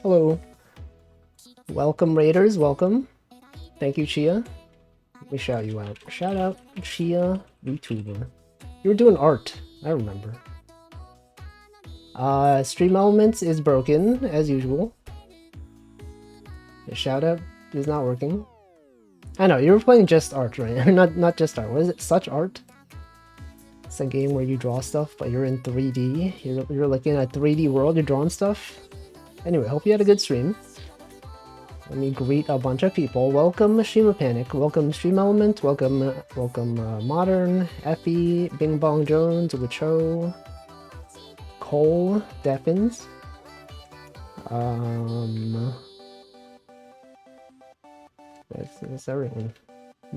Hello. Welcome, Raiders. Welcome. Thank you, Chia. Let me shout you out. Shout out, Chia, YouTuber. You were doing art. I remember. Stream Elements is broken, as usual. The shout out is not working. I know, you were playing Just Art, right? not Just Art. What is it? Such Art? It's a game where you draw stuff, but you're in 3D. You're like in a 3D world, you're drawing stuff. Anyway, hope you had a good stream. Let me greet a bunch of people. Welcome, Mishima Panic. Welcome, Stream Element. Welcome, Modern, Effie, Bing Bong Jones, Wicho, Cole, Deffins. That's everyone.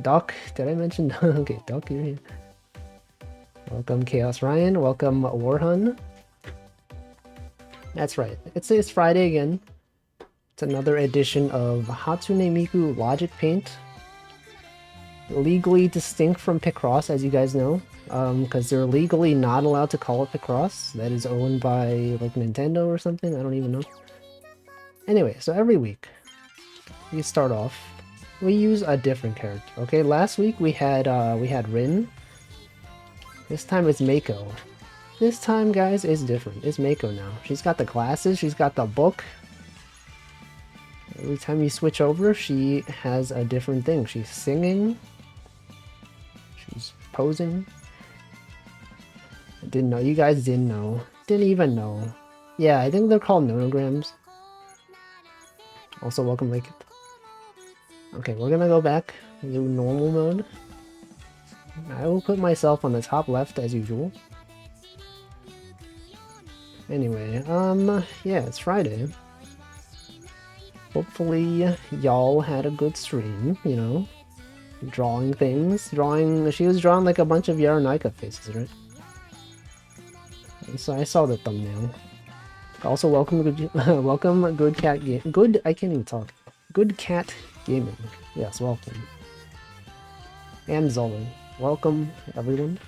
Duck, did I mention? Okay, Duck, you're here. Welcome, Chaos Ryan. Welcome, Warhun. That's right. It's Friday again. It's another edition of Hatsune Miku Logic Paint. Legally distinct from Picross, as you guys know, because they're legally not allowed to call it Picross. That is owned by like Nintendo or something. I don't even know. Anyway, so every week we start off. We use a different character. Okay, last week we had Rin. This time it's Mako. This time, guys, is different. It's Mako now. She's got the glasses. She's got the book. Every time you switch over, she has a different thing. She's singing. She's posing. I didn't know. You guys didn't know. Didn't even know. Yeah, I think they're called nonograms. Also, welcome, Lake. Okay, we're gonna go back to normal mode. I will put myself on the top left as usual. Anyway, yeah, it's Friday. Hopefully y'all had a good stream, you know, drawing things, she was drawing like a bunch of Yaronika faces, right? So I saw the thumbnail. Also, welcome, welcome, Good Cat Game, I can't even talk. Good Cat Gaming, yes, welcome. And Zolan, welcome, everyone.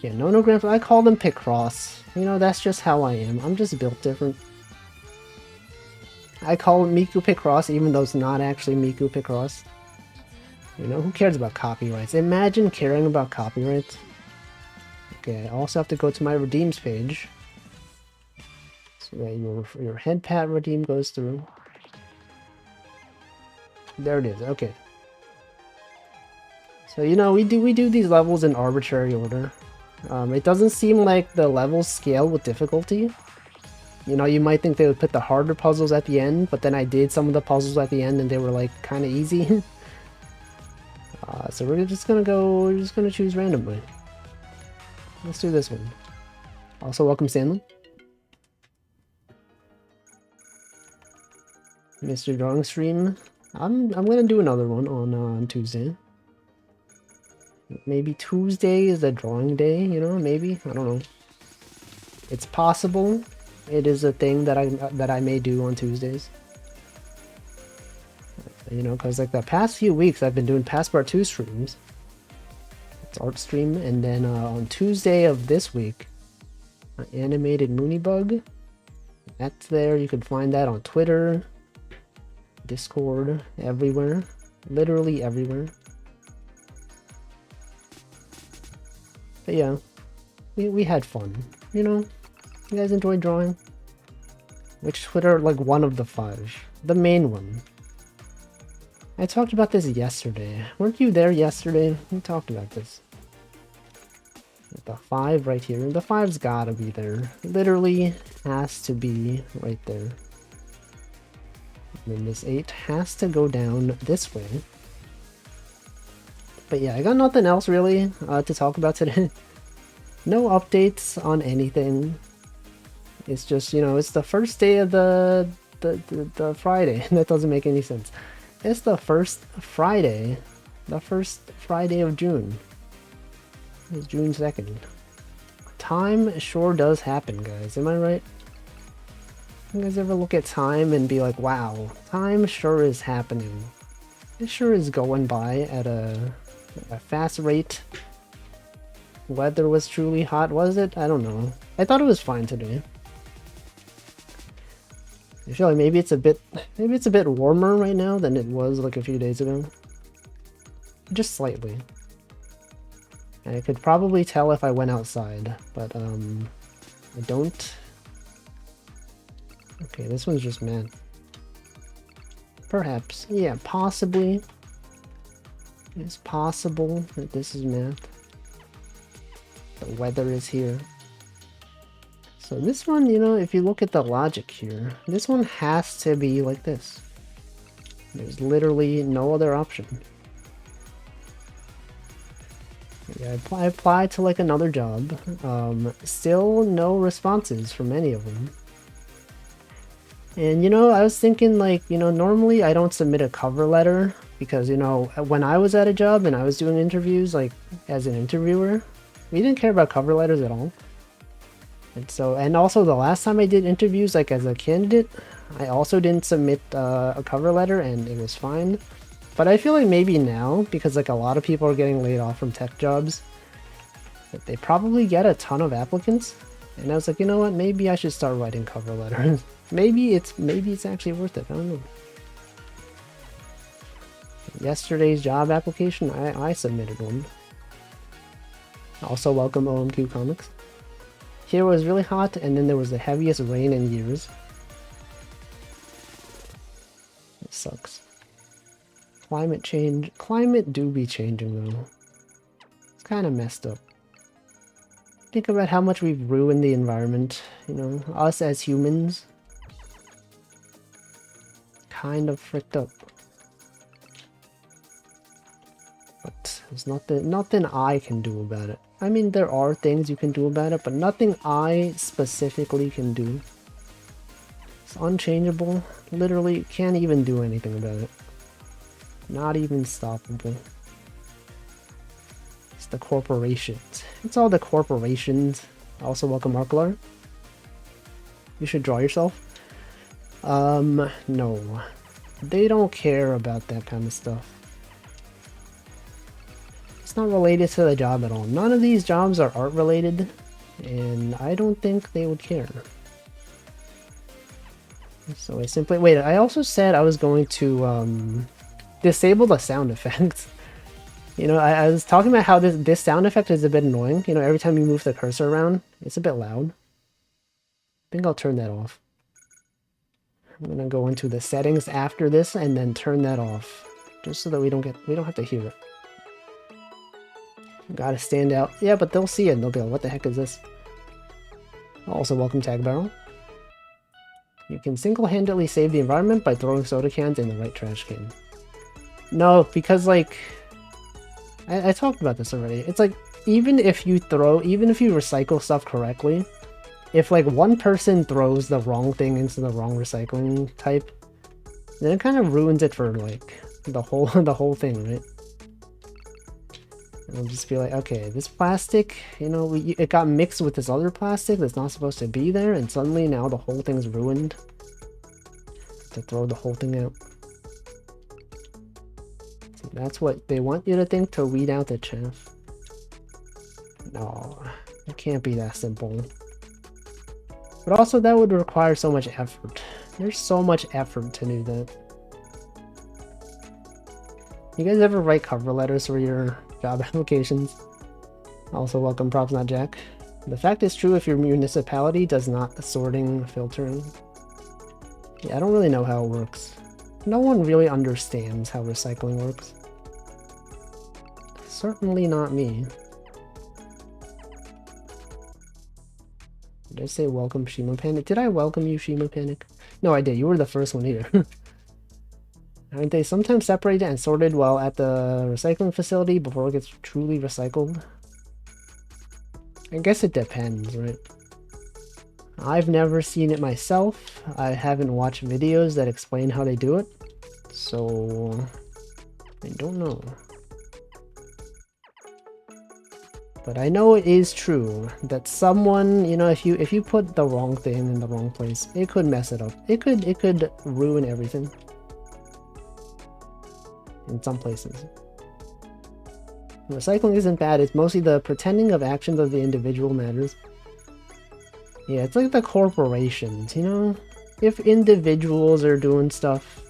Yeah, Nonogram, I call them Picross. You know, that's just how I am. I'm just built different. I call it Miku Picross, even though it's not actually Miku Picross. You know, who cares about copyrights? Imagine caring about copyrights. Okay, I also have to go to my redeems page. So that your head pat redeem goes through. There it is, okay. So, you know, we do these levels in arbitrary order. It doesn't seem like the levels scale with difficulty. You know, you might think they would put the harder puzzles at the end, but then I did some of the puzzles at the end and they were like kind of easy. So we're just gonna choose randomly. Let's do this one. Also, welcome Stanley. Mr. Drawing Stream. I'm gonna do another one on Tuesday. Maybe Tuesday is the drawing day, you know, maybe? I don't know. It's possible. It is a thing that I may do on Tuesdays. You know, because like the past few weeks I've been doing Passport 2 streams. It's art stream, and then on Tuesday of this week, Animated Moonybug. That's there. You can find that on Twitter, Discord, everywhere. Literally everywhere. But yeah, we had fun, you know? You guys enjoyed drawing? Which Twitter, like one of the 5? The main one. I talked about this yesterday. Weren't you there yesterday? We talked about this. The 5 right here. The 5's gotta be there. Literally has to be right there. And then this 8 has to go down this way. But yeah, I got nothing else really to talk about today. No updates on anything. It's just, you know, it's the first day of the Friday. That doesn't make any sense. It's the first Friday. The first Friday of June. It's June 2nd. Time sure does happen, guys. Am I right? You guys ever look at time and be like, wow, time sure is happening. It sure is going by at a fast rate. Weather was truly hot, was it? I don't know. I thought it was fine today. I feel like maybe it's a bit warmer right now than it was like a few days ago. Just slightly. And I could probably tell if I went outside, but I don't. Okay, this one's just math. Perhaps. Yeah, possibly. It's possible that this is math. The weather is here. So this one, you know, if you look at the logic here, this one has to be like this. There's literally no other option. Yeah, I applied to like another job. Still no responses from any of them. And you know, I was thinking like, you know, normally I don't submit a cover letter because, you know, when I was at a job and I was doing interviews, like as an interviewer, we didn't care about cover letters at all. And so, and also the last time I did interviews, like as a candidate, I also didn't submit a cover letter and it was fine. But I feel like maybe now, because like a lot of people are getting laid off from tech jobs, that they probably get a ton of applicants. And I was like, you know what, maybe I should start writing cover letters. maybe it's actually worth it, I don't know. Yesterday's job application, I submitted one. Also welcome OMQ Comics. Here was really hot, and then there was the heaviest rain in years. It sucks. Climate change. Climate do be changing though. It's kind of messed up. Think about how much we've ruined the environment, you know, us as humans. Kind of fricked up. But there's nothing I can do about it. I mean, there are things you can do about it, but nothing I specifically can do. It's unchangeable. Literally can't even do anything about it. Not even stoppable. It's the corporations. It's all the corporations. Also welcome Marklar. You should draw yourself. No. They don't care about that kind of stuff. It's not related to the job at all. None of these jobs are art related, and I don't think they would care. So I simply wait. I also said I was going to disable the sound effects. You know, I was talking about how this sound effect is a bit annoying. You know, every time you move the cursor around, it's a bit loud. I think I'll turn that off. I'm gonna go into the settings after this and then turn that off, just so that we don't have to hear it. Gotta stand out. Yeah, but they'll see it and they'll be like, what the heck is this? Also, welcome Tag Barrel. You can single-handedly save the environment by throwing soda cans in the right trash can. No, because I talked about this already. It's like, even if you recycle stuff correctly, if like one person throws the wrong thing into the wrong recycling type, then it kind of ruins it for like the whole thing, right? It'll just be like, okay, this plastic, you know, it got mixed with this other plastic that's not supposed to be there, and suddenly now the whole thing's ruined. To throw the whole thing out. So that's what they want you to think to weed out the chaff. No, it can't be that simple. But also that would require so much effort. There's so much effort to do that. You guys ever write cover letters for your job applications? Also welcome Props Not Jack. The fact is true if your municipality does not sorting filtering. Yeah, I don't really know how it works. No one really understands how recycling works. Certainly not me. Did I say welcome Shima Panic? Did I welcome you, Shima Panic? No, I did. You were the first one here. Aren't they sometimes separated and sorted while at the recycling facility before it gets truly recycled? I guess it depends, right? I've never seen it myself. I haven't watched videos that explain how they do it, so I don't know. But I know it is true that someone, you know, if you put the wrong thing in the wrong place, it could mess it up. It could ruin everything. In some places. Recycling isn't bad, it's mostly the pretending of actions of the individual matters. Yeah, it's like the corporations, you know? if individuals are doing stuff,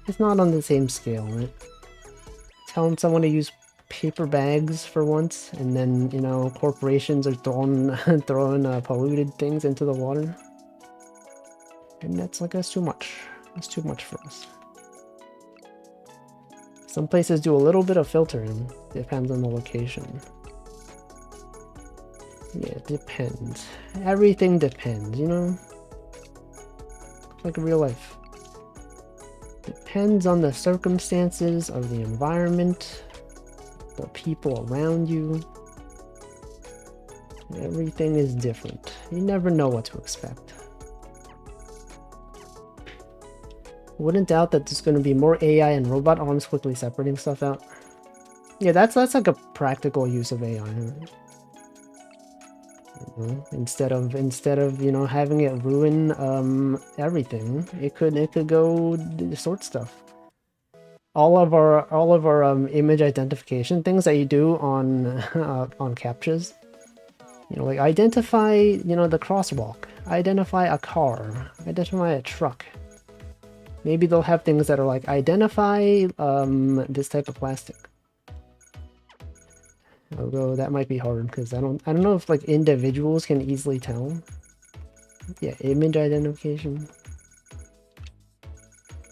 it's not on the same scale, right? Telling someone to use paper bags for once, and then, you know, corporations are throwing polluted things into the water. And that's too much. It's too much for us. Some places do a little bit of filtering. Depends on the location. Yeah, it depends. Everything depends, you know? Like real life. Depends on the circumstances of the environment, the people around you. Everything is different. You never know what to expect. Wouldn't doubt that there's going to be more AI and robot arms quickly separating stuff out. Yeah, that's like a practical use of AI. Instead of you know, having it ruin everything, it could go sort stuff. All of our image identification things that you do on on captchas, you know, like identify, you know, the crosswalk, identify a car, identify a truck. Maybe they'll have things that are like identify this type of plastic. Although that might be hard because I don't know if like individuals can easily tell. Yeah, image identification.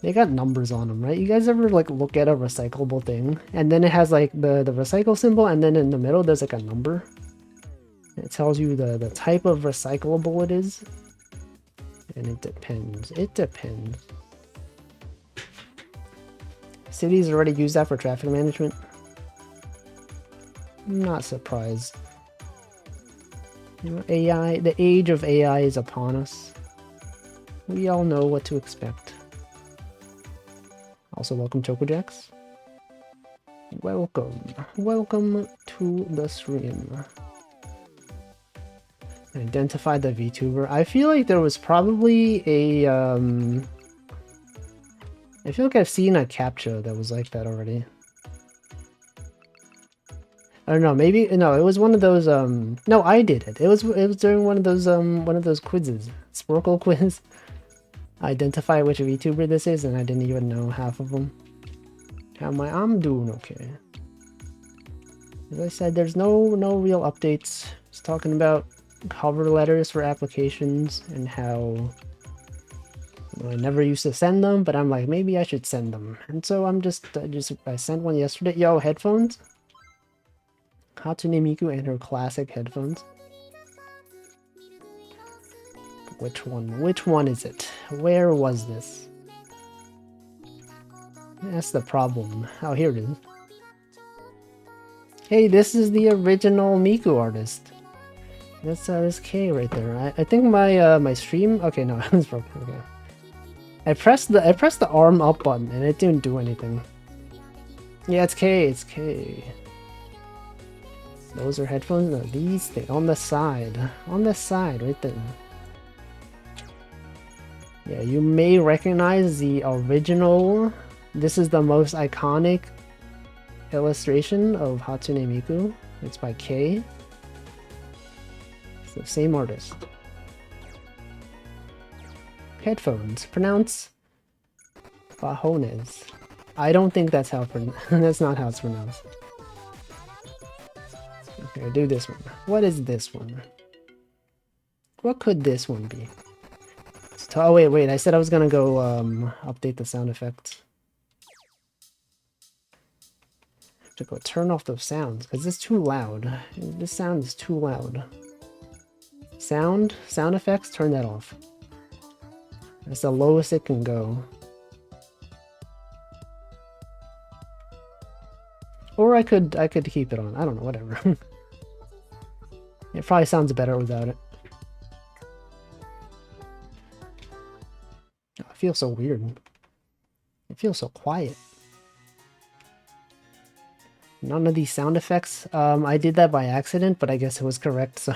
They got numbers on them, right? You guys ever like look at a recyclable thing and then it has like the recycle symbol, and then in the middle there's like a number. It tells you the type of recyclable it is. And it depends. It depends. Cities already use that for traffic management. I'm not surprised. You know, AI, the age of AI is upon us. We all know what to expect. Also, welcome ChocoJax. Welcome. Welcome to the stream. Identify the VTuber. I feel like there was probably a I feel like I've seen a captcha that was like that already. I don't know, maybe no, it was one of those no, I did it. It was during one of those quizzes. Sporkle quiz. Identify which VTuber this is, and I didn't even know half of them. I'm doing okay. As I said, there's no real updates. It's talking about cover letters for applications and how I never used to send them, but I'm like, maybe I should send them. And so I sent one yesterday. Yo, headphones? Hatsune Miku and her classic headphones. Which one? Which one is it? Where was this? That's the problem. Oh, here it is. Hey, this is the original Miku artist. That's this K right there. I think my my stream. Okay, no, it's broken. Okay. I pressed the arm up button and it didn't do anything. Yeah, it's K. It's K. Those are headphones. No, these things on the side. On the side, right there. Yeah, you may recognize the original. This is the most iconic illustration of Hatsune Miku. It's by K. It's the same artist. Headphones. Pronounce Bajones. I don't think that's how that's not how it's pronounced. Okay, do this one. What is this one? What could this one be? Oh wait, I said I was gonna go update the sound effects. I have to go turn off those sounds because it's too loud. This sound is too loud. Sound effects, turn that off. That's the lowest it can go. Or I could keep it on. I don't know, whatever. It probably sounds better without it. Oh, it feels so weird. It feels so quiet. None of these sound effects. I did that by accident, but I guess it was correct, so...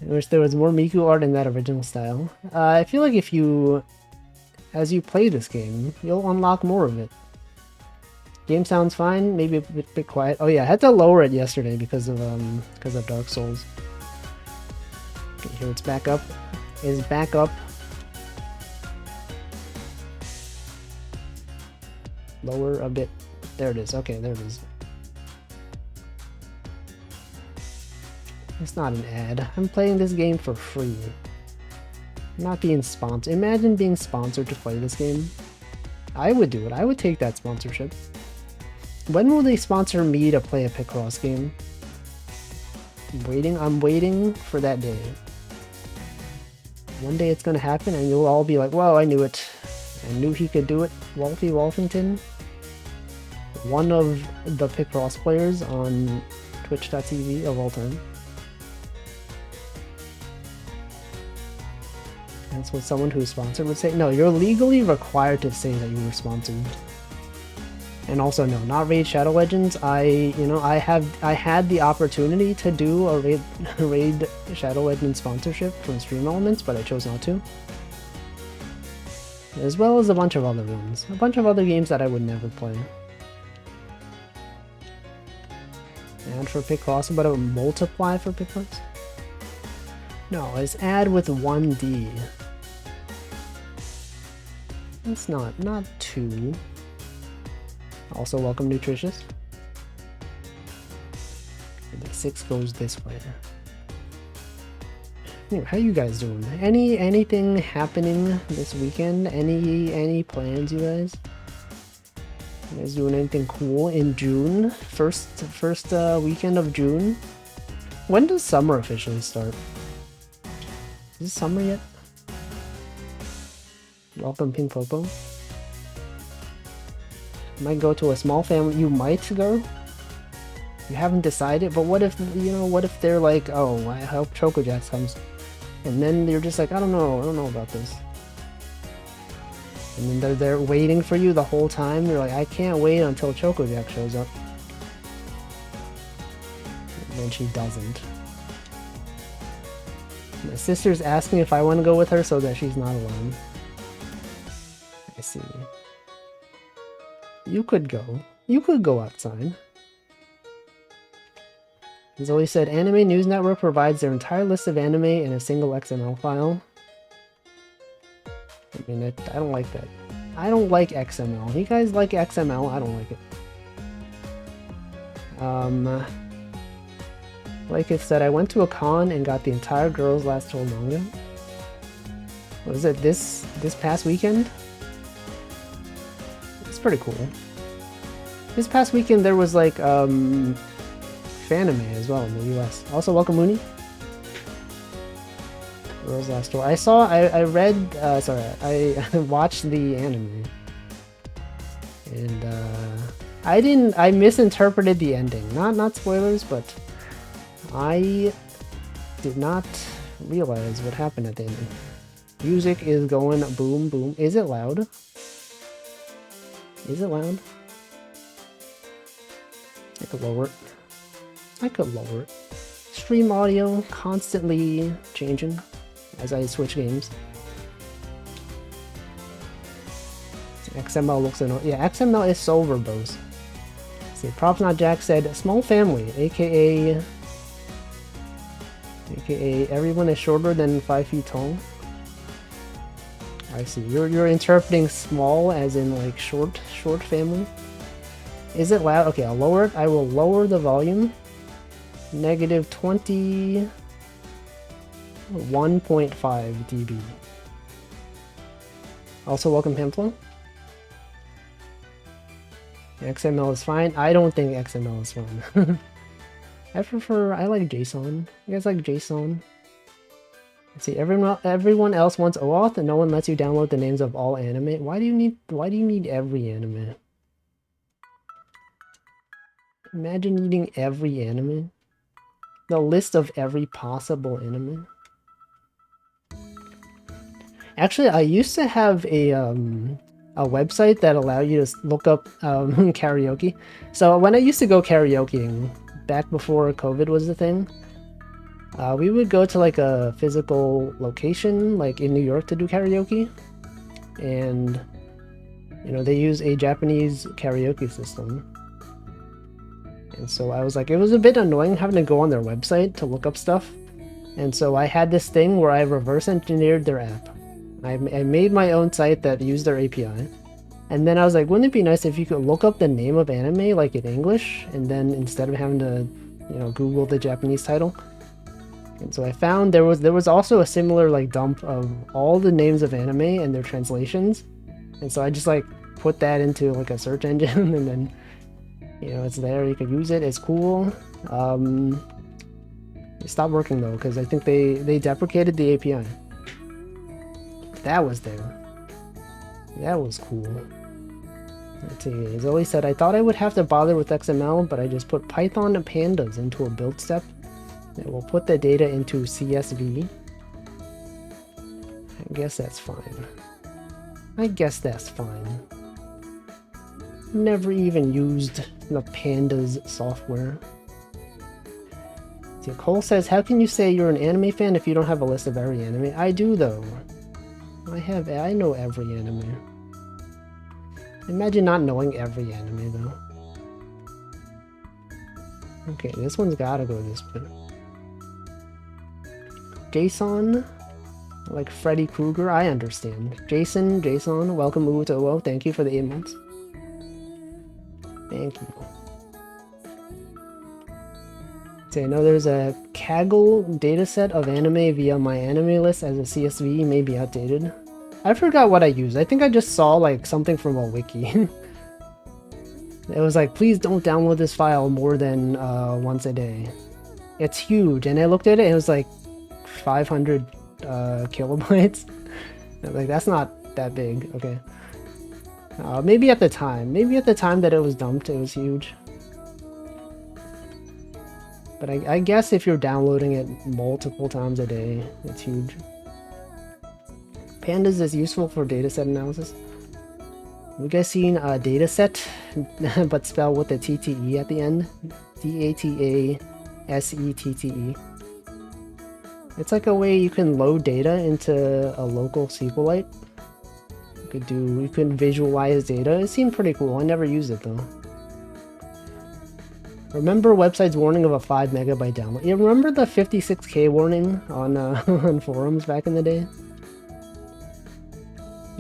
I wish there was more Miku art in that original style. I feel like if you... as you play this game, you'll unlock more of it. Game sounds fine, maybe a bit quiet. Oh yeah, I had to lower it yesterday because of Dark Souls. Okay, here it's back up. is back up. Lower a bit. There it is. Okay, there it is. It's not an ad. I'm playing this game for free. I'm not being sponsored. Imagine being sponsored to play this game. I would do it. I would take that sponsorship. When will they sponsor me to play a Picross game? I'm waiting for that day. One day it's gonna happen and you'll all be like, whoa, I knew it. I knew he could do it. Wolfie Wolfington, one of the Picross players on Twitch.tv of all time. That's what someone who's sponsored would say. No, you're legally required to say that you were sponsored. And also, no, not Raid Shadow Legends. I had the opportunity to do a Raid Shadow Legends sponsorship from Stream Elements, but I chose not to. As well as a bunch of other ones. A bunch of other games that I would never play. Ad for Picross, but it would multiply for Picross? No, it's ad with 1D. It's not 2. Also, welcome Nutritious. The 6 goes this way. Anyway, how you guys doing? Anything happening this weekend? Any plans, you guys? You guys doing anything cool in June? First weekend of June? When does summer officially start? Is it summer yet? Welcome Pink Popo. Might go to a small family. You might go. You haven't decided, but what if, what if they're like, oh, I hope Choco Jacks comes. And then you're just like, I don't know about this. And then they're there waiting for you the whole time. You're like, I can't wait until Choco Jack shows up. And then she doesn't. My sister's asking if I want to go with her so that she's not alone. I see. You could go. You could go outside. Zoe said, Anime News Network provides their entire list of anime in a single XML file. I mean, I don't like that. I don't like XML. You guys like XML? I don't like it. Like it said, I went to a con and got the entire Girls Last Told manga. What is it, this past weekend? It's pretty cool. This past weekend there was like Fanime as well in the US. Also, welcome Mooney. Girls Last Told. I watched the anime. And I misinterpreted the ending. Not spoilers, but I did not realize what happened at the ending. Music is going boom boom. Is it loud? Is it loud? I could lower it. I could lower it. Stream audio constantly changing as I switch games. XML looks annoying. Yeah, XML is so verbose. See, Props Not Jack said, small family, aka everyone is shorter than 5 feet tall. I see. You're interpreting small as in like short family. Is it loud? Okay, I'll lower it. I will lower the volume. Negative 21.5 dB. Also, welcome Pamphlo. XML is fine. I don't think XML is fine. I like JSON. You guys like JSON? Let's see, everyone else wants OAuth and no one lets you download the names of all anime. Why do you need every anime? Imagine needing every anime. The list of every possible anime. Actually, I used to have a website that allowed you to look up karaoke. So when I used to go karaokeing, back before COVID was the thing, we would go to like a physical location, like in New York, to do karaoke. And, they use a Japanese karaoke system. And so I was like, it was a bit annoying having to go on their website to look up stuff. And so I had this thing where I reverse engineered their app. I made my own site that used their API. And then I was like, wouldn't it be nice if you could look up the name of anime like in English, and then instead of having to, you know, Google the Japanese title? And so I found there was also a similar like dump of all the names of anime and their translations. And so I just like put that into like a search engine, and then, you know, it's there, you can use it, it's cool. It stopped working though, because I think they deprecated the API. That was there. That was cool. Let's see, Zoe said, I thought I would have to bother with XML, but I just put Python and pandas into a build step. It will put the data into CSV. I guess that's fine. I guess that's fine. Never even used the pandas software. See, Cole says, how can you say you're an anime fan if you don't have a list of every anime? I do though. I know every anime. Imagine not knowing every anime though. Okay, this one's gotta go this way. Jason, like Freddy Krueger, I understand. Jason, welcome Uto. Thank you for the 8 months. Thank you. So I know there's a Kaggle dataset of anime via my anime list as a CSV, may be outdated. I forgot what I used. I think I just saw like something from a wiki. It was like, please don't download this file more than once a day. It's huge, and I looked at it and it was like 500 kilobytes. I was like, that's not that big. Okay. Maybe at the time that it was dumped, it was huge. But I guess if you're downloading it multiple times a day, it's huge. Pandas is useful for dataset analysis. Have you guys seen a dataset, but spelled with the TTE at the end? DATASETTE. It's like a way you can load data into a local SQLite. You can visualize data. It seemed pretty cool. I never used it though. Remember website's warning of a 5 megabyte download? You remember the 56K warning on on forums back in the day?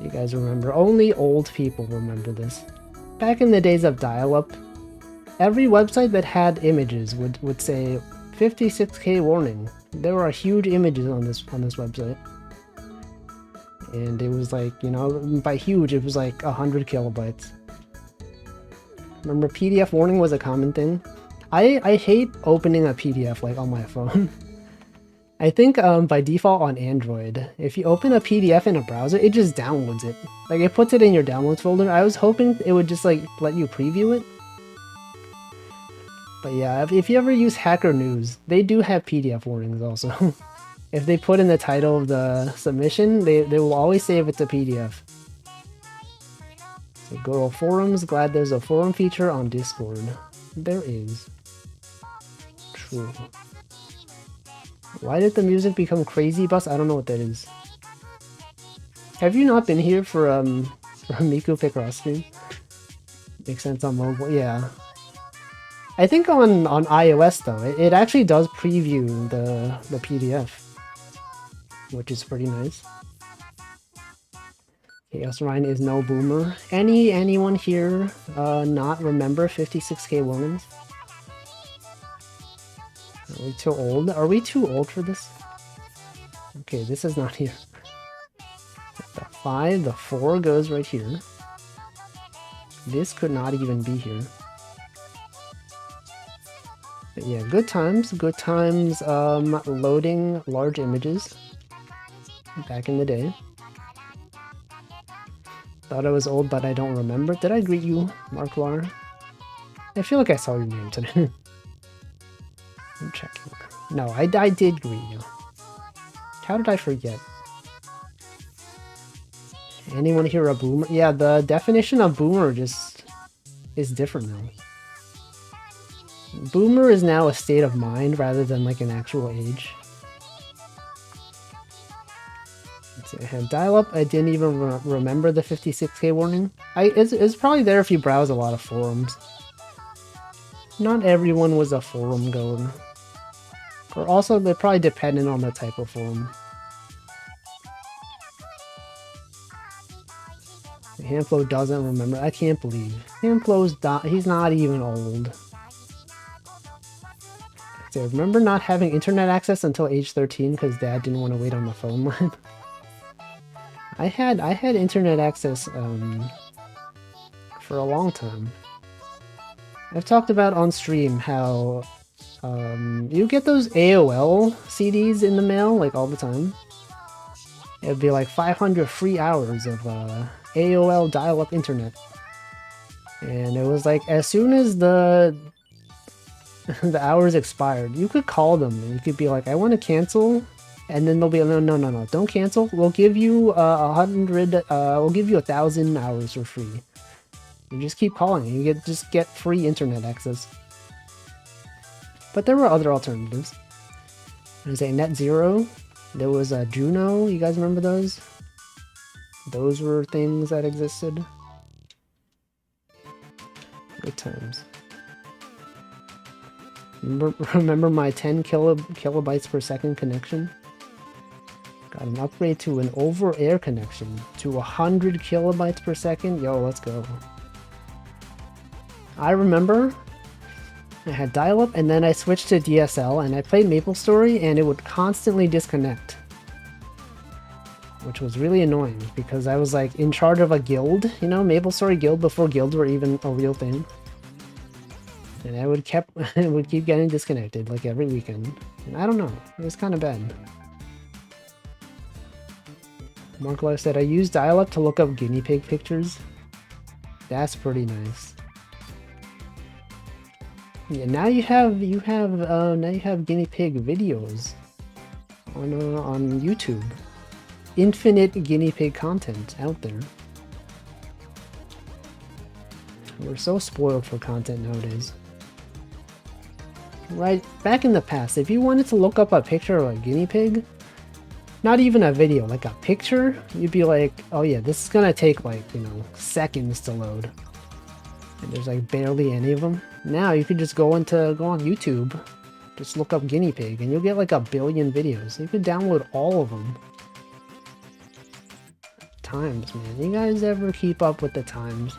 You guys remember? Only old people remember this. Back in the days of dial-up, every website that had images would say 56K warning. There were huge images on this website. And it was like, you know, by huge, it was like 100 kilobytes. Remember, PDF warning was a common thing. I hate opening a PDF like on my phone. I think by default on Android, if you open a PDF in a browser, it just downloads it. Like it puts it in your downloads folder. I was hoping it would just like let you preview it. But yeah, if you ever use Hacker News, they do have PDF warnings also. If they put in the title of the submission, they will always say if it's a PDF. So go to forums, glad there's a forum feature on Discord. There is. True. Why did the music become Crazy Bus? I don't know what that is. Have you not been here for Miku Picross stream? Makes sense on mobile, yeah. I think on iOS though, it actually does preview the PDF, which is pretty nice. Chaos Ryan is no boomer. Anyone here not remember 56K warnings? Are we too old? Are we too old for this? Okay, this is not here. The 5, the 4 goes right here. This could not even be here. But yeah, good times loading large images back in the day. Thought I was old, but I don't remember. Did I greet you, Mark Lar? I feel like I saw your name today. I'm checking. No, I did greet you. How did I forget? Anyone here a boomer? Yeah, the definition of boomer just is different now. Boomer is now a state of mind rather than like an actual age. Let's see, I had dial-up. I didn't even remember the 56K warning. It's probably there if you browse a lot of forums. Not everyone was a forum goer. Or also, they're probably dependent on the type of form. Hamflo doesn't remember. I can't believe. He's not even old. So remember not having internet access until age 13 because dad didn't want to wait on the phone line? I had internet access for a long time. I've talked about on stream how you get those AOL CDs in the mail like all the time. It'd be like 500 free hours of AOL dial-up internet. And it was like as soon as the hours expired, you could call them and you could be like, I want to cancel, and then they'll be no, don't cancel. We'll give you 100. We'll give you 1,000 hours for free. You just keep calling. You just get free internet access. But there were other alternatives. There was a Net Zero. There was a Juno. You guys remember those? Those were things that existed. Good times. Remember my 10 kilobytes per second connection? Got an upgrade to an over-air connection to 100 kilobytes per second. Yo, let's go. I remember I had dial-up and then I switched to DSL and I played MapleStory and it would constantly disconnect. Which was really annoying because I was like in charge of a guild, you know, MapleStory guild before guilds were even a real thing. And I would keep getting disconnected like every weekend. And I don't know, it was kind of bad. Mark Life said, I used dial-up to look up guinea pig pictures. That's pretty nice. Yeah, now you have guinea pig videos on YouTube. Infinite guinea pig content out there. We're so spoiled for content nowadays. Right, back in the past, if you wanted to look up a picture of a guinea pig, not even a video, like a picture, you'd be like, oh yeah, this is gonna take like, you know, seconds to load. And there's like barely any of them. Now you could just go on YouTube, just look up guinea pig, and you'll get like 1 billion videos. You could download all of them. Times, man. You guys ever keep up with the times?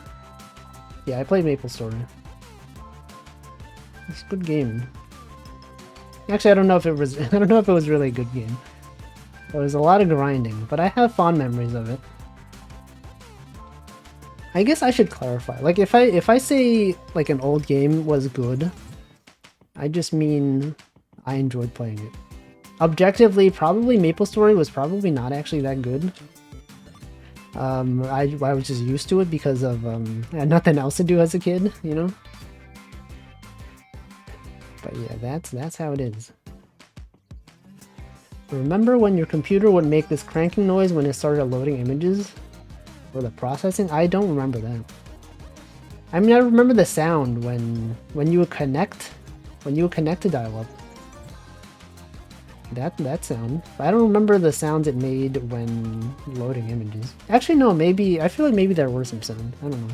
Yeah, I played MapleStory. It's a good game. Actually, I don't know if it was really a good game. There was a lot of grinding, but I have fond memories of it. I guess I should clarify. Like if I say like an old game was good, I just mean I enjoyed playing it. Objectively, probably MapleStory was probably not actually that good. I was just used to it because of I had nothing else to do as a kid, you know. But yeah, that's how it is. Remember when your computer would make this cranking noise when it started loading images? Or the processing? I don't remember that. I mean, I remember the sound when you would connect to dial-up. That sound. But I don't remember the sounds it made when loading images. Actually, no, maybe, I feel like maybe there were some sounds. I don't know.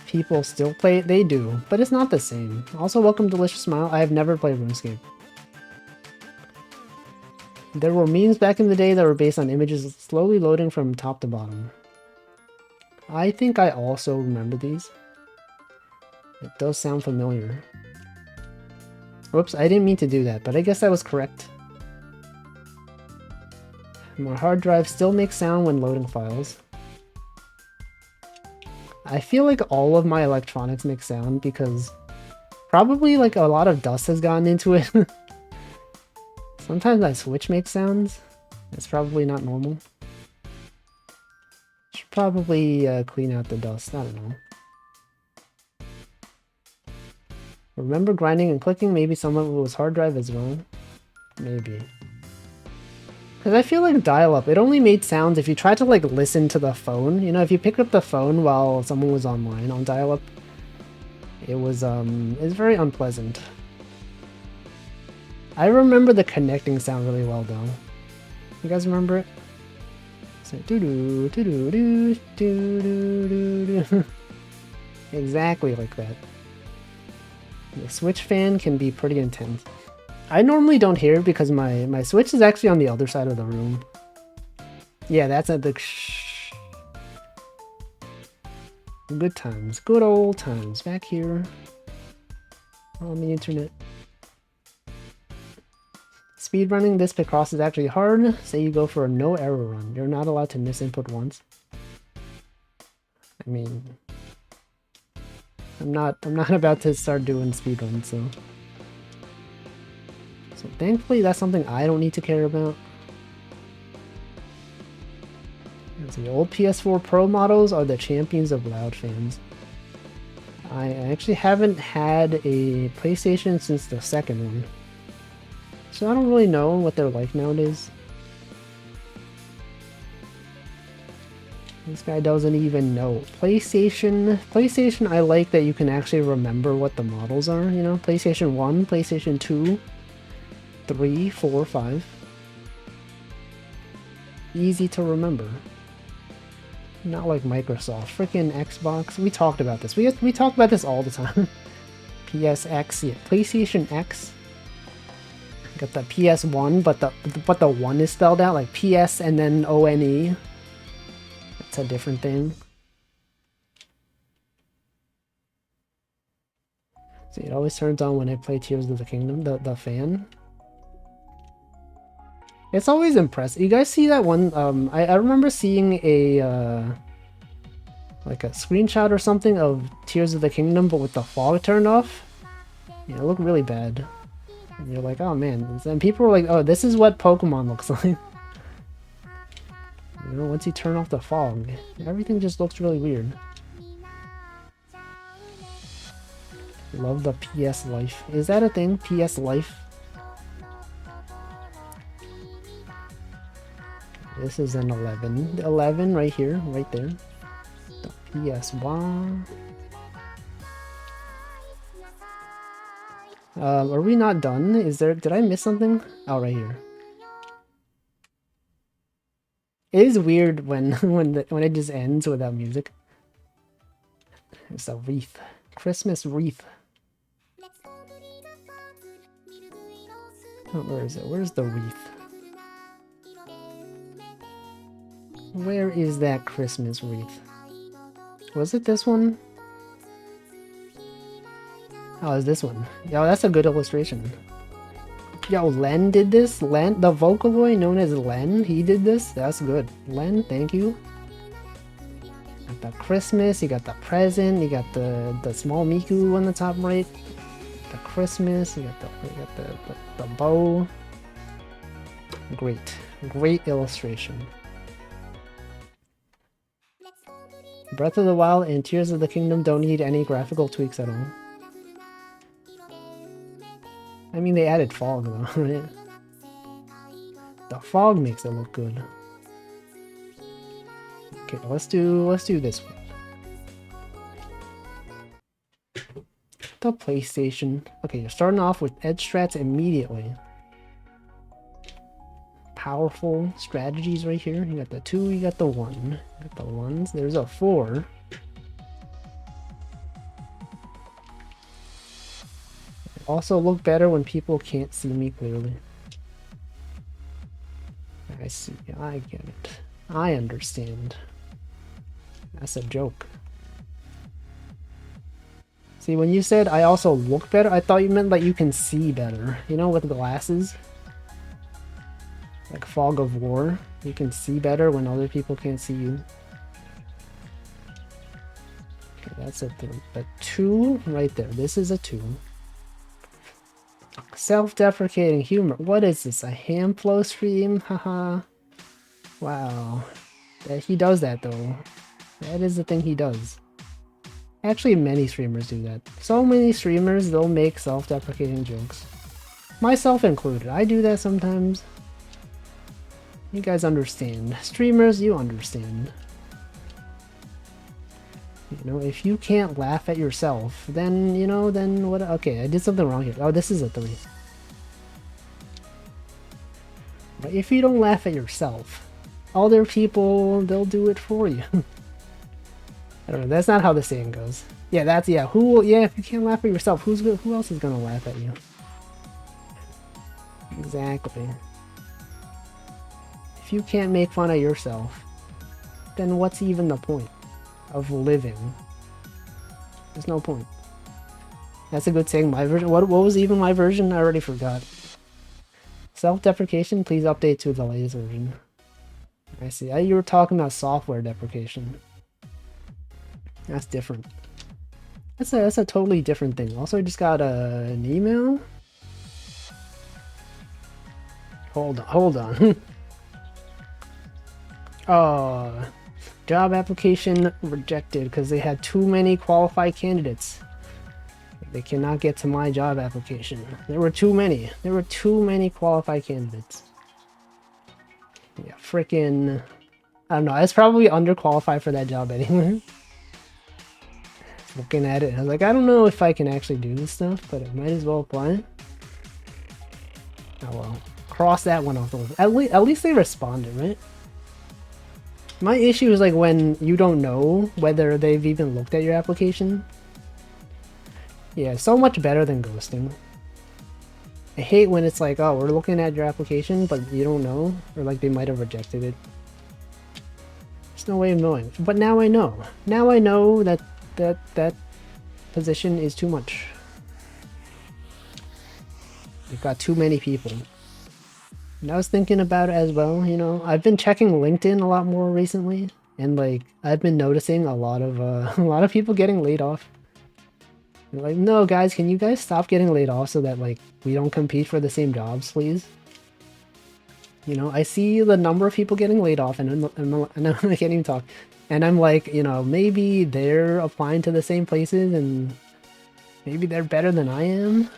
People still play it? They do, but it's not the same. Also, welcome Delicious Smile. I have never played RuneScape. There were memes back in the day that were based on images slowly loading from top to bottom. I think I also remember these. It does sound familiar. Whoops, I didn't mean to do that, but I guess that was correct. My hard drive still makes sound when loading files. I feel like all of my electronics make sound because probably like a lot of dust has gotten into it. Sometimes my Switch makes sounds. That's probably not normal. Should probably clean out the dust. I don't know. Remember grinding and clicking? Maybe some of it was hard drive as well. Maybe. Because I feel like dial-up, it only made sounds if you tried to like listen to the phone. You know, if you picked up the phone while someone was online on dial-up, it was very unpleasant. I remember the connecting sound really well though. You guys remember it? So doo-doo, doo-doo, doo, doo-doo, doo-doo. Exactly like that. The Switch fan can be pretty intense. I normally don't hear it because my Switch is actually on the other side of the room. Yeah, that's at the good times. Good old times. Back here on the internet. Speedrunning this Picross is actually hard. Say you go for a no error run. You're not allowed to miss input once. I mean, I'm not about to start doing speedruns, so thankfully that's something I don't need to care about. The old PS4 Pro models are the champions of loud fans. I actually haven't had a PlayStation since the second one, so I don't really know what they're like nowadays. This guy doesn't even know. PlayStation, I like that you can actually remember what the models are, you know? PlayStation 1, PlayStation 2, 3, 4, 5. Easy to remember. Not like Microsoft. Freaking Xbox. We talked about this. We talk about this all the time. PSX, yeah. PlayStation X. Got the PS1, but the 1 is spelled out like PS and then ONE. That's a different thing. See, it always turns on when I play Tears of the Kingdom, the fan. It's always impressive. You guys see that one? I remember seeing a like a screenshot or something of Tears of the Kingdom, but with the fog turned off. Yeah, it looked really bad. And you're like, oh man. And people were like, oh, this is what Pokemon looks like. You know, once you turn off the fog, everything just looks really weird. Love the PS Life. Is that a thing? PS Life? This is an 11. The 11 right here, right there. The PS1. Are we not done? Did I miss something? Oh, right here. It is weird when it just ends without music. It's a wreath. Christmas wreath. Oh, where is it? Where's the wreath? Where is that Christmas wreath? Was it this one? Oh, it's this one. Yo, that's a good illustration. Yo, Len did this? Len, the Vocaloid known as Len, he did this? That's good. Len, thank you. Got the Christmas, you got the present, you got the small Miku on the top right. The Christmas, you got the bow. Great illustration. Breath of the Wild and Tears of the Kingdom don't need any graphical tweaks at all. I mean, they added fog though, right? The fog makes it look good. Okay, let's do this one. The PlayStation. Okay, you're starting off with edge strats immediately. Powerful strategies right here. You got the 2, you got the 1. You got the 1s. There's a 4. Also look better when people can't see me clearly. I see. I get it. I understand. That's a joke. See, when you said I also look better, I thought you meant like you can see better. You know, with glasses? Like Fog of War. You can see better when other people can't see you. Okay, that's a 2 right there. This is a 2. Self-deprecating humor. What is this? A Hamflow stream? Haha. Wow. He does that though. That is the thing he does. Actually, many streamers do that. So many streamers, they'll make self-deprecating jokes. Myself included. I do that sometimes. You guys understand. Streamers, you understand. You know, if you can't laugh at yourself, then, you know, then what? Okay, I did something wrong here. Oh, this is a 3. But if you don't laugh at yourself, other people, they'll do it for you. I don't know. That's not how the saying goes. Yeah, that's yeah. Who? Yeah, if you can't laugh at yourself, who else is gonna laugh at you? Exactly. If you can't make fun of yourself, then what's even the point of living? There's no point. That's a good saying. My version. What was even my version? I already forgot. Self-deprecation. Please update to the latest version. I see. You were talking about software deprecation. That's different. That's a totally different thing. Also, I just got an email. Hold on. Oh, job application rejected because they had too many qualified candidates. They cannot get to my job application. There were too many. There were too many qualified candidates. Yeah, freaking. I don't know. I was probably underqualified for that job anyway. Looking at it, I was like, I don't know if I can actually do this stuff, but I might as well apply. Oh well. Cross that one off the list. At least they responded, right? My issue is like when you don't know whether they've even looked at your application. Yeah, so much better than ghosting. I hate when it's like, oh, we're looking at your application, but you don't know, or like they might have rejected it. There's no way of knowing. But now I know. Now I know that that position is too much. You've got too many people. And I was thinking about it as well, you know, I've been checking LinkedIn a lot more recently, and like I've been noticing a lot of people getting laid off. They're like, no guys, can you guys stop getting laid off so that like we don't compete for the same jobs, please? You know, I see the number of people getting laid off, and I can't even talk. And I'm like, you know, maybe they're applying to the same places, and maybe they're better than I am.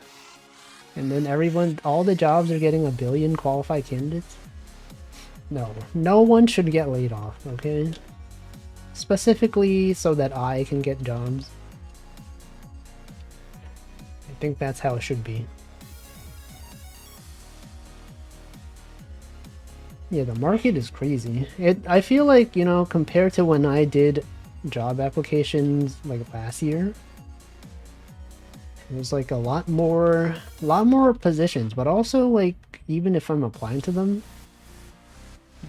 And then all the jobs are getting 1 billion qualified candidates. No, no one should get laid off, okay? Specifically so that I can get jobs. I think that's how it should be. Yeah, the market is crazy. I feel like, you know, compared to when I did job applications like last year, there's like a lot more positions, but also like even if I'm applying to them,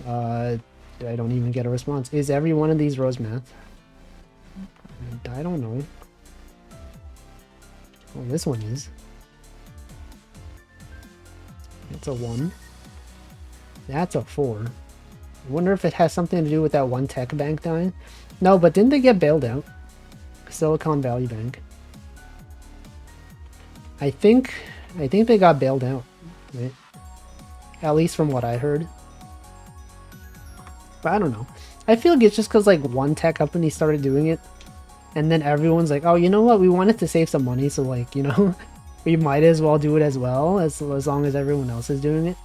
I don't even get a response. Is every one of these rows math? I don't know. Well, this one is. It's a 1. That's a 4. I wonder if it has something to do with that one tech bank dying. No, but didn't they get bailed out? Silicon Valley Bank. I think they got bailed out, right? At least from what I heard. But I don't know. I feel like it's just because like one tech company started doing it, and then everyone's like, oh, you know what? We wanted to save some money, so like, you know, we might as well do it as well, as long as everyone else is doing it.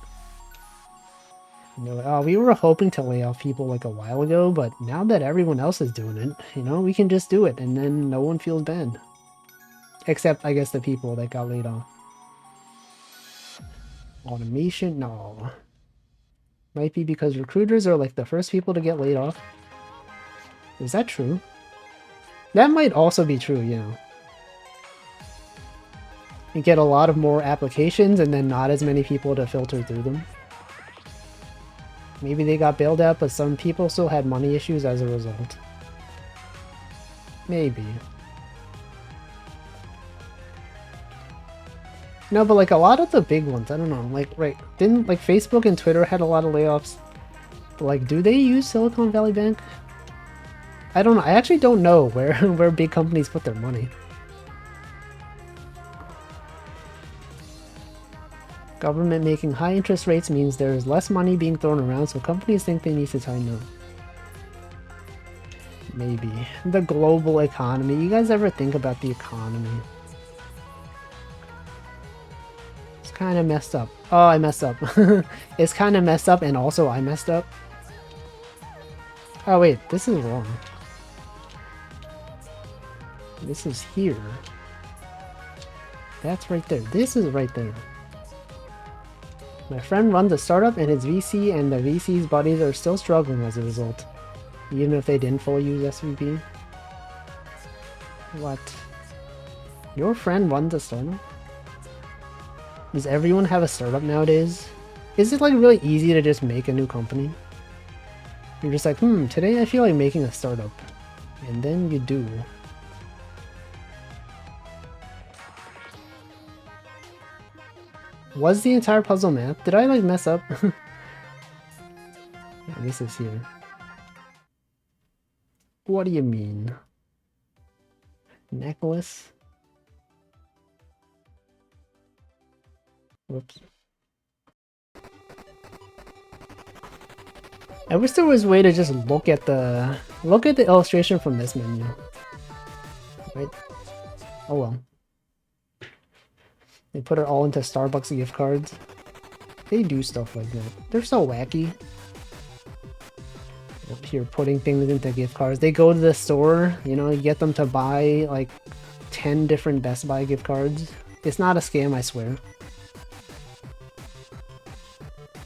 And they're like, oh, we were hoping to lay off people like a while ago, but now that everyone else is doing it, you know, we can just do it, and then no one feels bad. Except, I guess, the people that got laid off. Automation? No. Might be because recruiters are like the first people to get laid off. Is that true? That might also be true, you know. You get a lot of more applications and then not as many people to filter through them. Maybe they got bailed out, but some people still had money issues as a result. Maybe. No, but like a lot of the big ones, I don't know, like, right, didn't, like, Facebook and Twitter had a lot of layoffs, but like, do they use Silicon Valley Bank? I don't know, I actually don't know where big companies put their money. Government making high interest rates means there is less money being thrown around, so companies think they need to tighten up. Maybe. The global economy, you guys ever think about the economy? Kind of messed up. Oh, I messed up. It's kind of messed up, and also I messed up. Oh wait, this is wrong. This is here. That's right there. This is right there. My friend runs a startup, and his VC and the VC's buddies are still struggling as a result, even if they didn't fully use SVP. What? Your friend runs a startup? Does everyone have a startup nowadays? Is it like really easy to just make a new company? You're just like, today I feel like making a startup. And then you do. Was the entire puzzle map? Did I like mess up? Yeah, this is here. What do you mean? Necklace? Whoops. I wish there was a way to just look at the illustration from this menu. Right? Oh well. They put it all into Starbucks gift cards. They do stuff like that. They're so wacky. Up here putting things into gift cards. They go to the store, you know, you get them to buy like 10 different Best Buy gift cards. It's not a scam, I swear.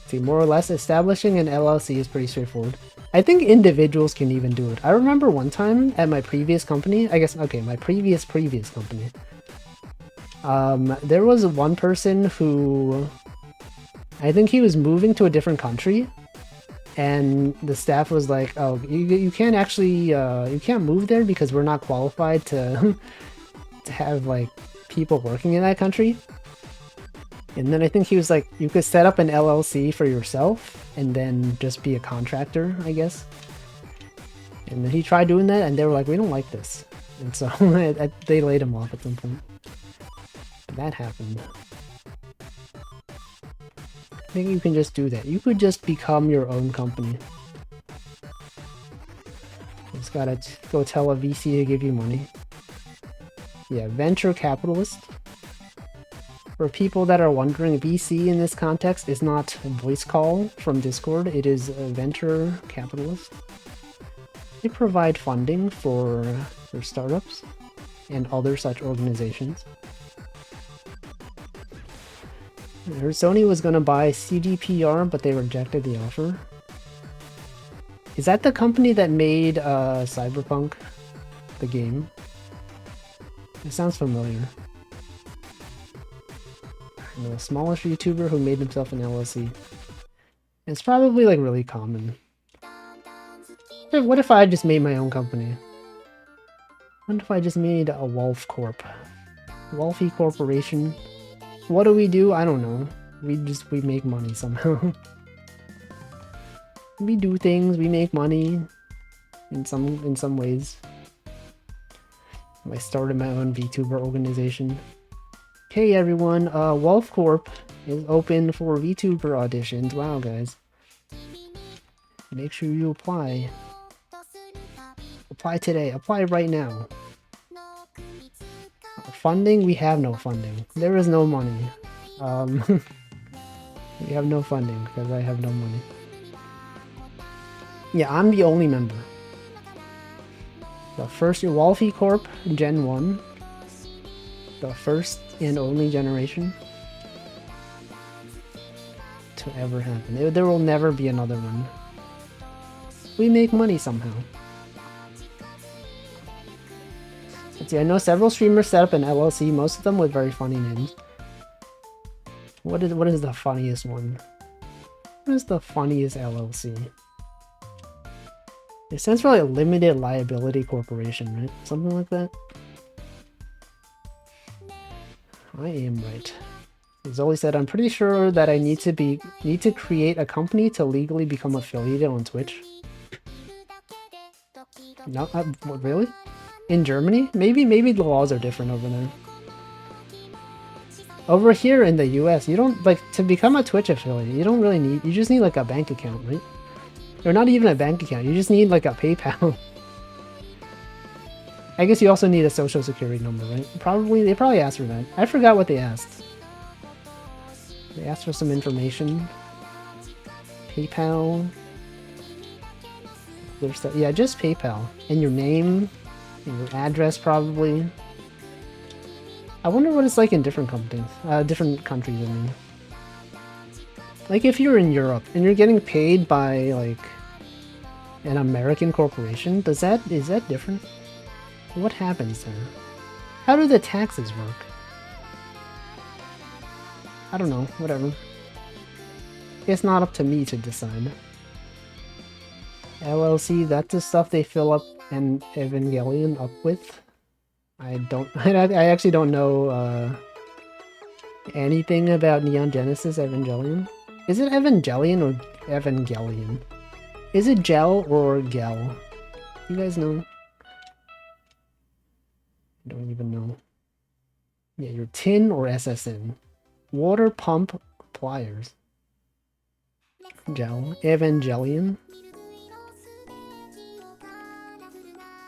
See, more or less, establishing an LLC is pretty straightforward. I think individuals can even do it. I remember one time at my previous company, I guess, okay, my previous company. There was one person who, I think he was moving to a different country, and the staff was like, oh, you can't actually, you can't move there because we're not qualified to, to have, like, people working in that country. And then I think he was like, you could set up an LLC for yourself and then just be a contractor, I guess. And then he tried doing that and they were like, we don't like this. And so they laid him off at some point. That happened. I think you can just do that. You could just become your own company. You just gotta go tell a VC to give you money. Yeah, venture capitalist. For people that are wondering, VC in this context is not voice call from Discord, it is a venture capitalist. They provide funding for startups and other such organizations. Sony was going to buy CDPR, but they rejected the offer. Is that the company that made Cyberpunk, the game? It sounds familiar. The smallest YouTuber who made himself an LLC. It's probably like really common. What if I just made my own company? What if I just made a Wolf Corp? Wolfie Corporation. What do? I don't know. We make money somehow. We do things, we make money in some ways. I started my own VTuber organization. Hey everyone, Wolf Corp is open for VTuber auditions. Wow, guys. Make sure you apply. Apply today. Apply right now. Funding? We have no funding. There is no money. We have no funding because I have no money. Yeah, I'm the only member. The first Wolfie Corp Gen 1. The first and only generation to ever happen. There will never be another one. We make money somehow. Let's see, I know several streamers set up an LLC, most of them with very funny names. What is the funniest one? What is the funniest LLC? It stands for like a limited liability corporation, right? Something like that. I am right. Zoe said, I'm pretty sure that I need to create a company to legally become affiliated on Twitch. No, what, really? In Germany? Maybe the laws are different over there. Over here in the US, you don't, like, to become a Twitch affiliate, you don't really need, you just need like a bank account, right? Or not even a bank account, you just need like a PayPal. I guess you also need a social security number, right? They probably asked for that. I forgot what they asked. They asked for some information. PayPal. Yeah, just PayPal. And your name, and your address probably. I wonder what it's like in different companies, different countries, I mean. Like if you're in Europe and you're getting paid by like an American corporation, is that different? What happens there? How do the taxes work? I don't know, whatever. It's not up to me to decide. LLC, that's the stuff they fill up and Evangelion up with. I actually don't know anything about Neon Genesis Evangelion. Is it Evangelion or Evangelion? Is it gel or gel? You guys know? I don't even know. Yeah, your tin or SSN. Water pump pliers. Gel. Evangelion.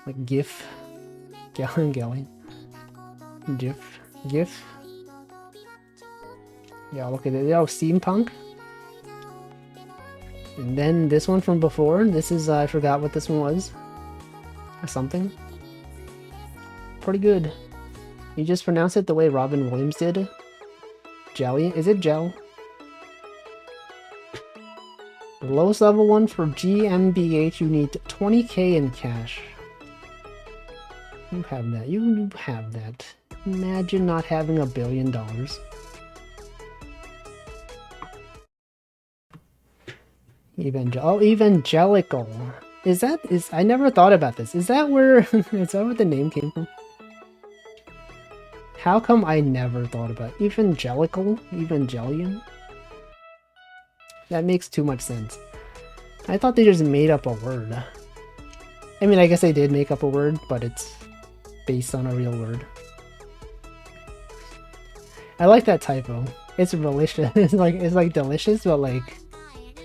Like GIF. Gallon. GIF. GIF. Yeah, look at it. Oh, steampunk. And then this one from before. This is, I forgot what this one was. Or something. Pretty good. You just pronounce it the way Robin Williams did. Jelly? Is it gel? The lowest level one for GmbH, you need 20k in cash. You have that. You have that. Imagine not having $1 billion. Evangelical. I never thought about this. Is that where the name came from? How come I never thought about evangelical? Evangelion? That makes too much sense. I thought they just made up a word. I mean, I guess they did make up a word, but it's based on a real word. I like that typo. It's delicious. It's like delicious, but like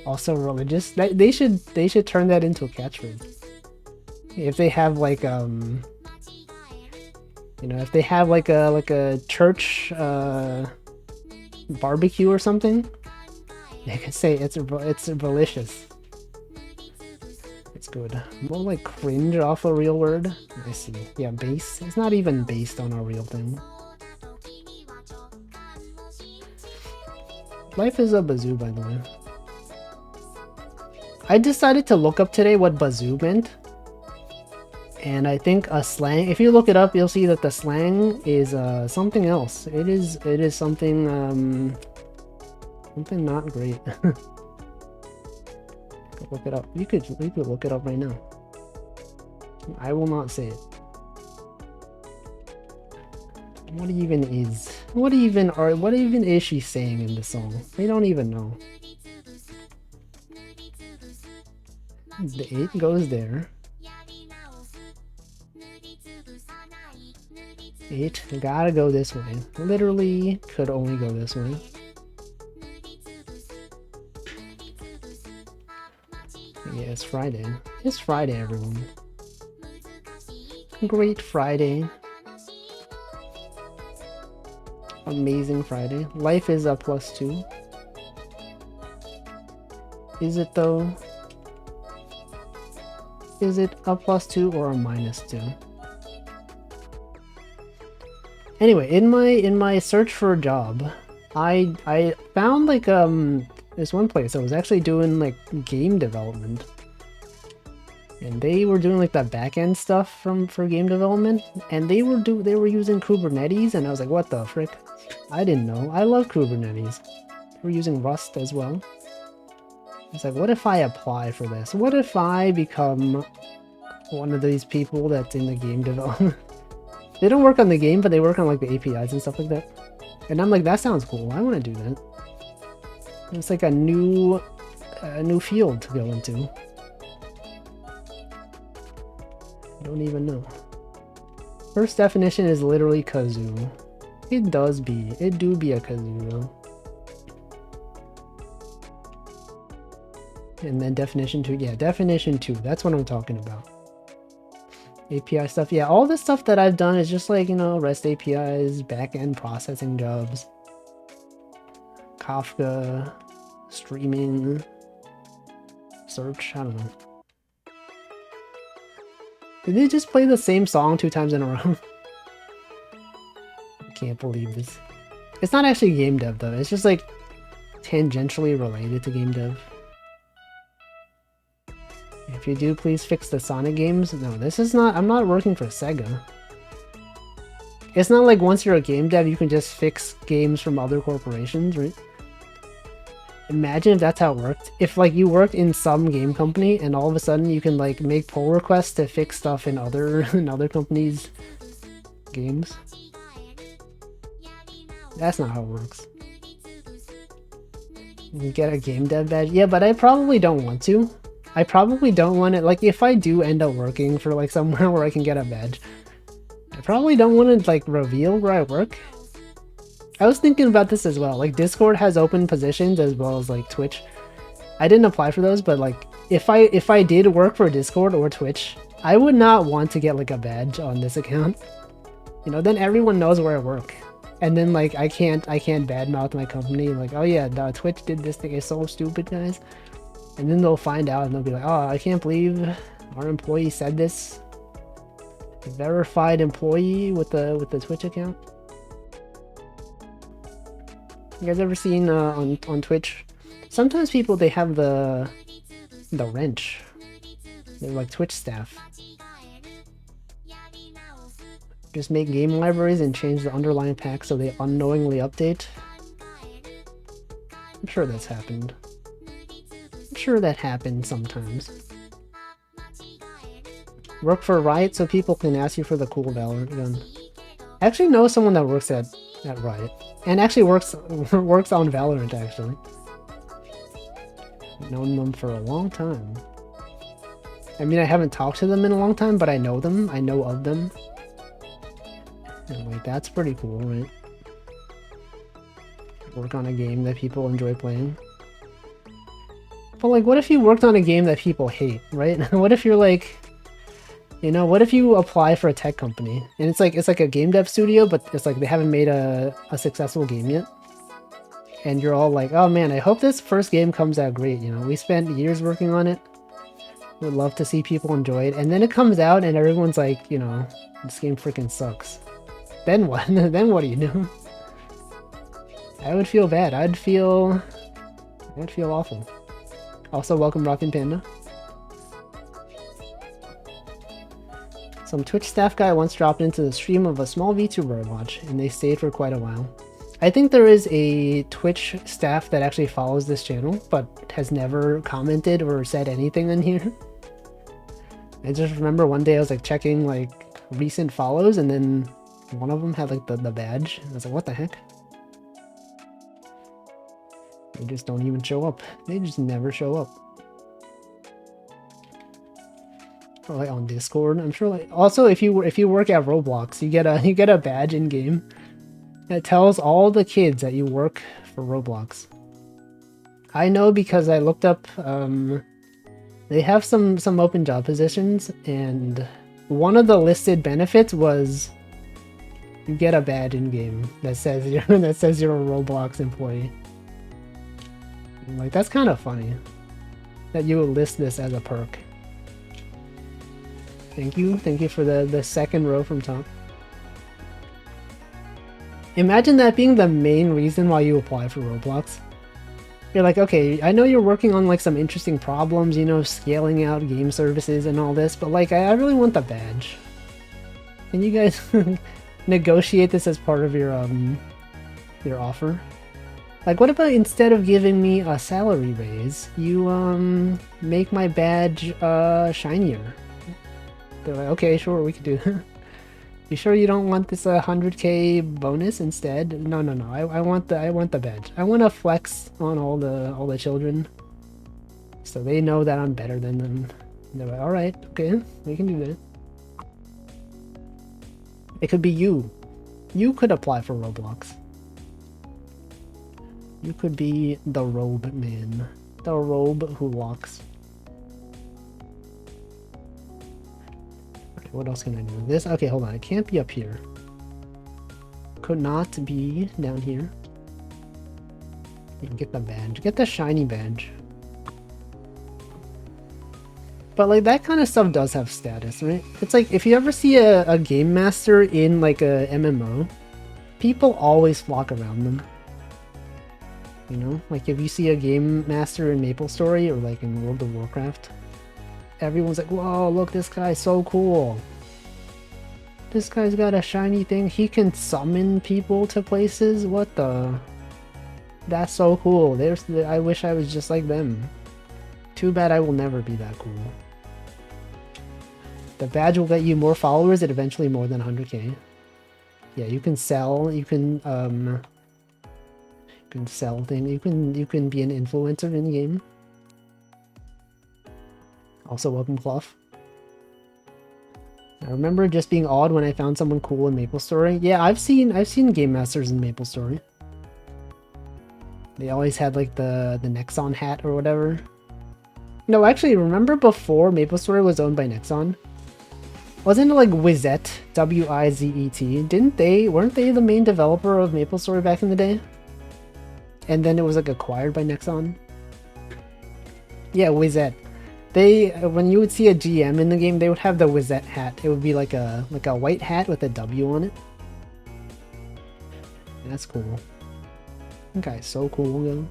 also religious. They should turn that into a catchphrase. If they have like you know, if they have like a church barbecue or something, they can say it's delicious. It's good. More like cringe off a real word. I see. Yeah, base. It's not even based on a real thing. Life is a bazoo, by the way. I decided to look up today what bazoo meant. And I think a slang, if you look it up, you'll see that the slang is something else. It is something something not great. Look it up. You could look it up right now. I will not say it. What even is she saying in the song? We don't even know. The 8 goes there. 8 gotta go this way. Literally could only go this way. Yeah, it's Friday. It's Friday, everyone. Great Friday. Amazing Friday. Life is a +2. Is it though? Is it a +2 or a -2? Anyway, in my search for a job, I found like this one place that was actually doing like game development, and they were doing like that back-end stuff for game development, and they were using Kubernetes, and I was like, what the frick? I didn't know. I love Kubernetes. We're using Rust as well. It's like, what if I apply for this? What if I become one of these people that's in the game development? They don't work on the game, but they work on like the APIs and stuff like that. And I'm like, that sounds cool. I want to do that. It's like a new field to go into. I don't even know. First definition is literally kazoo. It do be a kazoo though. And then definition 2, yeah, definition 2, that's what I'm talking about. API stuff, yeah, all this stuff that I've done is just like, you know, REST APIs, back-end processing jobs, Kafka, streaming, search, I don't know. Did they just play the same song 2 times in a row? I can't believe this. It's not actually game dev though, it's just like tangentially related to game dev. If you do, please fix the Sonic games. No, this is not... I'm not working for Sega. It's not like once you're a game dev, you can just fix games from other corporations, right? Imagine if that's how it worked. If like you worked in some game company and all of a sudden you can like make pull requests to fix stuff in other companies' games. That's not how it works. You get a game dev badge. Yeah, but I probably don't want to. I probably don't want it. Like if I do end up working for like somewhere where I can get a badge, I probably don't want to like reveal where I work. I was thinking about this as well. Like Discord has open positions as well as like Twitch. I didn't apply for those, but like if I did work for Discord or Twitch, I would not want to get like a badge on this account. You know, then everyone knows where I work. And then like I can't badmouth my company like, oh yeah, Twitch did this thing, it's so stupid, guys. And then they'll find out and they'll be like, oh, I can't believe our employee said this. A verified employee with the Twitch account. You guys ever seen on Twitch? Sometimes people, they have the wrench. They're like Twitch staff. Just make game libraries and change the underlying pack so they unknowingly update. I'm sure that's happened. I'm sure that happens sometimes. Work for Riot so people can ask you for the cool Valorant gun. I actually know someone that works at Riot. And actually works on Valorant, actually. Known them for a long time. I mean, I haven't talked to them in a long time, but I know them. I know of them. And like, that's pretty cool, right? Work on a game that people enjoy playing. But like, what if you worked on a game that people hate, right? What if you're like... You know, what if you apply for a tech company and it's like a game dev studio, but it's like they haven't made a successful game yet, and you're all like, oh man, I hope this first game comes out great. You know, we spent years working on it. Would love to see people enjoy it, and then it comes out and everyone's like, you know, this game freaking sucks. Then what? Then what do you do? I would feel bad. I'd feel awful. Also, welcome Rockin' Panda. Some Twitch staff guy once dropped into the stream of a small VTuber I watch, and they stayed for quite a while. I think there is a Twitch staff that actually follows this channel, but has never commented or said anything in here. I just remember one day I was like checking like recent follows, and then one of them had like the badge. I was like, what the heck? They just don't even show up. They just never show up. Or like on Discord, I'm sure. Like also, if you work at Roblox, you get a badge in game that tells all the kids that you work for Roblox. I know because I looked up. They have some open job positions, and one of the listed benefits was you get a badge in game that says you're a Roblox employee. And like that's kind of funny that you would list this as a perk. Thank you for the second row from top. Imagine that being the main reason why you apply for Roblox. You're like, okay, I know you're working on like some interesting problems, you know, scaling out game services and all this, but like, I really want the badge. Can you guys negotiate this as part of your offer? Like, what about instead of giving me a salary raise, you make my badge shinier? They're like, okay, sure, we could do that. You sure you don't want this 100k bonus instead? No. I want the badge. I want to flex on all the children, so they know that I'm better than them. And they're like, all right, okay, we can do that. It could be you. You could apply for Roblox. You could be the robe man, the robe who walks. What else can I do? This? Okay, hold on. It can't be up here. Could not be down here. You can get the badge. Get the shiny badge. But like that kind of stuff does have status, right? It's like if you ever see a game master in like a MMO, people always flock around them. You know? Like if you see a game master in MapleStory or like in World of Warcraft, everyone's like, whoa, look, this guy's so cool. This guy's got a shiny thing. He can summon people to places. What the? That's so cool. I wish I was just like them. Too bad I will never be that cool. The badge will get you more followers and eventually more than 100k. Yeah, you can sell. You can sell things. You can be an influencer in game. Also, welcome, Clough. I remember just being awed when I found someone cool in MapleStory. Yeah, I've seen Game Masters in MapleStory. They always had like the Nexon hat or whatever. No, actually, remember before MapleStory was owned by Nexon? Wasn't it like Wizet, W-I-Z-E-T? Weren't they the main developer of MapleStory back in the day? And then it was like acquired by Nexon? Yeah, Wizet. When you would see a GM in the game, they would have the Wizet hat. It would be like a white hat with a W on it. That's cool. That guy's so cool, though.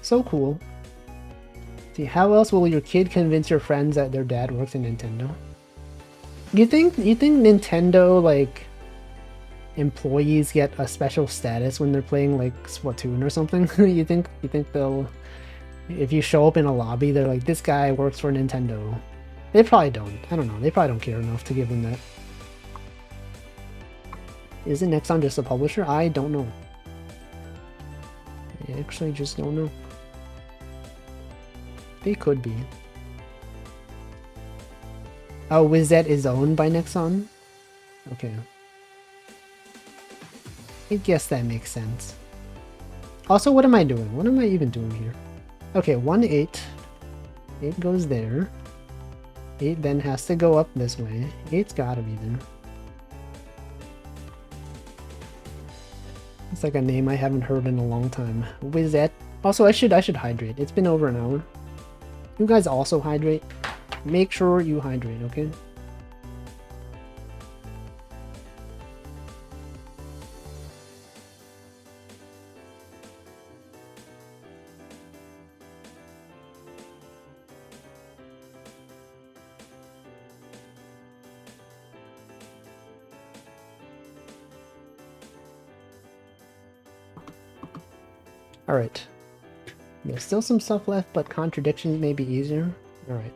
So cool. See, how else will your kid convince your friends that their dad works in Nintendo? You think Nintendo, like, employees get a special status when they're playing, like, Splatoon or something? you think they'll... If you show up in a lobby, they're like, this guy works for Nintendo. They probably don't. I don't know. They probably don't care enough to give them that. Isn't Nexon just a publisher? I don't know. I actually just don't know. They could be. Oh, Wizet is owned by Nexon? Okay. I guess that makes sense. Also, what am I doing? What am I even doing here? Okay, 1, 8. 8 goes there. 8 then has to go up this way. 8's gotta be there. It's like a name I haven't heard in a long time. Wizet. Also, I should hydrate. It's been over an hour. You guys also hydrate. Make sure you hydrate, okay? Alright. There's still some stuff left, but contradictions may be easier. Alright.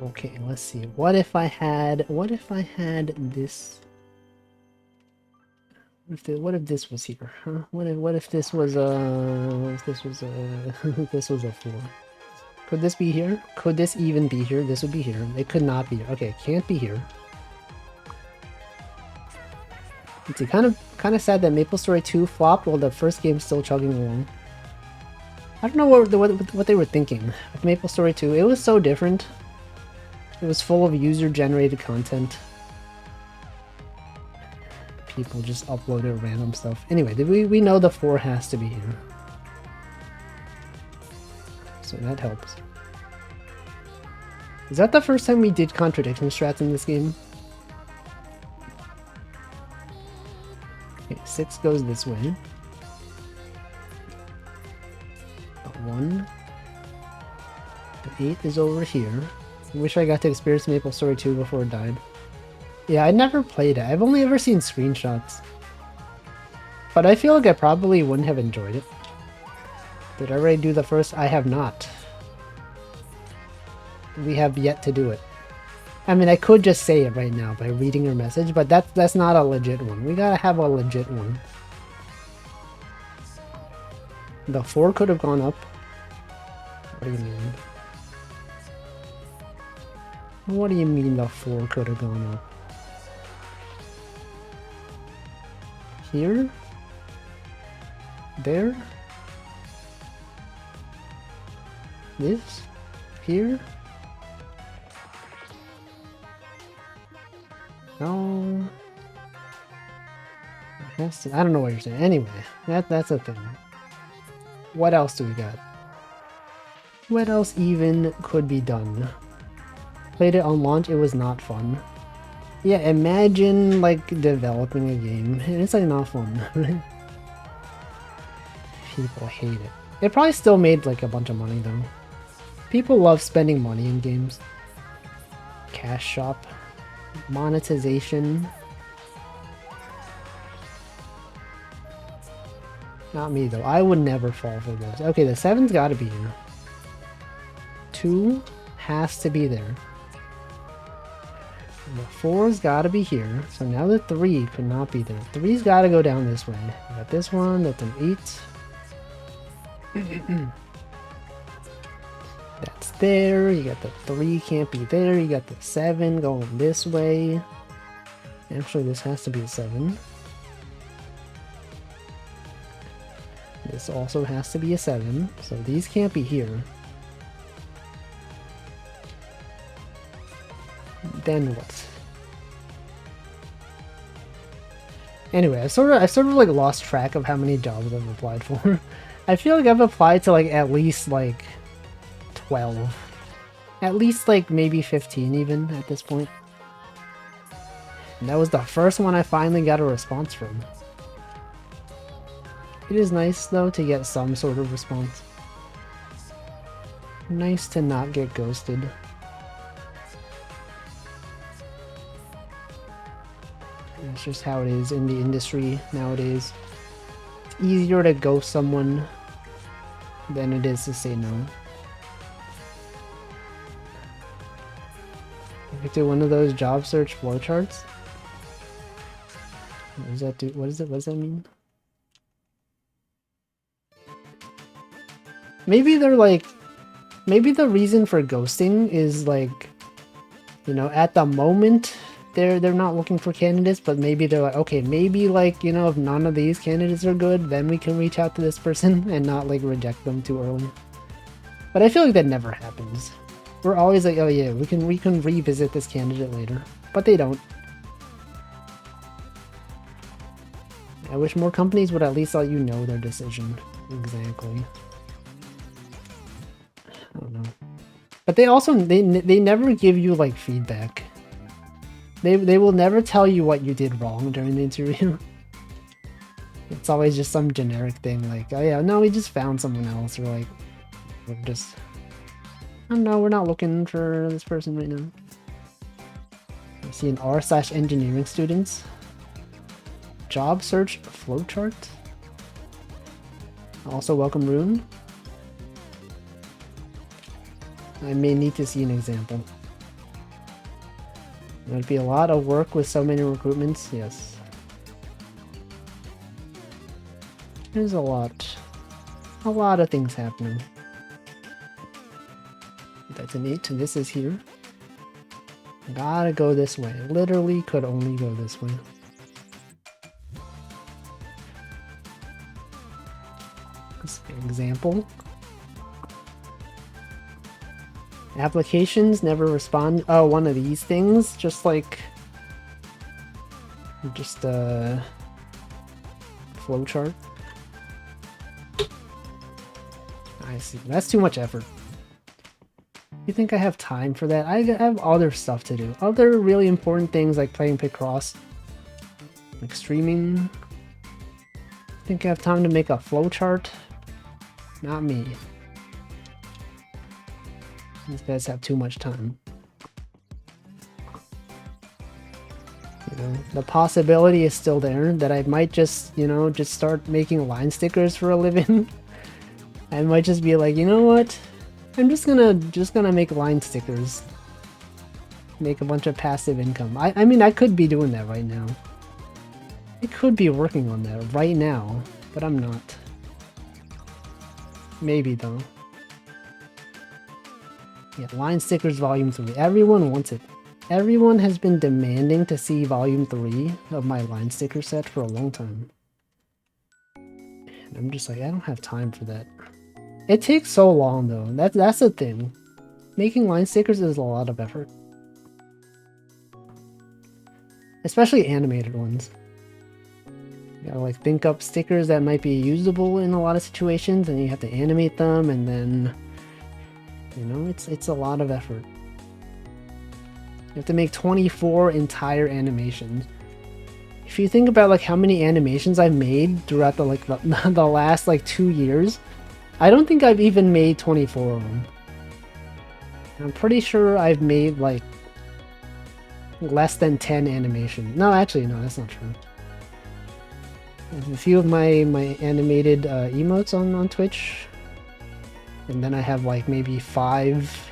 Okay, let's see. What if I had this? What if this was here? Huh? What if this was this was a 4? Could this be here? Could this even be here? This would be here. It could not be here. Okay, it can't be here. It's kind of sad that MapleStory 2 flopped while the first game's still chugging along. I don't know what they were thinking with MapleStory 2. It was so different. It was full of user-generated content. People just uploaded random stuff. Anyway, we know the 4 has to be here. So that helps. Is that the first time we did contradiction strats in this game? Okay, 6 goes this way. 1. The 8 is over here. I wish I got to experience MapleStory 2 before it died. Yeah, I never played it. I've only ever seen screenshots. But I feel like I probably wouldn't have enjoyed it. Did I already do the first? I have not. We have yet to do it. I mean, I could just say it right now by reading your message, but that's not a legit one. We gotta have a legit one. The 4 could have gone up. What do you mean? What do you mean the 4 could have gone up? Here? There? This? Here? No. I don't know what you're saying. Anyway, that's a thing. What else do we got? What else even could be done? Played it on launch, it was not fun. Yeah, imagine like developing a game. It's like not fun. People hate it. It probably still made like a bunch of money though. People love spending money in games. Cash shop. Monetization. Not me though. I would never fall for those. Okay, the 7's gotta be here. 2 has to be there. The 4's gotta be here. So now the 3 could not be there. 3's gotta go down this way. We got this one, that's an 8. That's there. You got the 3 can't be there. You got the 7 going this way. Actually, this has to be a 7. This also has to be a 7. So these can't be here. Then what? Anyway, I've sort of like lost track of how many jobs I've applied for. I feel like I've applied to like at least like 12. At least like maybe 15 even at this point. And that was the first one I finally got a response from. It is nice though to get some sort of response. Nice to not get ghosted. It's just how it is in the industry nowadays. It's easier to ghost someone than it is to say no. You could do one of those job search flowcharts. What does that do? What is it? What does that mean? Maybe they're like, maybe the reason for ghosting is like, you know, at the moment they're not looking for candidates, but maybe they're like, okay, maybe like, you know, if none of these candidates are good, then we can reach out to this person and not like reject them too early. But I feel like that never happens. We're always like, oh yeah, we can revisit this candidate later, but they don't. I wish more companies would at least let you know their decision. Exactly. I don't know. But they also, they never give you like feedback. They will never tell you what you did wrong during the interview. It's always just some generic thing like, oh yeah, no, we just found someone else, or like, we're just, I don't know, we're not looking for this person right now. I see an r/engineering students. Job search flowchart. Also welcome Rune. I may need to see an example. There'd be a lot of work with so many recruitments, yes. There's a lot of things happening. That's an 8, and this is here. Gotta go this way. Literally could only go this way. Example. Applications never respond. Oh, one of these things, just like, just a flowchart. I see. That's too much effort. You think I have time for that? I have other stuff to do. Other really important things like playing Picross, like streaming. Think I have time to make a flowchart? Not me. These guys have too much time. You know, the possibility is still there that I might just, you know, just start making line stickers for a living. I might just be like, you know what? I'm just gonna make line stickers. Make a bunch of passive income. I mean, I could be doing that right now. I could be working on that right now, but I'm not. Maybe though. Yeah, line stickers volume 3. Everyone wants it. Everyone has been demanding to see volume 3 of my line sticker set for a long time. And I'm just like, I don't have time for that. It takes so long though. That's the thing. Making line stickers is a lot of effort. Especially animated ones. You gotta like think up stickers that might be usable in a lot of situations, and you have to animate them, and then, you know, it's a lot of effort. You have to make 24 entire animations. If you think about like how many animations I've made throughout the like the last like 2 years, I don't think I've even made 24 of them. I'm pretty sure I've made like less than 10 animations. No, actually, no, that's not true. A few of my animated emotes on Twitch, and then I have like maybe 5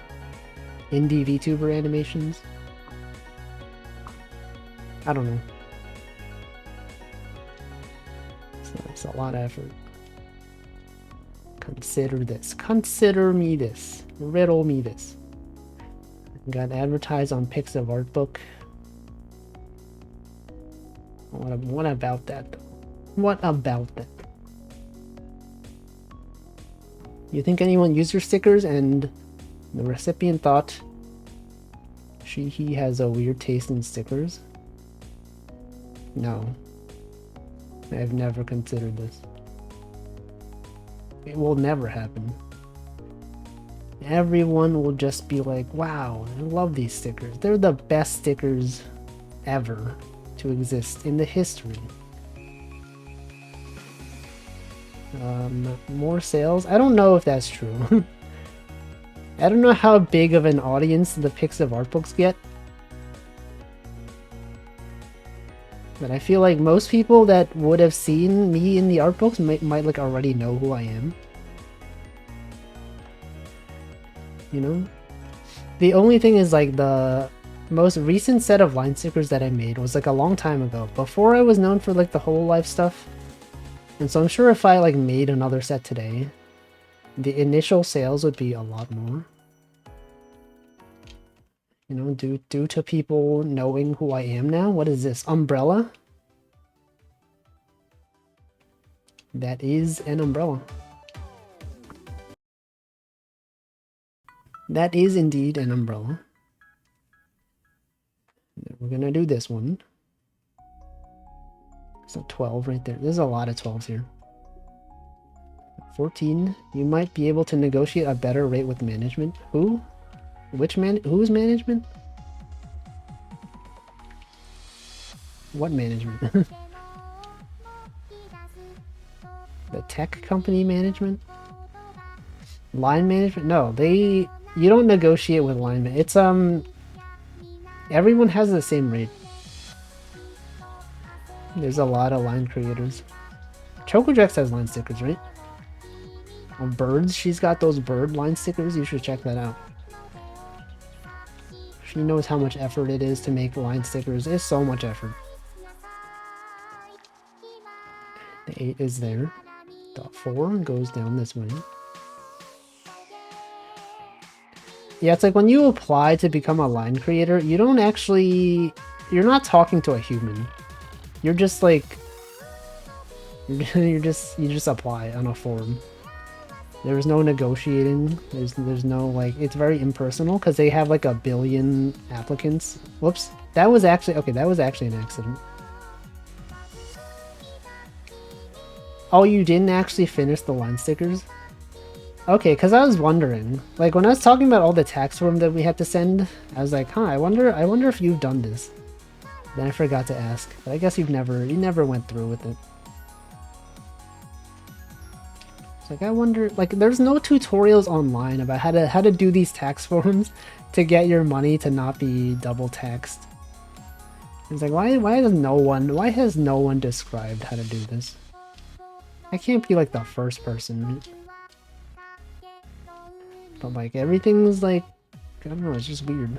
indie VTuber animations. I don't know. So it's a lot of effort. Consider this. Consider me this. Riddle me this. Got advertised on Pixiv Artbook. What about that though? What about that? You think anyone used your stickers and the recipient thought he has a weird taste in stickers? No. I've never considered this. It will never happen. Everyone will just be like, wow, I love these stickers. They're the best stickers ever to exist in the history. More sales? I don't know if that's true. I don't know how big of an audience the Pixiv Artbooks get. But I feel like most people that would have seen me in the art books might like already know who I am. You know? The only thing is like the most recent set of line stickers that I made was like a long time ago, before I was known for like the Hololive stuff. And so I'm sure if I like made another set today, the initial sales would be a lot more. You know, due to people knowing who I am now. What is this? Umbrella? That is an umbrella. That is indeed an umbrella. We're gonna do this one. It's a 12 right there. There's a lot of 12s here. 14. You might be able to negotiate a better rate with management. Who? Whose management? What management? The tech company management? Line management? No, you don't negotiate with line It's everyone has the same rate. There's a lot of line creators. Chocojax has line stickers, right? On birds, she's got those bird line stickers. You should check that out. She knows how much effort it is to make line stickers. It's so much effort. The 8 is there. The 4 goes down this way. Yeah, it's like when you apply to become a line creator, you don't actually... You're not talking to a human. You're just like... You just apply on a form. There's no negotiating. There's no like... It's very impersonal because they have like a billion applicants. Whoops. That was actually... Okay, that was actually an accident. Oh, you didn't actually finish the line stickers? Okay, because I was wondering, like when I was talking about all the tax form that we had to send, I was like, huh, I wonder if you've done this. Then I forgot to ask, but I guess you never went through with it. It's like I wonder, like there's no tutorials online about how to do these tax forms to get your money to not be double taxed. It's like why has no one described how to do this? I can't be like the first person. But like everything's like, I don't know, it's just weird.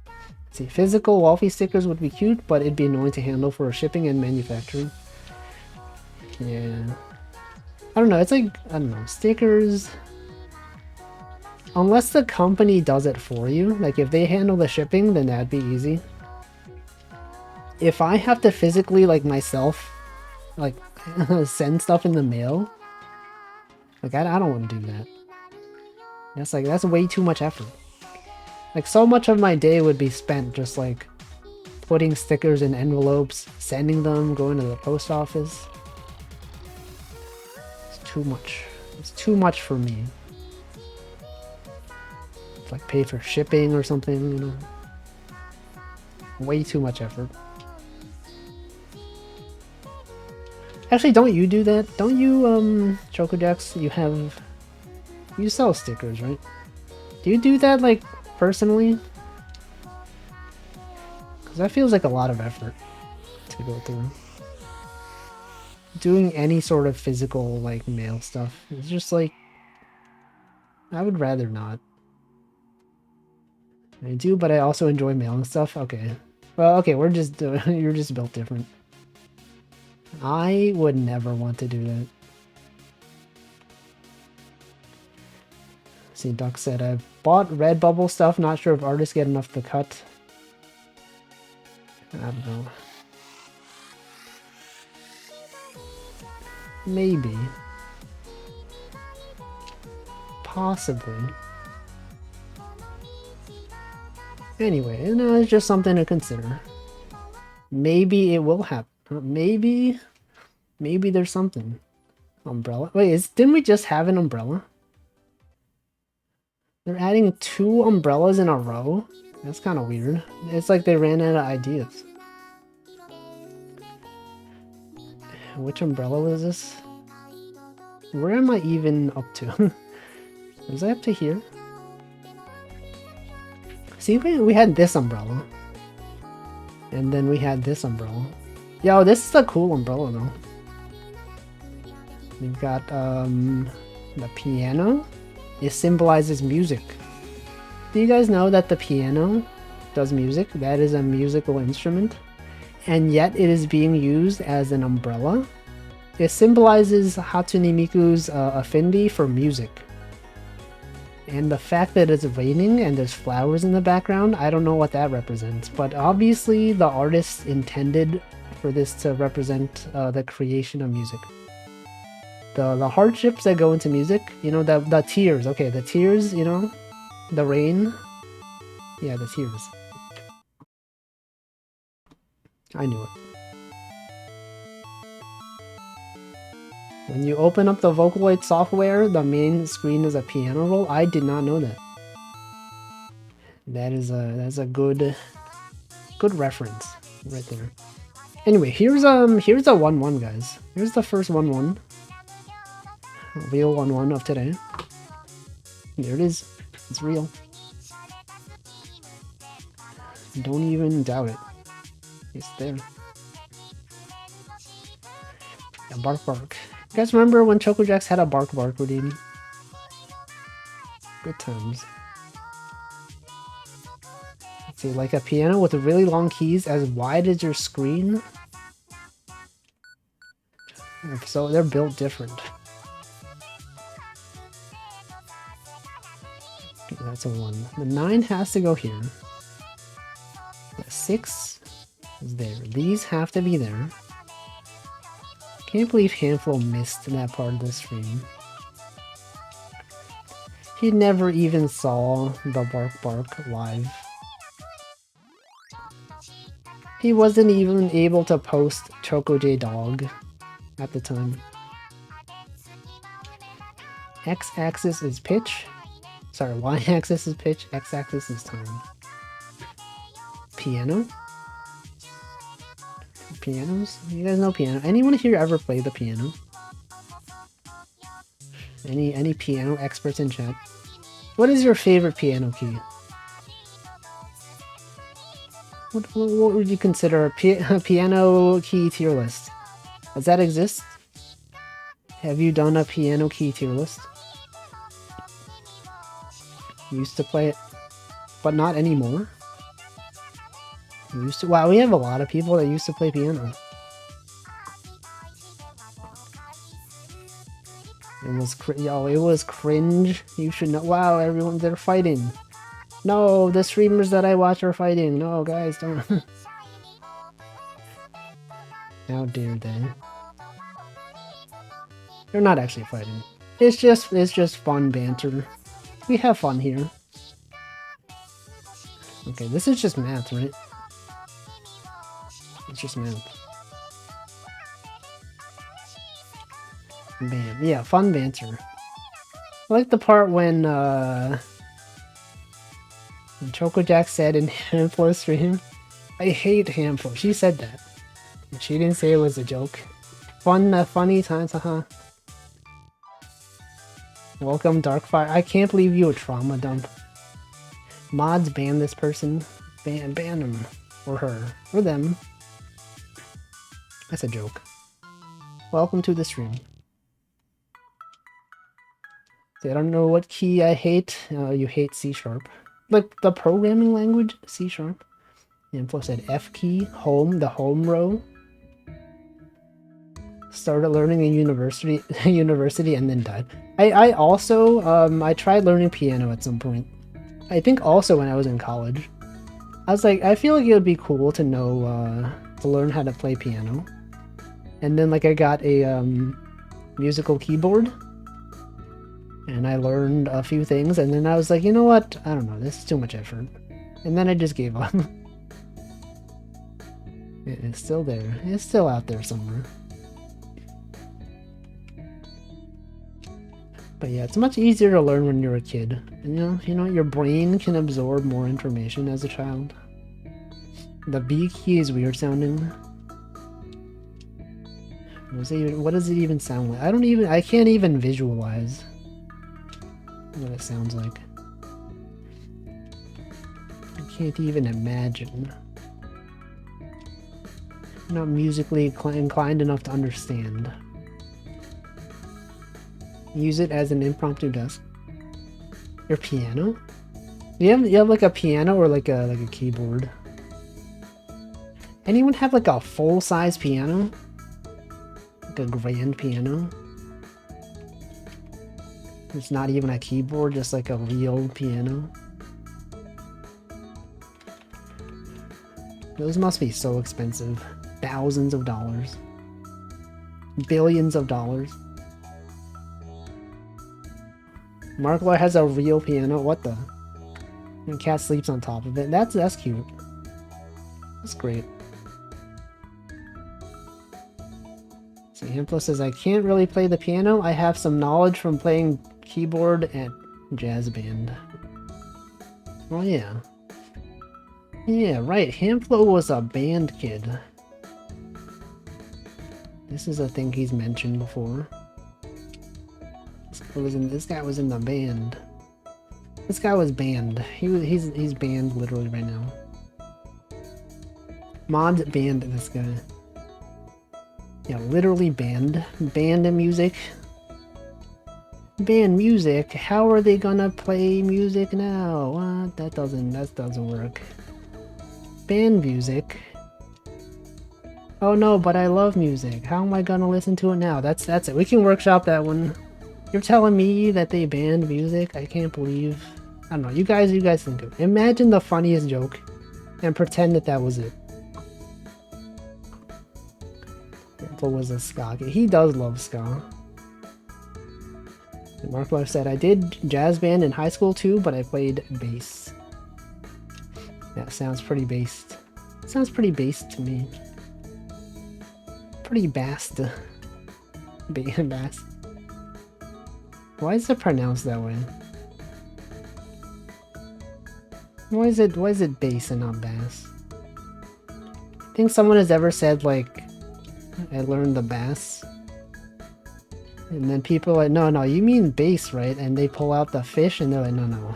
Let's see, physical Wolfie stickers would be cute, but it'd be annoying to handle for shipping and manufacturing. Yeah. I don't know, it's like, I don't know, stickers... Unless the company does it for you, like if they handle the shipping, then that'd be easy. If I have to physically, like myself, like send stuff in the mail, like I don't want to do that. That's way too much effort. Like so much of my day would be spent just like putting stickers in envelopes, sending them, going to the post office. It's too much. It's too much for me. It's like pay for shipping or something, you know. Way too much effort. Actually, don't you do that? Don't you, Chocojax, you sell stickers, right? Do you do that, like, personally? Because that feels like a lot of effort to go through. Doing any sort of physical, like, mail stuff. It's just like... I would rather not. I do, but I also enjoy mailing stuff. Okay. Well, okay, we're just... you're just built different. I would never want to do that. See, Duck said, I've bought Redbubble stuff, not sure if artists get enough to cut. I don't know. Maybe. Possibly. Anyway, no, it's just something to consider. Maybe it will happen. Maybe there's something. Umbrella? Wait, didn't we just have an umbrella? They're adding 2 umbrellas in a row? That's kind of weird. It's like they ran out of ideas. Which umbrella was this? Where am I even up to? Was I up to here? See, we had this umbrella. And then we had this umbrella. Yo, this is a cool umbrella though. We've got the piano. It symbolizes music. Do you guys know that the piano does music? That is a musical instrument. And yet it is being used as an umbrella. It symbolizes Hatsune Miku's affinity for music. And the fact that it's raining and there's flowers in the background, I don't know what that represents. But obviously the artist intended for this to represent the creation of music. The hardships that go into music, you know, the tears. Okay, the tears, you know, the rain. Yeah, the tears. I knew it. When you open up the Vocaloid software, the main screen is a piano roll. I did not know that. That's a good reference right there. Anyway, here's a 1-1, guys. Here's the first 1-1. Real 1-1 of today. There it is. It's real. Don't even doubt it. It's there. Yeah, bark bark. You guys remember when Choco Jacks had a bark bark routine? Good times. Let's see, like a piano with really long keys as wide as your screen. So they're built different. Okay, that's a 1. The 9 has to go here. The 6 is there. These have to be there. Can't believe Handful missed that part of the stream. He never even saw the Bark Bark live. He wasn't even able to post Choco J Dog at the time. X-axis is pitch. Sorry, Y-axis is pitch, X-axis is time. Piano? Pianos? You guys know piano? Anyone here ever play the piano? Any piano experts in chat? What is your favorite piano key? What would you consider a piano key tier list? Does that exist? Have you done a piano key tier list? Used to play it, but not anymore. Used to. Wow, we have a lot of people that used to play piano. It was cringe. You should know. Wow, everyone, they're fighting. No, the streamers that I watch are fighting. No, guys, don't. How dare they? They're not actually fighting. It's just fun banter. We have fun here. Okay, this is just math, right? It's just math. Bam. Yeah, fun banter. I like the part when Choco Jack said in Handful stream, I hate Handful. She said that. She didn't say it was a joke. Funny times, haha. Welcome, Darkfire. I can't believe you a trauma dump. Mods ban this person. Ban them. Or her. Or them. That's a joke. Welcome to the stream. See, I don't know what key I hate. You hate C#. Like the programming language, C#. Info said F key, home, the home row. Started learning in university and then died. I also, I tried learning piano at some point. I think also when I was in college. I was like, I feel like it would be cool to know, to learn how to play piano. And then like I got a, musical keyboard. And I learned a few things, and then I was like, you know what? I don't know, this is too much effort. And then I just gave up. It's still there. It's still out there somewhere. But yeah, it's much easier to learn when you're a kid. And you know, your brain can absorb more information as a child. The B key is weird sounding. What does it even sound like? I can't even visualize what it sounds like. I can't even imagine. I'm not musically inclined enough to understand. Use it as an impromptu desk. Your piano? You have like a piano or like a keyboard? Anyone have like a full-size piano? Like a grand piano? It's not even a keyboard, just like a real piano. Those must be so expensive. Thousands of dollars. Billions of dollars. Markiplier has a real piano. What the? And cat sleeps on top of it. That's cute. That's great. So Amplo says, I can't really play the piano. I have some knowledge from playing keyboard at jazz band. Oh yeah. Yeah, right. Hamplo was a band kid. This is a thing he's mentioned before. This guy was in the band. This guy was banned. He's banned literally right now. Mods banned this guy. Yeah, literally banned. Banned music. Banned music. How are they gonna play music now? What? That doesn't work. Banned music. Oh no, but I love music. How am I gonna listen to it now? That's it. We can workshop that one. You're telling me that they banned music? I can't believe. I don't know. You guys think of it. Imagine the funniest joke and pretend that was it. What was a ska? He does love ska. Markiplier said, I did jazz band in high school too, but I played bass. That sounds pretty based. Sounds pretty based to me. Pretty bassed. Bass. Why is it pronounced that way? Why is it bass and not bass? I think someone has ever said like, I learned the bass. And then people are like, no, you mean bass, right? And they pull out the fish and they're like, no.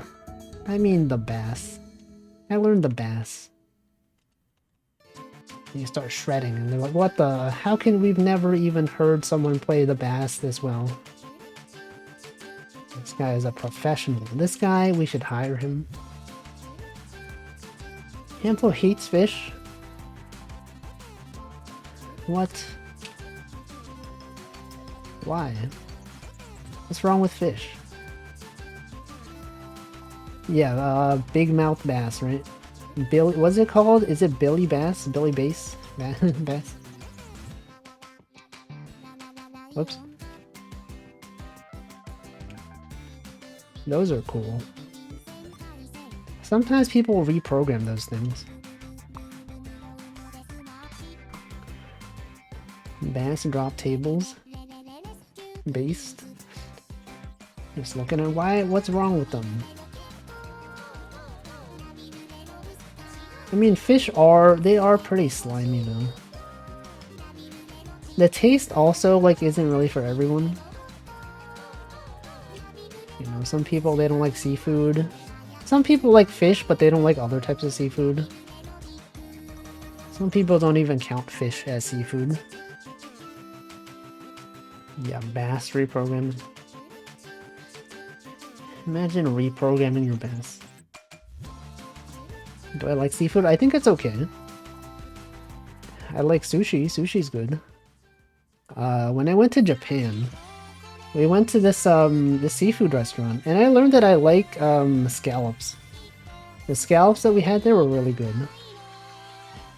I mean the bass. I learned the bass. And you start shredding and they're like, what the? How can we've never even heard someone play the bass this well? This guy is a professional. This guy, we should hire him. Hamplo hates fish. What? Why? What's wrong with fish? Yeah, big mouth bass, right? Billy, what's it called? Is it Billy Bass? Billy Bass? Bass? Whoops. Those are cool. Sometimes people reprogram those things. Bass drop tables. Based. Just looking at what's wrong with them. I mean, fish they are pretty slimy though. The taste also like isn't really for everyone. You know, some people they don't like seafood. Some people like fish, but they don't like other types of seafood. Some people don't even count fish as seafood. Yeah, bass reprogramming. Imagine reprogramming your bass. Do I like seafood? I think it's okay. I like sushi. Sushi's good. When I went to Japan, we went to this seafood restaurant, and I learned that I like scallops. The scallops that we had there were really good.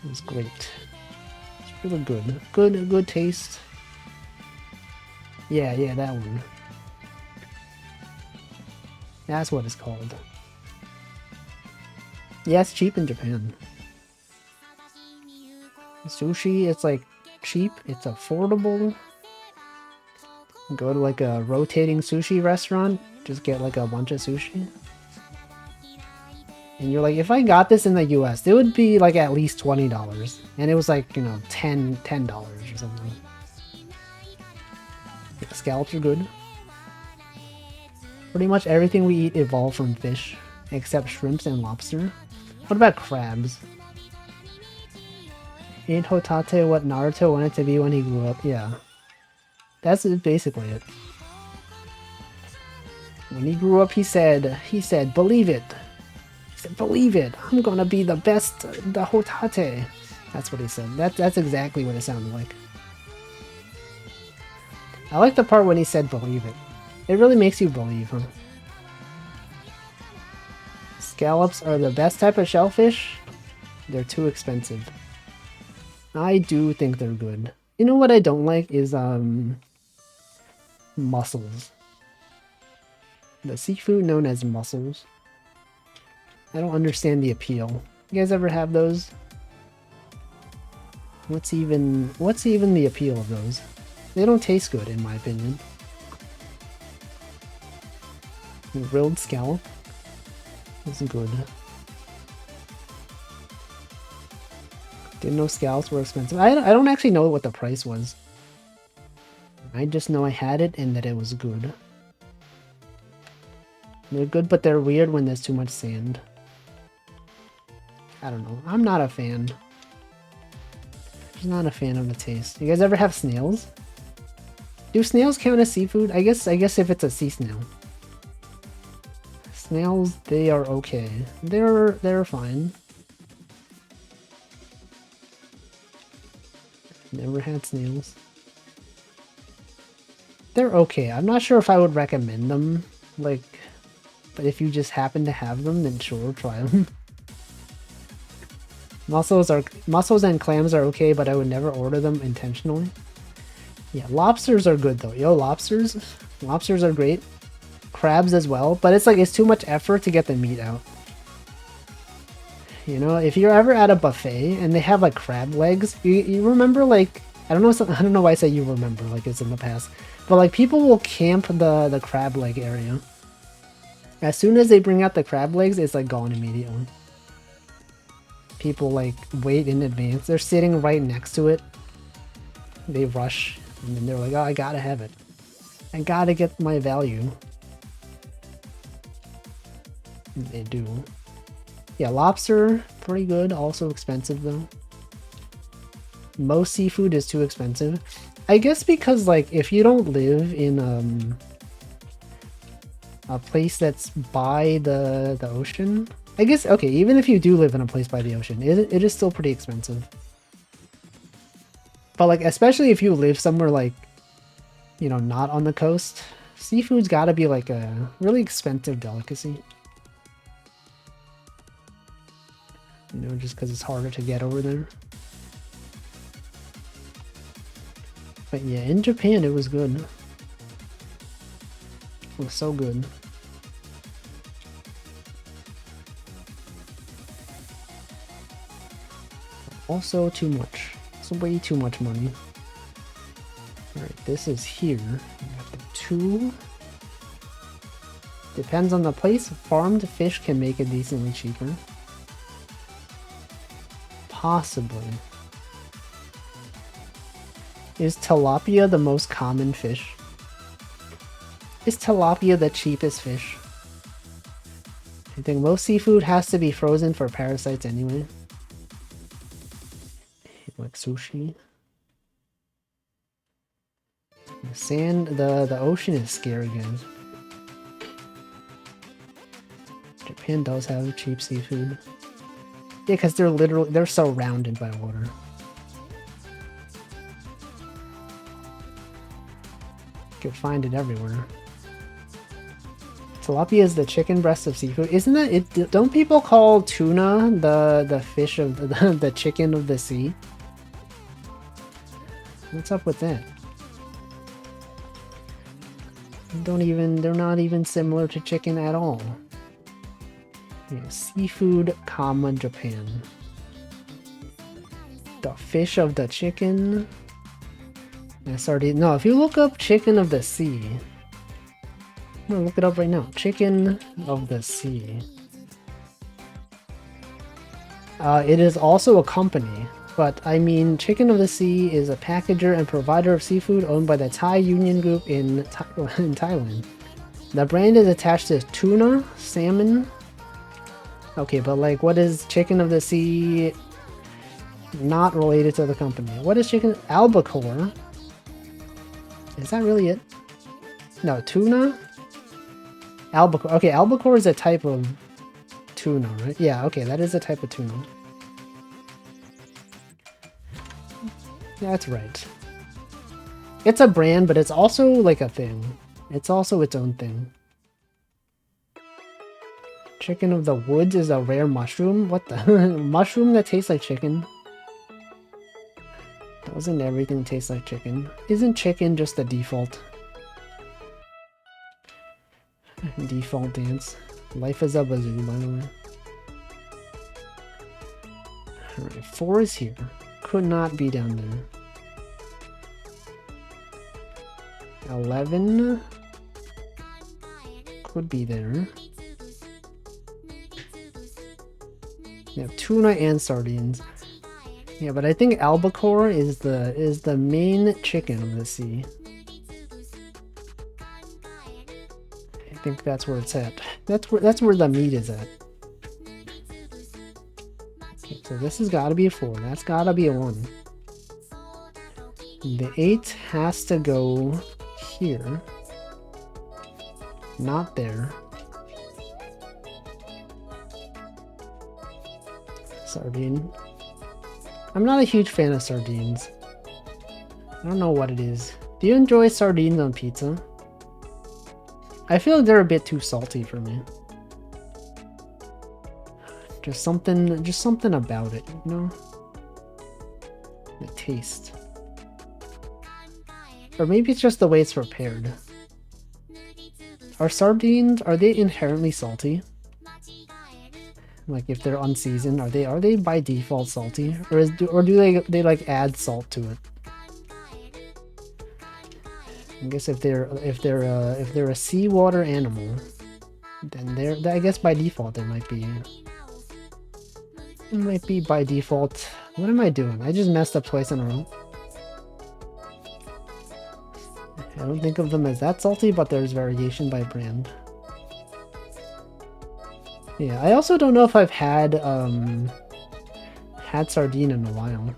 It was great. It's really good. Good taste. Yeah, that one. That's what it's called. Yeah, it's cheap in Japan. Sushi, it's like cheap, it's affordable. Go to like a rotating sushi restaurant, just get like a bunch of sushi. And you're like, if I got this in the US, it would be like at least $20. And it was like, you know, $10 or something. The scallops are good. Pretty much everything we eat evolved from fish, except shrimps and lobster. What about crabs? Ain't Hotate what Naruto wanted to be when he grew up? Yeah. That's basically it. When he grew up, he said, believe it. He said, believe it. I'm gonna be the best, the Hotate. That's what he said. That's exactly what it sounded like. I like the part when he said believe it. It really makes you believe, huh? Scallops are the best type of shellfish. They're too expensive. I do think they're good. You know what I don't like is mussels. The seafood known as mussels. I don't understand the appeal. You guys ever have those? What's even the appeal of those? They don't taste good in my opinion. Grilled scallop is good. Didn't know scallops were expensive. I don't actually know what the price was. I just know I had it and that it was good. They're good, but they're weird when there's too much sand. I don't know. I'm not a fan. Just not a fan of the taste. You guys ever have snails? Do snails count as seafood? I guess if it's a sea snail. Snails, they are okay. They're fine. Never had snails. They're okay. I'm not sure if I would recommend them, like, but if you just happen to have them, then sure, try them. Mussels and clams are okay, but I would never order them intentionally. Yeah, lobsters are good though. Yo, lobsters are great. Crabs as well, but it's like it's too much effort to get the meat out. You know, if you're ever at a buffet and they have like crab legs, you remember, like, I don't know why I say you remember, like it's in the past, but like people will camp the crab leg area. As soon as they bring out the crab legs, it's like gone immediately. People like wait in advance. They're sitting right next to it. They rush and then they're like, oh, I gotta have it. I gotta get my value. And they do. Yeah, lobster, pretty good. Also expensive though. Most seafood is too expensive. I guess because like if you don't live in a place that's by the ocean, I guess, okay, even if you do live in a place by the ocean, it is still pretty expensive. But like, especially if you live somewhere like, you know, not on the coast, seafood's gotta be like a really expensive delicacy. You know, just because it's harder to get over there. But yeah, in Japan it was good. It was so good. Also too much. It's way too much money. Alright, this is here. We got the 2. Depends on the place. Farmed fish can make it decently cheaper. Possibly. Is tilapia the most common fish? Is tilapia the cheapest fish? I think most seafood has to be frozen for parasites anyway. Like sushi. The sand, the ocean is scary, guys. Japan does have cheap seafood. Yeah, because they're surrounded by water. You can find it everywhere. Tilapia is the chicken breast of seafood. Isn't that it? Don't people call tuna the fish of the chicken of the sea? What's up with that? They're not even similar to chicken at all. Yeah, seafood, Japan. The fish of the chicken. No, if you look up chicken of the sea. I'm gonna look it up right now. Chicken of the sea. It is also a company, but I mean, Chicken of the Sea is a packager and provider of seafood owned by the Thai Union Group in Thailand. The brand is attached to tuna, salmon. Okay, but like, what is Chicken of the Sea not related to the company? What is chicken? Albacore? Is that really it? No, tuna? Albacore. Okay, albacore is a type of tuna, right? Yeah, okay, that is a type of tuna. Yeah, that's right. It's a brand, but it's also like a thing. It's also its own thing. Chicken of the woods is a rare mushroom? What the? Mushroom that tastes like chicken? Doesn't everything taste like chicken? Isn't chicken just the default? Default dance. Life is a bazoo, by the way. Alright, 4 is here. Could not be down there. 11 could be there. We have tuna and sardines. Yeah, but I think albacore is the main chicken of the sea. I think that's where it's at. That's where the meat is at. Okay, so this has got to be a 4. That's got to be a 1. The 8 has to go here. Not there. Sardine. I'm not a huge fan of sardines. I don't know what it is. Do you enjoy sardines on pizza? I feel like they're a bit too salty for me. Just something about it, you know? The taste. Or maybe it's just the way it's prepared. Are sardines, are they inherently salty? Like if they're unseasoned, are they by default salty? Or do they like add salt to it? I guess if they're a seawater animal, then I guess by default they might be. It might be by default. What am I doing? I just messed up twice in a row. I don't think of them as that salty, but there's variation by brand. Yeah, I also don't know if I've had sardine in a while.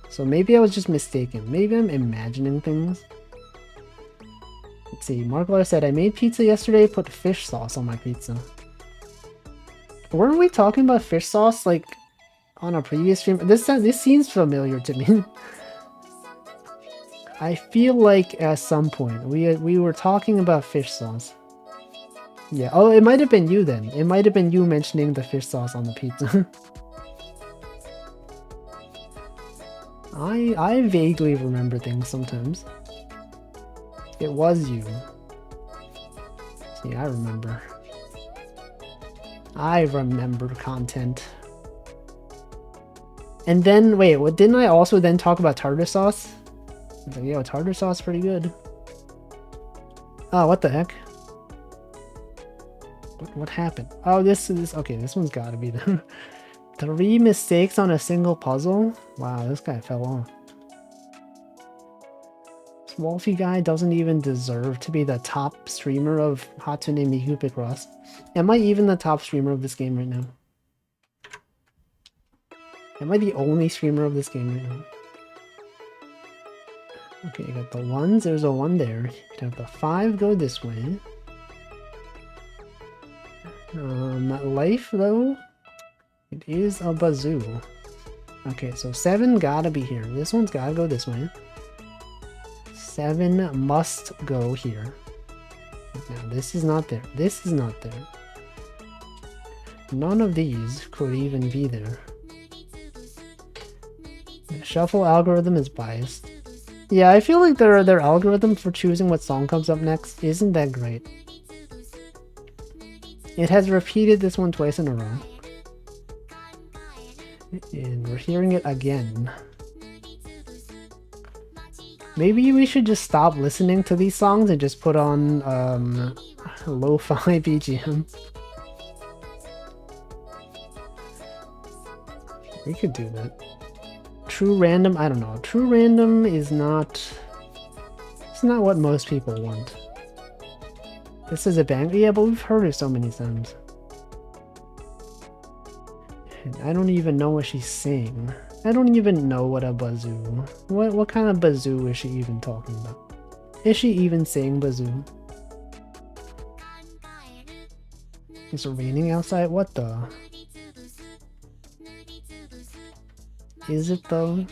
So maybe I was just mistaken. Maybe I'm imagining things. Let's see, Markler said, I made pizza yesterday, put fish sauce on my pizza. Weren't we talking about fish sauce, like, on a previous stream? This seems familiar to me. I feel like at some point we were talking about fish sauce. Yeah, oh, it might have been you then. It might have been you mentioning the fish sauce on the pizza. I vaguely remember things sometimes. It was you. See, I remember. I remember content. And then, wait, what, didn't I also then talk about tartar sauce? I was like, yo, tartar sauce is pretty good. Oh, what the heck? What happened? Oh, this okay, this one's gotta be the 3 mistakes on a single puzzle? Wow, this guy fell off. Wolfie guy doesn't even deserve to be the top streamer of Hatsune Miku Picross. Am I even the top streamer of this game right now? Am I the only streamer of this game right now? Okay, you got the ones. There's a one there. You can have the 5 go this way. Life, though, it is a bazoo. Okay, so 7 gotta be here. This one's gotta go this way. 7 must go here. Now, this is not there. This is not there. None of these could even be there. The shuffle algorithm is biased. Yeah, I feel like their algorithm for choosing what song comes up next isn't that great. It has repeated this one twice in a row. And we're hearing it again. Maybe we should just stop listening to these songs and just put on lo-fi BGM. We could do that. True random, I don't know. True random is not... It's not what most people want. This is a bang. Yeah, but we've heard it so many times. And I don't even know what she's saying. I don't even know what a bazoo. What kind of bazoo is she even talking about? Is she even saying bazoo? Is it raining outside? What the? Is it though?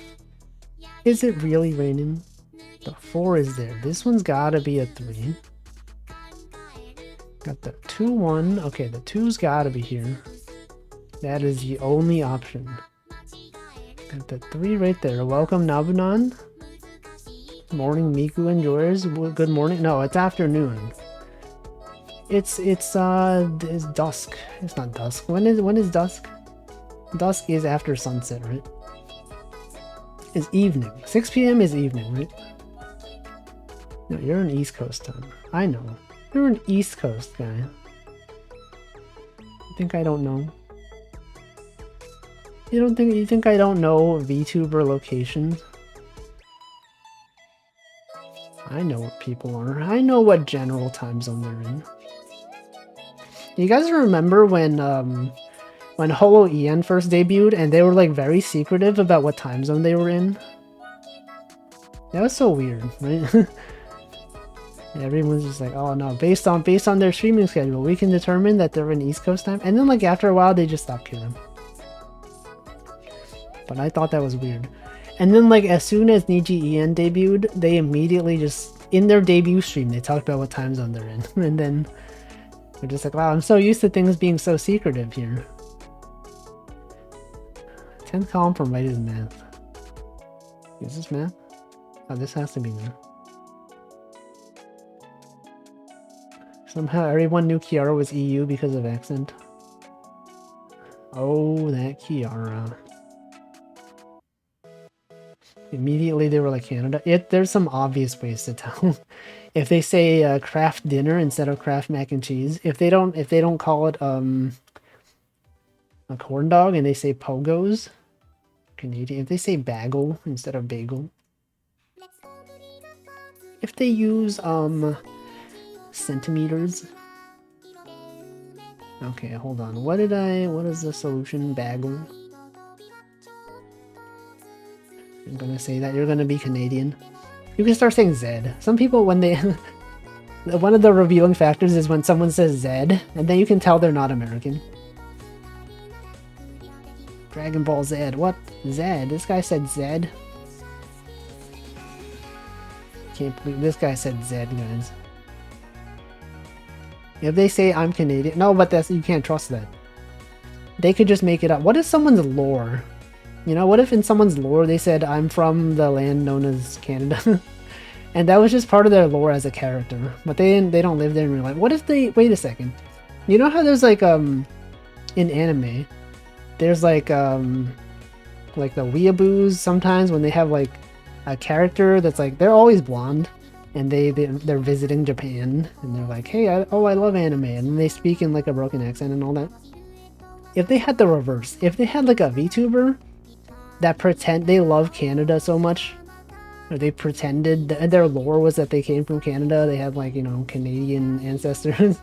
Is it really raining? The 4 is there. This one's gotta be a 3. Got the 2-1. Okay, the 2's gotta be here. That is the only option. Got the 3 right there. Welcome, Nabunan. Morning, Miku enjoyers. Good morning. No, it's afternoon. It's dusk. It's not dusk. When is dusk? Dusk is after sunset, right? It's evening. 6 p.m. is evening, right? No, you're an East Coast time. I know. You're an East Coast guy. You think I don't know? You think I don't know VTuber locations? I know what people are. I know what general time zone they're in. You guys remember when Holo EN first debuted and they were like very secretive about what time zone they were in? That was so weird, right? Everyone's just like, oh no, based on their streaming schedule, we can determine that they're in East Coast time. And then like after a while, they just stopped caring. But I thought that was weird. And then like as soon as Niji EN debuted, they immediately just, in their debut stream, they talked about what time zone they're in. And then we're just like, wow, I'm so used to things being so secretive here. 10th column from right is math. Is this math? Oh, this has to be math. Somehow everyone knew Kiara was EU because of accent. Oh, that Kiara. Immediately they were like Canada. There's some obvious ways to tell. If they say Kraft dinner instead of Kraft mac and cheese, if they don't call it a corn dog and they say pogos, Canadian. If they say bagel instead of bagel, if they use centimeters. Okay, hold on. What is the solution? Bagel. I'm gonna say that you're gonna be Canadian. You can start saying Zed. Some people, when they one of the revealing factors is when someone says Zed, and then you can tell they're not American. Dragon Ball Z. What? Zed? This guy said Zed. Can't believe this guy said Zed, guys. If they say I'm Canadian, no, but you can't trust that. They could just make it up. What is someone's lore? You know, what if in someone's lore they said I'm from the land known as Canada, and that was just part of their lore as a character, but they don't live there in real life. What if they wait a second? You know how there's like in anime, there's like the weeaboos sometimes when they have like a character that's like they're always blonde. And they're visiting Japan, and they're like, hey, I love anime, and they speak in like a broken accent and all that. If they had the reverse, if they had like a VTuber that pretend they love Canada so much, Or they pretended that their lore was that they came from Canada. They had like, you know, Canadian ancestors.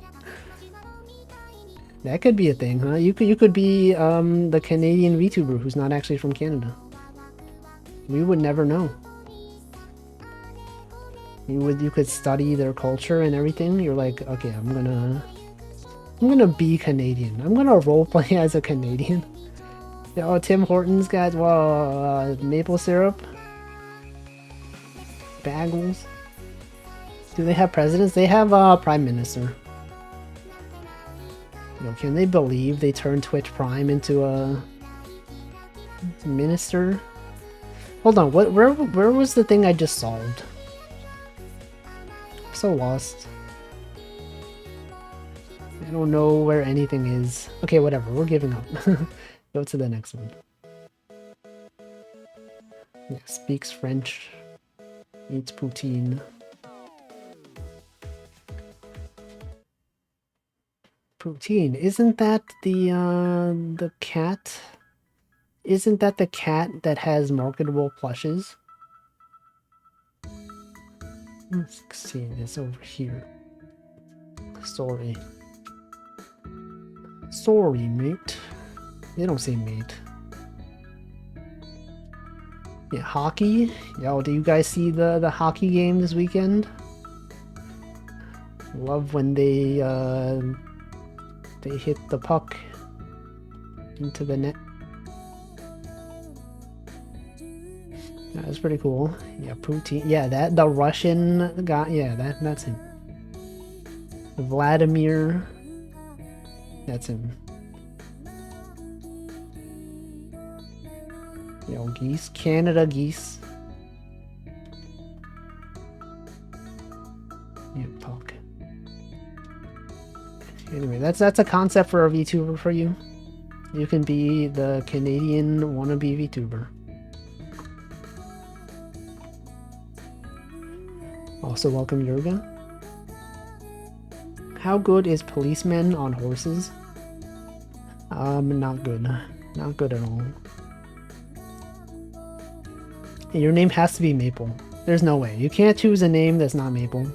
That could be a thing, huh? You could be the Canadian VTuber who's not actually from Canada. We would never know. You could study their culture and everything. You're like, okay, I'm gonna be Canadian. I'm gonna roleplay as a Canadian. Oh, Tim Hortons got maple syrup. Bagels. Do they have presidents? They have prime minister. You know, can they believe they turned Twitch Prime into a minister? Hold on, where was the thing I just solved? I'm so lost. I don't know where anything is. Okay, whatever, we're giving up. Go to the next one. Yeah, speaks French. Eats poutine. Poutine, isn't that the cat? Isn't that the cat that has marketable plushes? Let's see this over here. Sorry. Sorry, mate. They don't say mate. Yeah, hockey. Yo, do you guys see the hockey game this weekend? Love when they hit the puck into the net. That was pretty cool. Yeah, Putin. Yeah, the Russian guy. Yeah, that's him. Vladimir. That's him. Yo, geese. Canada geese. Yeah, talk. Anyway, that's a concept for a VTuber for you. You can be the Canadian wannabe VTuber. Also, welcome Yurga. How good is policeman on horses? Not good. Not good at all. Your name has to be Maple. There's no way. You can't choose a name that's not Maple.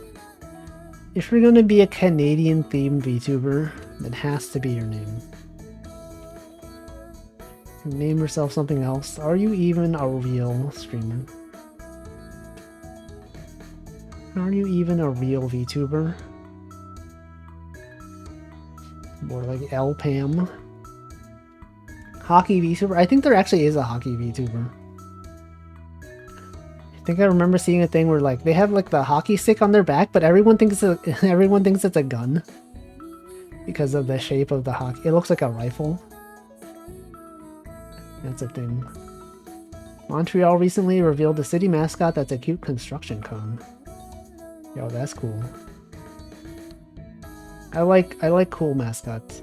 If you're gonna be a Canadian-themed VTuber, that has to be your name. Name yourself something else. Are you even a real streamer? Are you even a real VTuber? More like LPAM. Hockey VTuber? I think there actually is a hockey VTuber. I think I remember seeing a thing where like they have like the hockey stick on their back, but everyone thinks it's a gun because of the shape of the hockey. It looks like a rifle. That's a thing. Montreal recently revealed the city mascot that's a cute construction cone. Yo, that's cool. I like cool mascots.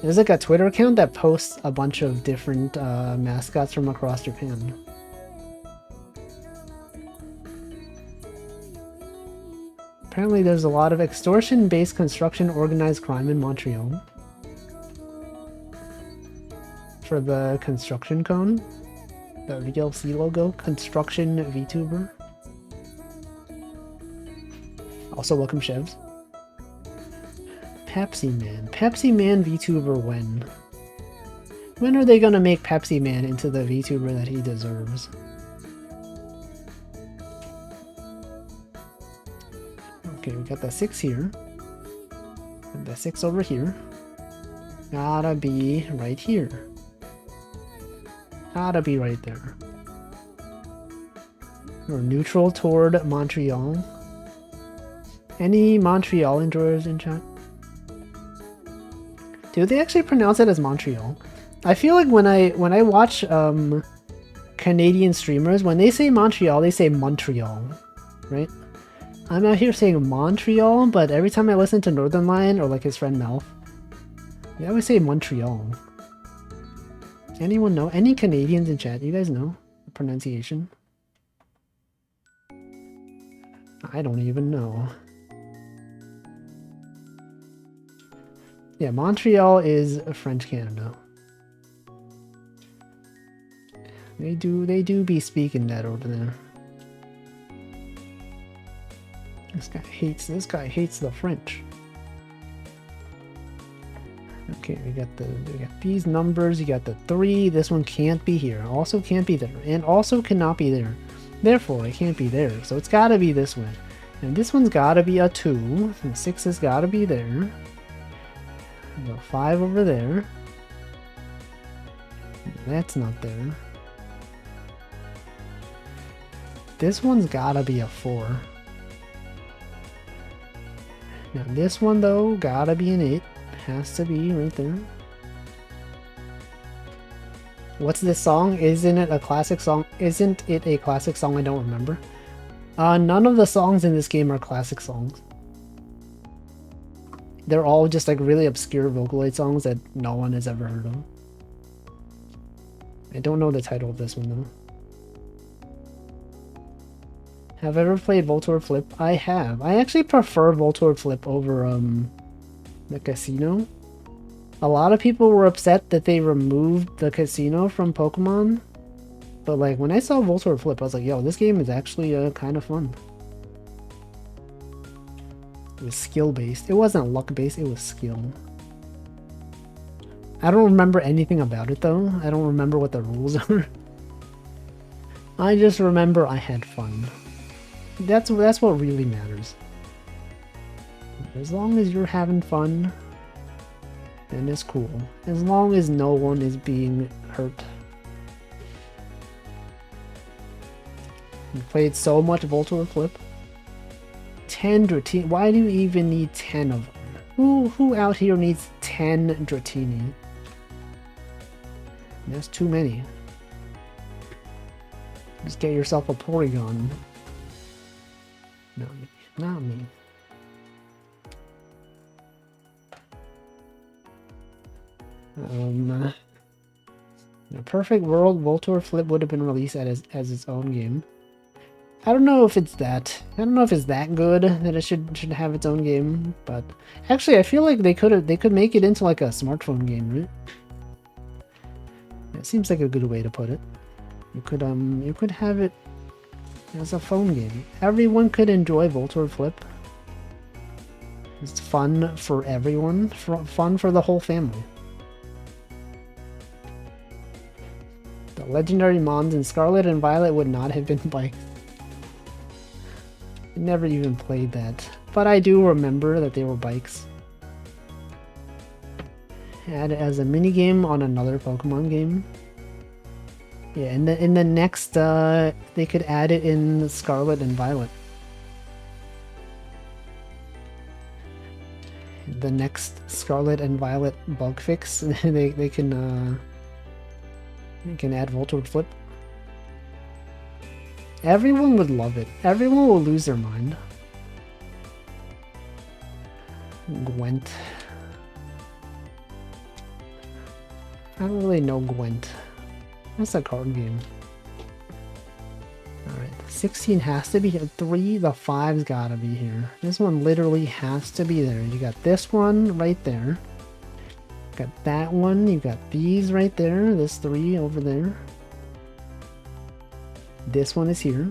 There's like a Twitter account that posts a bunch of different mascots from across Japan. Apparently there's a lot of extortion-based construction organized crime in Montreal. For the construction cone. The VLC logo. Construction VTuber. Also welcome Chevs. Pepsi Man. Pepsi Man VTuber when? When are they gonna make Pepsi Man into the VTuber that he deserves? Okay, we got the 6 here. And the 6 over here. Gotta be right here. Gotta be right there. We're neutral toward Montreal. Any Montreal enjoyers in chat? Do they actually pronounce it as Montreal? I feel like when I watch Canadian streamers, when they say Montreal, they say Montreal, right? I'm out here saying Montreal, but every time I listen to Northern Lion or like his friend Melf, they always say Montreal. Anyone know? Any Canadians in chat? You guys know the pronunciation? I don't even know. Yeah, Montreal is French Canada. They do be speaking that over there. This guy hates the French. Okay, we got these numbers. You got the 3. This one can't be here. Also can't be there. And also cannot be there. Therefore, it can't be there. So it's gotta be this one. And this one's gotta be a 2. And 6 has gotta be there. The 5 over there. That's not there. This one's gotta be a 4. Now this one though, gotta be an 8. Has to be right there. What's this song? Isn't it a classic song? Isn't it a classic song? I don't remember. None of the songs in this game are classic songs. They're all just like really obscure Vocaloid songs that no one has ever heard of. I don't know the title of this one though. Have I ever played Voltorb Flip? I have. I actually prefer Voltorb Flip over the casino. A lot of people were upset that they removed the casino from Pokemon. But like when I saw Voltorb Flip, I was like, yo, this game is actually kind of fun. It was skill based. It wasn't luck based, it was skill. I don't remember anything about it though. I don't remember what the rules are. I just remember I had fun. That's what really matters. As long as you're having fun, then it's cool. As long as no one is being hurt. You played so much Voltorb Flip. 10 Dratini. Why do you even need 10 of them? Who out here needs 10 Dratini? That's too many. Just get yourself a Porygon. Not me. Not me. In a perfect world, Voltorb Flip would have been released as its own game. I don't know if it's that. I don't know if it's that good that it should have its own game. But actually, I feel like they could make it into like a smartphone game, right? That seems like a good way to put it. You could have it as a phone game. Everyone could enjoy Voltorb Flip. It's fun for everyone. Fun for the whole family. The legendary Mons in Scarlet and Violet would not have been bikes. I never even played that. But I do remember that they were bikes. Add it as a minigame on another Pokemon game. Yeah, in the next, they could add it in Scarlet and Violet. The next Scarlet and Violet bug fix, they can add Voltorb Flip. Everyone would love it. Everyone will lose their mind. Gwent. I don't really know Gwent. That's a card game. Alright, 16 has to be here. 3, the 5's gotta be here. This one literally has to be there. You got this one right there. Got that one. You got these right there. This 3 over there. This one is here.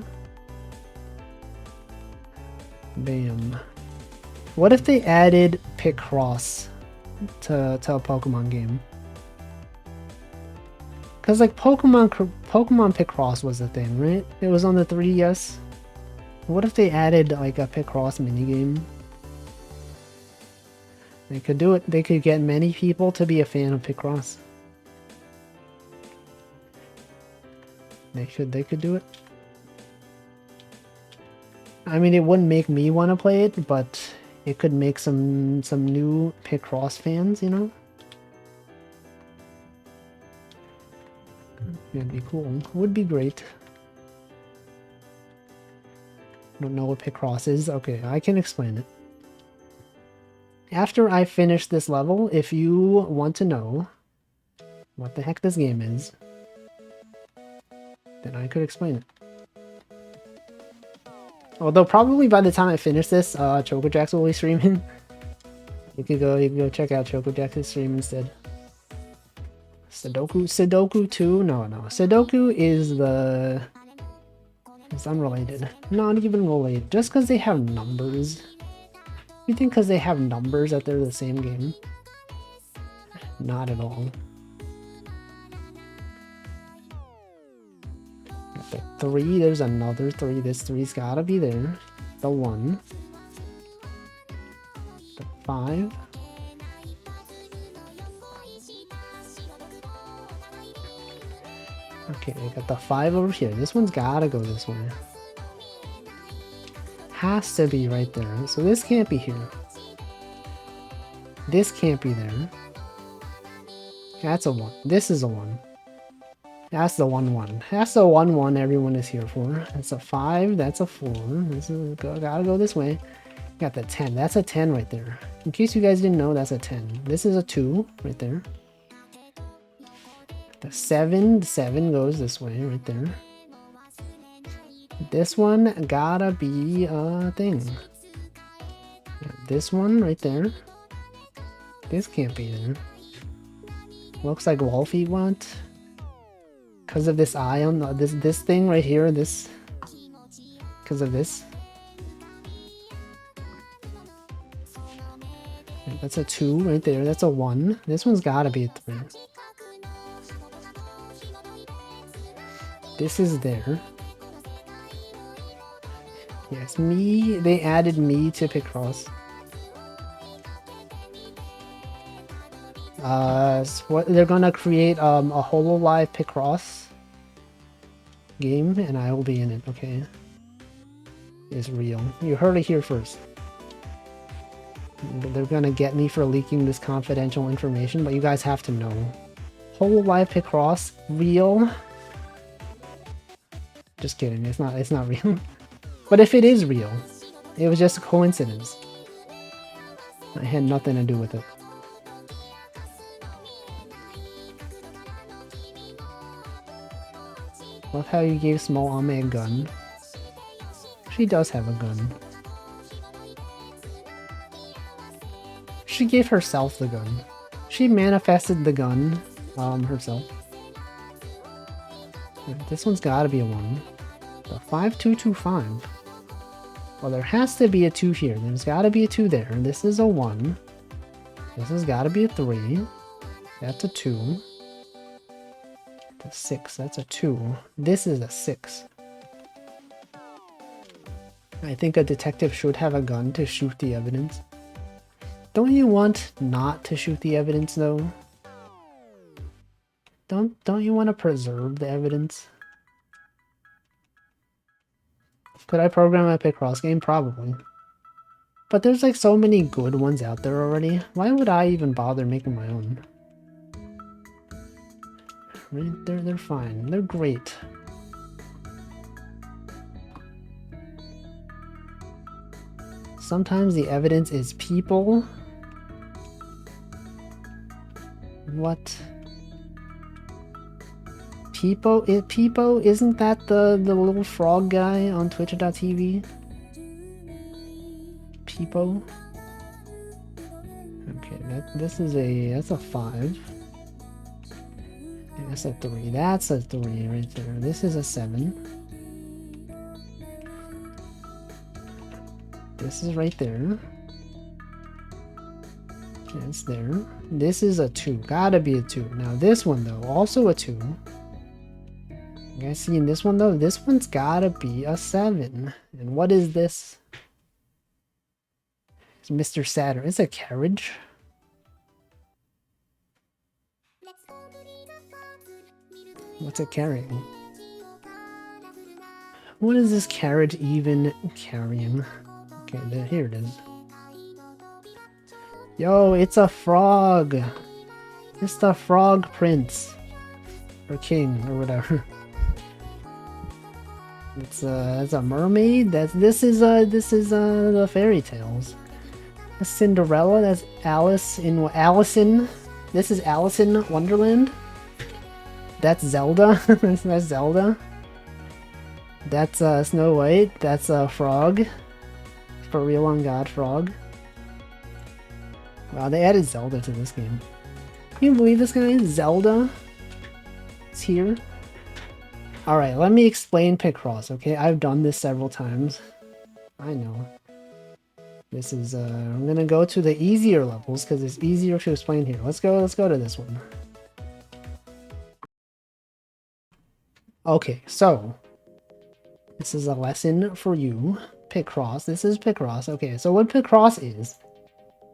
Bam. What if they added Picross to a Pokemon game? Because like Pokemon Picross was a thing, right? It was on the 3DS. What if they added like a Picross minigame? They could do it. They could get many people to be a fan of Picross. They could do it. I mean, it wouldn't make me want to play it, but it could make some new Picross fans, you know? It'd be cool. Would be great. Don't know what Picross is? Okay, I can explain it. After I finish this level, if you want to know what the heck this game is, then I could explain it. Although probably by the time I finish this, ChocoJax will be streaming. You could go check out ChocoJax's stream instead. Sudoku 2? No. Sudoku is the... It's unrelated. Not even related. Just because they have numbers. You think because they have numbers that they're the same game? Not at all. The 3, there's another 3. This 3's gotta be there. The 1. The 5. Okay, I got the 5 over here. This one's gotta go this way. Has to be right there. So this can't be here. This can't be there. That's a 1. This is a 1. That's the 1-1. That's the 1-1 everyone is here for. That's a 5. That's a 4. This is gotta go this way. Got the 10. That's a 10 right there. In case you guys didn't know, that's a 10. This is a 2 right there. The 7 goes this way right there. This one gotta be a thing. This one right there. This can't be there. Looks like Wolfie want. Because of this eye on the, this thing right here, this. Because of this. That's a 2 right there. That's a 1. This one's gotta be a 3. This is there. Yes, me. They added me to Picross. So what they're gonna create a Hololive Picross game, and I will be in it. Okay, it's real. You heard it here first. They're gonna get me for leaking this confidential information, but you guys have to know. Hololive Picross, real. Just kidding. It's not real. But if it is real, it was just a coincidence. I had nothing to do with it. Love how you gave Small Ame a gun. She does have a gun. She gave herself the gun. She manifested the gun herself. This one's gotta be a 1. The 5225. Well, there has to be a 2 here. There's gotta be a 2 there. This is a 1. This has gotta be a 3. That's a 2. The 6. That's a 2. This is a 6. I think a detective should have a gun to shoot the evidence. Don't you want not to shoot the evidence though? Don't you want to preserve the evidence? Could I program a Picross game? Probably. But there's like so many good ones out there already. Why would I even bother making my own? Right? They're fine. They're great. Sometimes the evidence is people. What? Peepo? Isn't that the little frog guy on Twitch.tv? Peepo? Okay, that's a 5. Yeah, that's a 3. That's a 3 right there. This is a 7. This is right there. Okay, it's there. This is a 2. Gotta be a 2. Now this one though, also a 2. You guys see in this one though? This one's gotta be a 7. And what is this? It's Mr. Saturn. It's a carriage. What's it carrying? What is this carriage even carrying? Okay, there, here it is. Yo, it's a frog. It's the frog prince. Or king, or whatever. It's a mermaid. This is the fairy tales. That's Cinderella. That's Allison. This is Alice in Wonderland. That's Zelda. That's Zelda. That's Snow White. That's a frog. For real on God frog. Wow, they added Zelda to this game. Can you believe this guy? Zelda? It's here. Alright, let me explain Picross, okay? I've done this several times. I know. This is, I'm gonna go to the easier levels because it's easier to explain here. Let's go to this one. Okay, so this is a lesson for you. Picross. This is Picross. Okay, so what Picross is,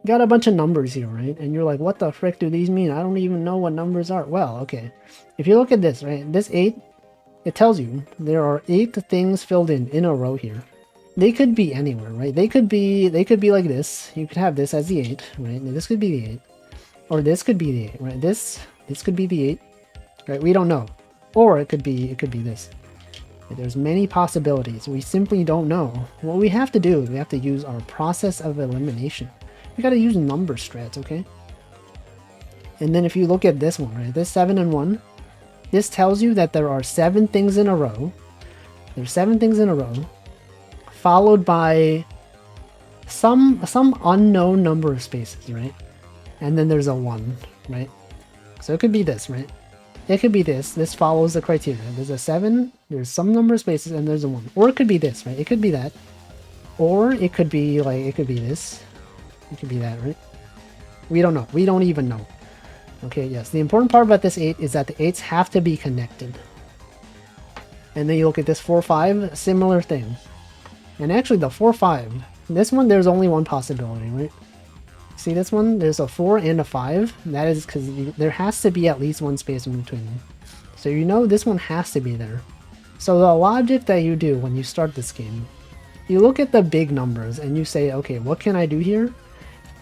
you got a bunch of numbers here, right? And you're like, what the frick do these mean? I don't even know what numbers are. Well, okay. If you look at this, right? This 8, it tells you there are 8 things filled in a row here. They could be anywhere, right? They could be like this. You could have this as the 8, right? This could be the 8. Or this could be the 8, right? This could be the 8. Right? We don't know. Or it could be this. There's many possibilities. We simply don't know. What we have to do is we have to use our process of elimination. We gotta use number strats, okay? And then if you look at this one, right? This 7 and 1. This tells you that there are 7 things in a row. There's 7 things in a row. Followed by some unknown number of spaces, right? And then there's a 1, right? So it could be this, right? It could be this. This follows the criteria. There's a 7, there's some number of spaces, and there's a 1. Or it could be this, right? It could be that. Or it could be like, it could be this. It could be that, right? We don't know. We don't even know. Okay, yes. The important part about this 8 is that the 8s have to be connected. And then you look at this 4, 5, similar thing. And actually the 4, 5, this one there's only one possibility, right? See this one? There's a 4 and a 5. That is because there has to be at least one space in between them. So you know this one has to be there. So the logic that you do when you start this game, you look at the big numbers and you say, okay, what can I do here?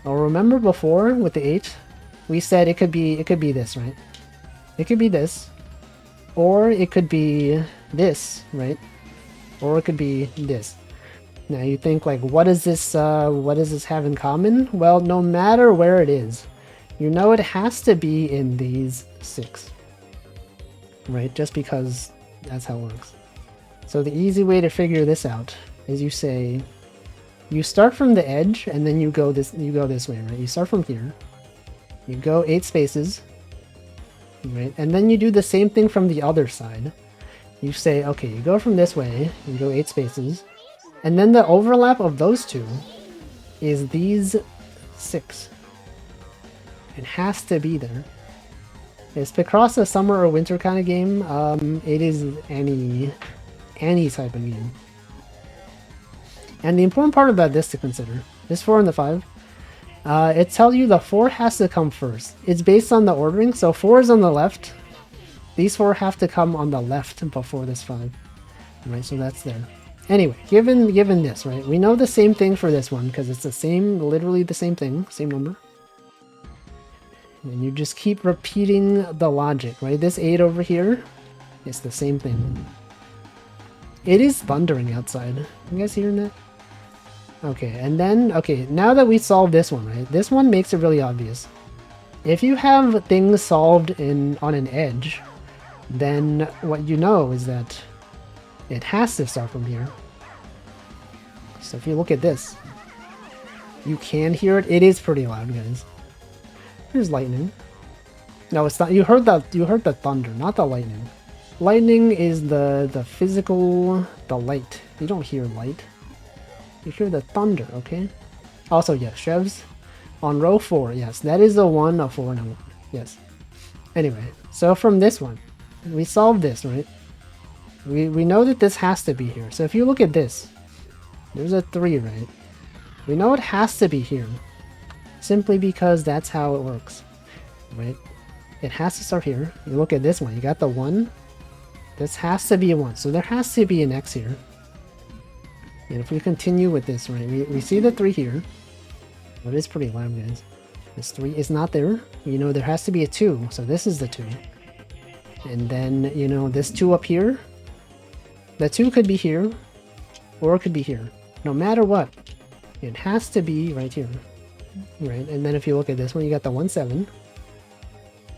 Well, remember before with the 8, we said it could be this, right? It could be this, or it could be this, right? Or it could be this. Now you think like, what does this have in common? Well, no matter where it is, you know it has to be in these 6, right? Just because that's how it works. So the easy way to figure this out is you say, you start from the edge and then you go this way, right? You start from here, you go 8 spaces, right? And then you do the same thing from the other side. You say, okay, you go from this way, you go 8 spaces. And then the overlap of those two is these 6. It has to be there. Is Picross a summer or winter kind of game? It is any type of game. And the important part about this to consider, this 4 and the 5, it tells you the 4 has to come first. It's based on the ordering, so 4 is on the left. These 4 have to come on the left before this 5. Right, so that's there. Anyway, given this, right, we know the same thing for this one because it's the same, literally the same thing, same number. And you just keep repeating the logic, right? This 8 over here is the same thing. It is thundering outside. You guys hearing that? Okay, and then, okay, now that we solved this one, right, this one makes it really obvious. If you have things solved on an edge, then what you know is that it has to start from here. So if you look at this, you can hear it. It is pretty loud, guys. There's lightning. No, it's not. You heard the thunder, not the lightning. Lightning is the physical, the light. You don't hear light. You hear the thunder, okay? Also, yes, Chevs on row 4. Yes, that is the one of 4 and a 1. Yes. Anyway, so from this one, we solved this, right? We know that this has to be here. So if you look at this, there's a 3, right? We know it has to be here. Simply because that's how it works, right? It has to start here. You look at this one, you got the 1. This has to be a 1. So there has to be an X here. And if we continue with this, right, we see the 3 here. But it's pretty loud, guys. This 3 is not there. You know there has to be a 2. So this is the 2. And then, you know, this 2 up here. The 2 could be here, or it could be here. No matter what, it has to be right here. Right, and then if you look at this one, you got the 1, 7.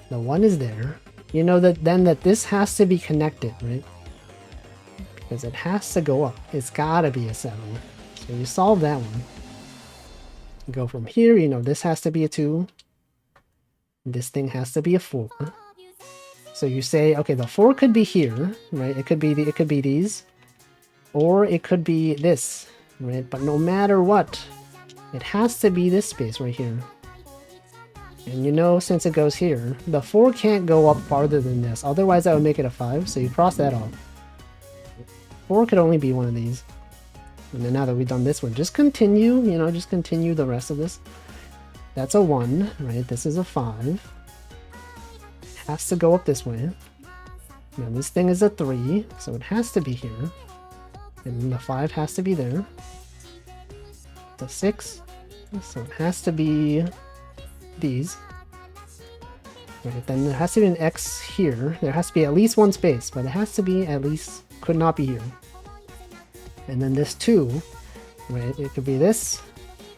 The 1 is there. You know that then that this has to be connected, right? Because it has to go up. It's gotta be a 7. So you solve that one. You go from here, you know this has to be a 2. this thing has to be a 4. So you say, okay, the 4 could be here, right? It could be these, or it could be this, right? But no matter what, it has to be this space right here. And you know, since it goes here, the 4 can't go up farther than this. Otherwise, that would make it a 5, so you cross that off. 4 could only be one of these. And then now that we've done this one, just continue, you know, just continue the rest of this. That's a 1, right? This is a 5. Has to go up this way. Now this thing is a 3, so it has to be here. And the 5 has to be there. It's a 6, so it has to be these. Right, then there has to be an X here. There has to be at least one space, but it has to be at least, could not be here. And then this 2, right, it could be this,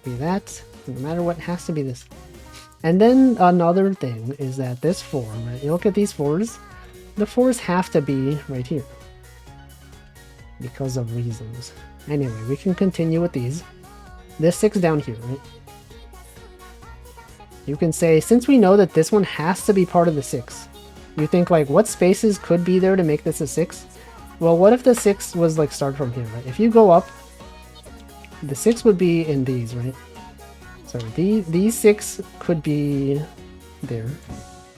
be that, no matter what, it has to be this. And then another thing is that this 4, right, you look at these 4s, the 4s have to be right here. Because of reasons. Anyway, we can continue with these. This 6 down here, right? You can say, since we know that this one has to be part of the 6, you think like, what spaces could be there to make this a 6? Well, what if the 6 was like start from here, right? If you go up, the 6 would be in these, right? So these 6 could be there.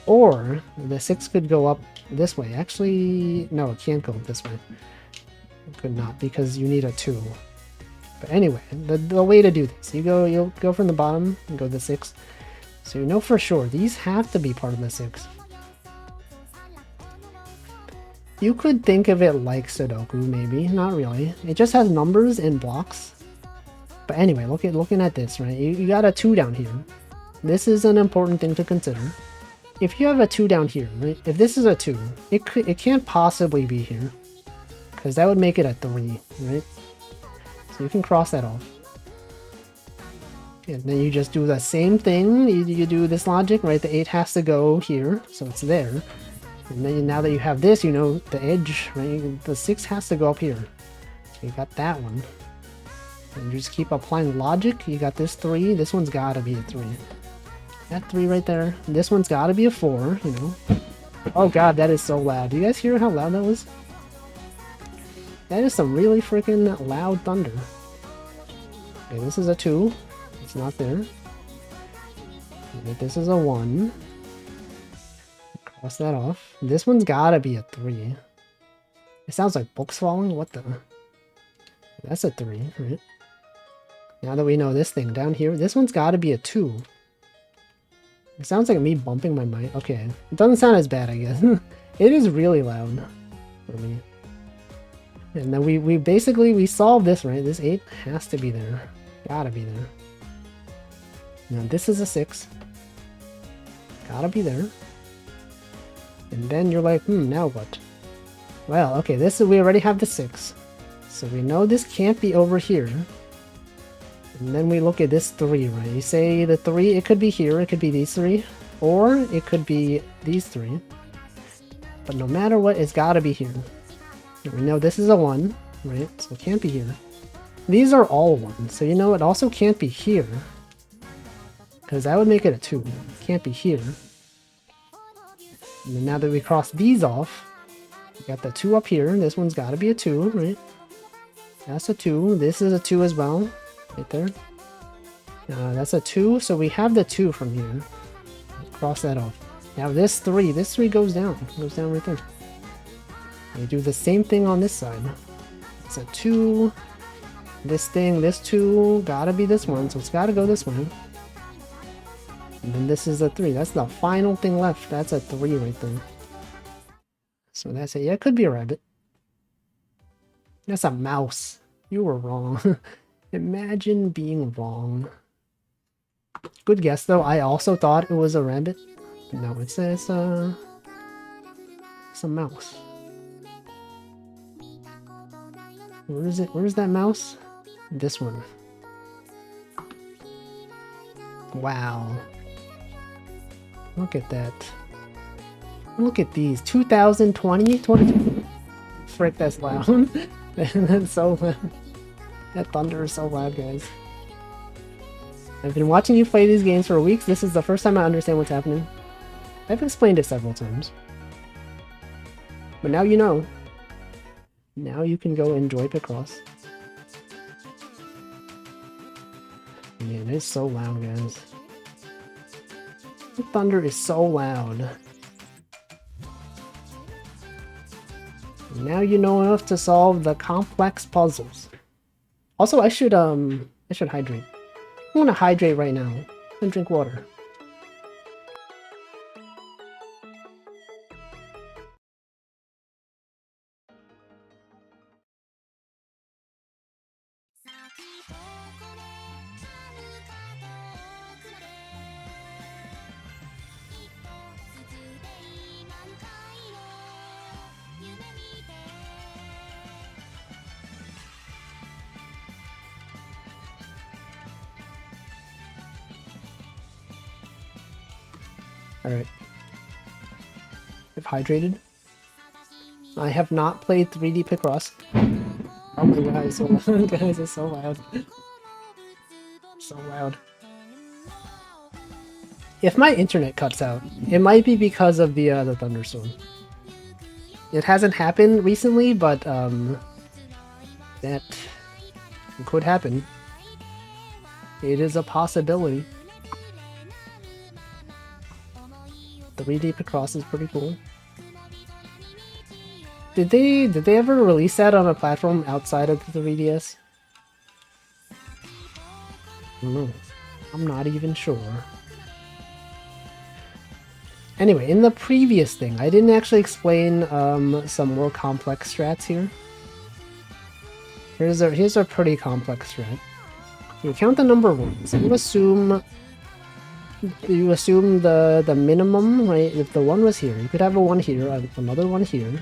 Or the 6 could go up this way. Actually, no, it can't go this way. It could not, because you need a 2. But anyway, the way to do this, you'll go from the bottom and go to the 6. So you know for sure, these have to be part of the 6. You could think of it like Sudoku, maybe. Not really. It just has numbers and blocks. But anyway, looking at this, right? You got a 2 down here. This is an important thing to consider. If you have a 2 down here, right? If this is a 2, it can't possibly be here. Because that would make it a 3, right? So you can cross that off. And then you just do the same thing. You do this logic, right? The 8 has to go here, so it's there. And then now that you have this, you know the edge, right? The 6 has to go up here. So you got that one. And you just keep applying logic. You got this 3. This one's gotta be a 3. That 3 right there. This one's gotta be a 4, you know. Oh god, that is so loud. Do you guys hear how loud that was? That is some really freaking loud thunder. Okay, this is a 2. It's not there. This is a 1. Cross that off. This one's gotta be a 3. It sounds like books falling. What the? That's a 3, right? Now that we know this thing down here, this one's gotta be a 2. It sounds like me bumping my mic. Okay. It doesn't sound as bad, I guess. It is really loud for me. And then we basically solved this, right? This 8 has to be there. Gotta be there. Now this is a 6. Gotta be there. And then you're like, now what? Well, okay, we already have the 6. So we know this can't be over here. And then we look at this 3, right? You say the 3, it could be here, it could be these 3. Or it could be these 3. But no matter what, it's gotta be here. And we know this is a 1, right? So it can't be here. These are all 1, so you know it also can't be here. Because that would make it a 2. It can't be here. And then now that we cross these off, we got the 2 up here. This one's got to be a 2, right? That's a 2. This is a 2 as well. Right there. That's a 2, so we have the 2 from here. Cross that off. Now this 3 goes down. It goes down right there. We do the same thing on this side. It's a 2. This thing, this 2, gotta be this one, so it's gotta go this way. And then this is a 3. That's the final thing left. That's a 3 right there. So that's it. Yeah, it could be a rabbit. That's a mouse. You were wrong. Imagine being wrong. Good guess, though. I also thought it was a rabbit. No, it's a mouse. Where is it? Where's that mouse? This one. Wow. Look at that. Look at these. 2020? 22? Frick, that's loud. That's so loud. That thunder is so loud, guys. I've been watching you play these games for weeks. This is the first time I understand what's happening. I've explained it several times. But now you know. Now you can go enjoy Picross. Man, it's so loud, guys. The thunder is so loud. Now you know enough to solve the complex puzzles. Also, I should hydrate. I want to hydrate right now and drink water. Alright. I've hydrated. I have not played 3D Picross. Oh my god, it's so loud. Guys, it's so loud. So loud. If my internet cuts out, it might be because of the thunderstorm. It hasn't happened recently, but that could happen. It is a possibility. 3D Picross is pretty cool. Did they ever release that on a platform outside of the 3DS? I don't know. I'm not even sure. Anyway, in the previous thing, I didn't actually explain some more complex strats here. Here's a pretty complex strat. You count the number of ones. You assume the minimum, right? If the 1 was here, you could have a 1 here, another 1 here.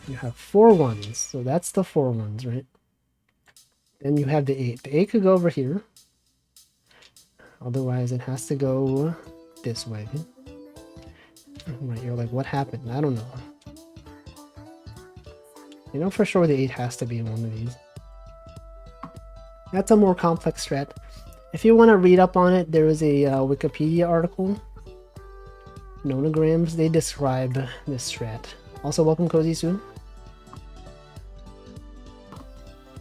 You have 4 ones, so that's the 4 ones, right? Then you have the 8. The 8 could go over here. Otherwise, it has to go this way. Right, you're like, what happened? I don't know. You know for sure the 8 has to be in one of these. That's a more complex strat. If you want to read up on it, there is a Wikipedia article. Nonograms, they describe this strat. Also, welcome Cozy Soon.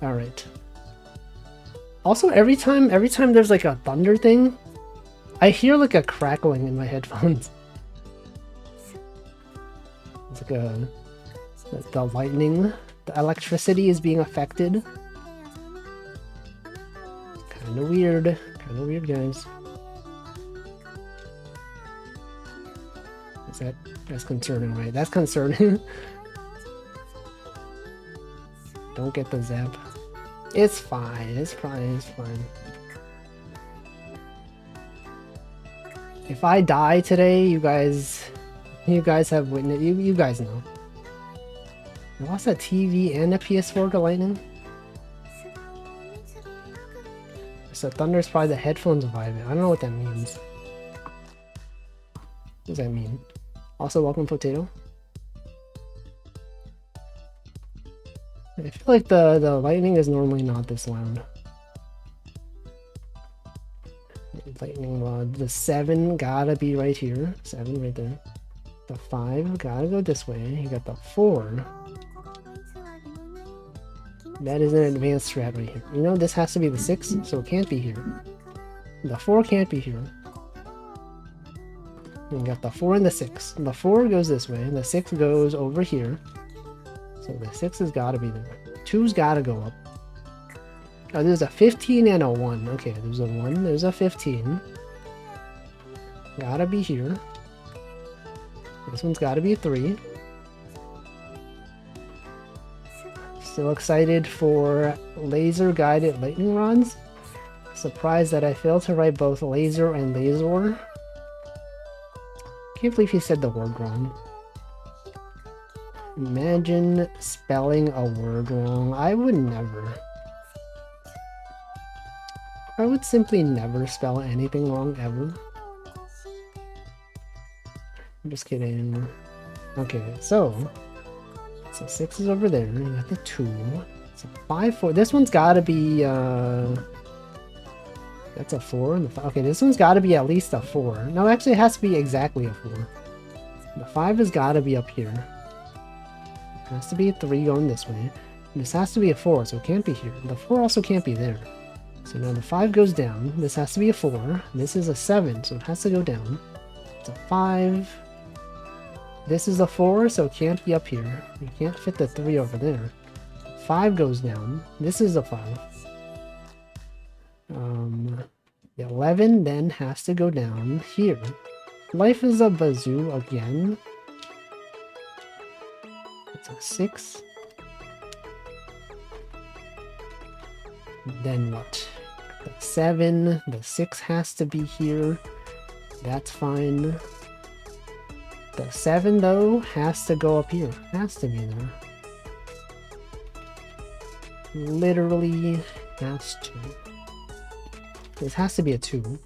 Alright. Also, every time there's like a thunder thing, I hear like a crackling in my headphones. It's like the lightning, the electricity is being affected. Kinda weird, guys. That's concerning, right? That's concerning. Don't get the zap. It's fine, it's fine. If I die today, you guys have witnessed, you guys know. I lost a TV and a PS4 to lightning. So thunder's probably the headphones vibing. I don't know what that means. What does that mean? Also, welcome Potato. I feel like the lightning is normally not this loud. Lightning rod. The 7 gotta be right here. 7 right there. The 5 gotta go this way. You got the 4. That is an advanced strat right here. You know, this has to be the 6, so it can't be here. The 4 can't be here. You got the 4 and the 6. The 4 goes this way, and the 6 goes over here. So the 6 has got to be there. 2's got to go up. Oh, there's a 15 and a 1. Okay, there's a 1, there's a 15. Gotta be here. This one's gotta be a 3. Still excited for laser guided lightning rods. Surprised that I failed to write both laser and laser. Can't believe he said the word wrong. Imagine spelling a word wrong. I would never. I would simply never spell anything wrong ever. I'm just kidding. Okay, so 6 is over there. You got the 2. It's a 5, 4. This one's gotta be that's a 4 and the 5. Okay, this one's gotta be at least a 4. No, actually it has to be exactly a 4. The 5 has got to be up here. It has to be a 3 going this way. This has to be a 4, so it can't be here. The 4 also can't be there. So now the 5 goes down. This has to be a 4. This is a 7, so it has to go down. It's a 5. This is a 4, so it can't be up here. You can't fit the 3 over there. 5 goes down. This is a 5. The 11 then has to go down here. Life is a bazoo again. It's a 6. Then what? The 7. The 6 has to be here. That's fine. The 7 though has to go up here. Has to be there. Literally has to. This has to be a 2.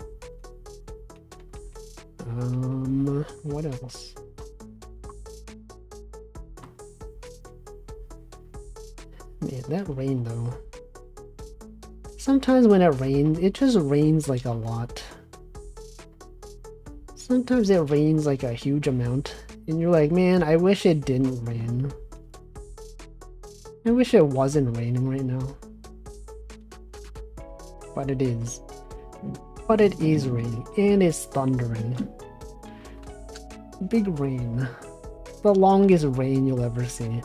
What else? Man, that rain though. Sometimes when it rains, it just rains like a lot. Sometimes it rains like a huge amount, and you're like, man, I wish it didn't rain. I wish it wasn't raining right now. But it is. But it is raining, and it's thundering. Big rain. The longest rain you'll ever see.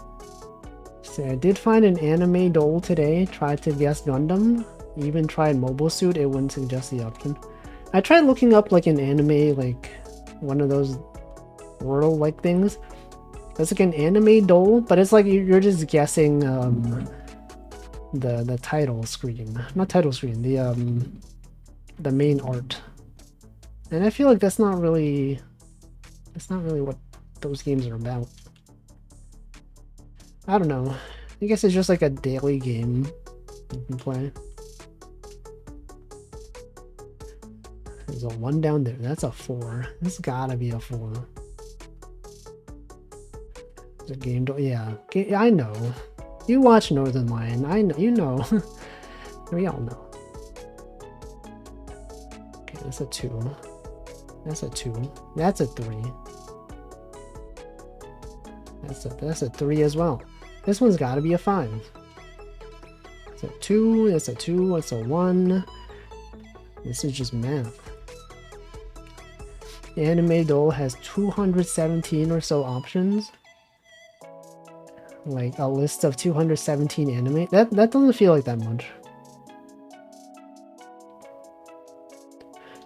So I did find an anime doll today, tried to guess Gundam. Even tried Mobile Suit, it wouldn't suggest the option. I tried looking up like an anime, like one of those Wordle-like things. It's like an anime doll, but it's like you're just guessing the title screen. Not title screen, the main art. And I feel like that's not really what those games are about. I don't know. I guess it's just like a daily game you can play. There's a 1 down there. That's a 4. This gotta be a 4. It's a game doll. Yeah, I know. You watch Northern Lion. I know. You know. We all know. Okay, that's a 2. That's a 2. That's a 3. That's a 3 as well. This one's gotta be a 5. It's a 2. That's a 2. That's a 1. This is just math. The anime doll has 217 or so options. Like a list of 217 anime. That doesn't feel like that much.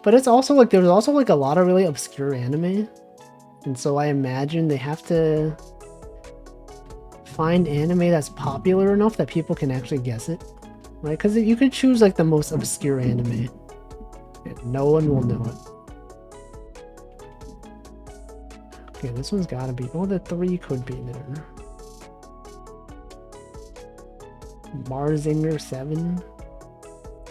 But it's also like there's also like a lot of really obscure anime. And so I imagine they have to find anime that's popular enough that people can actually guess it. Right? Because you could choose like the most obscure anime. And no one will know it. Okay, this one's gotta be... Oh, the 3 could be there. Marzinger 7.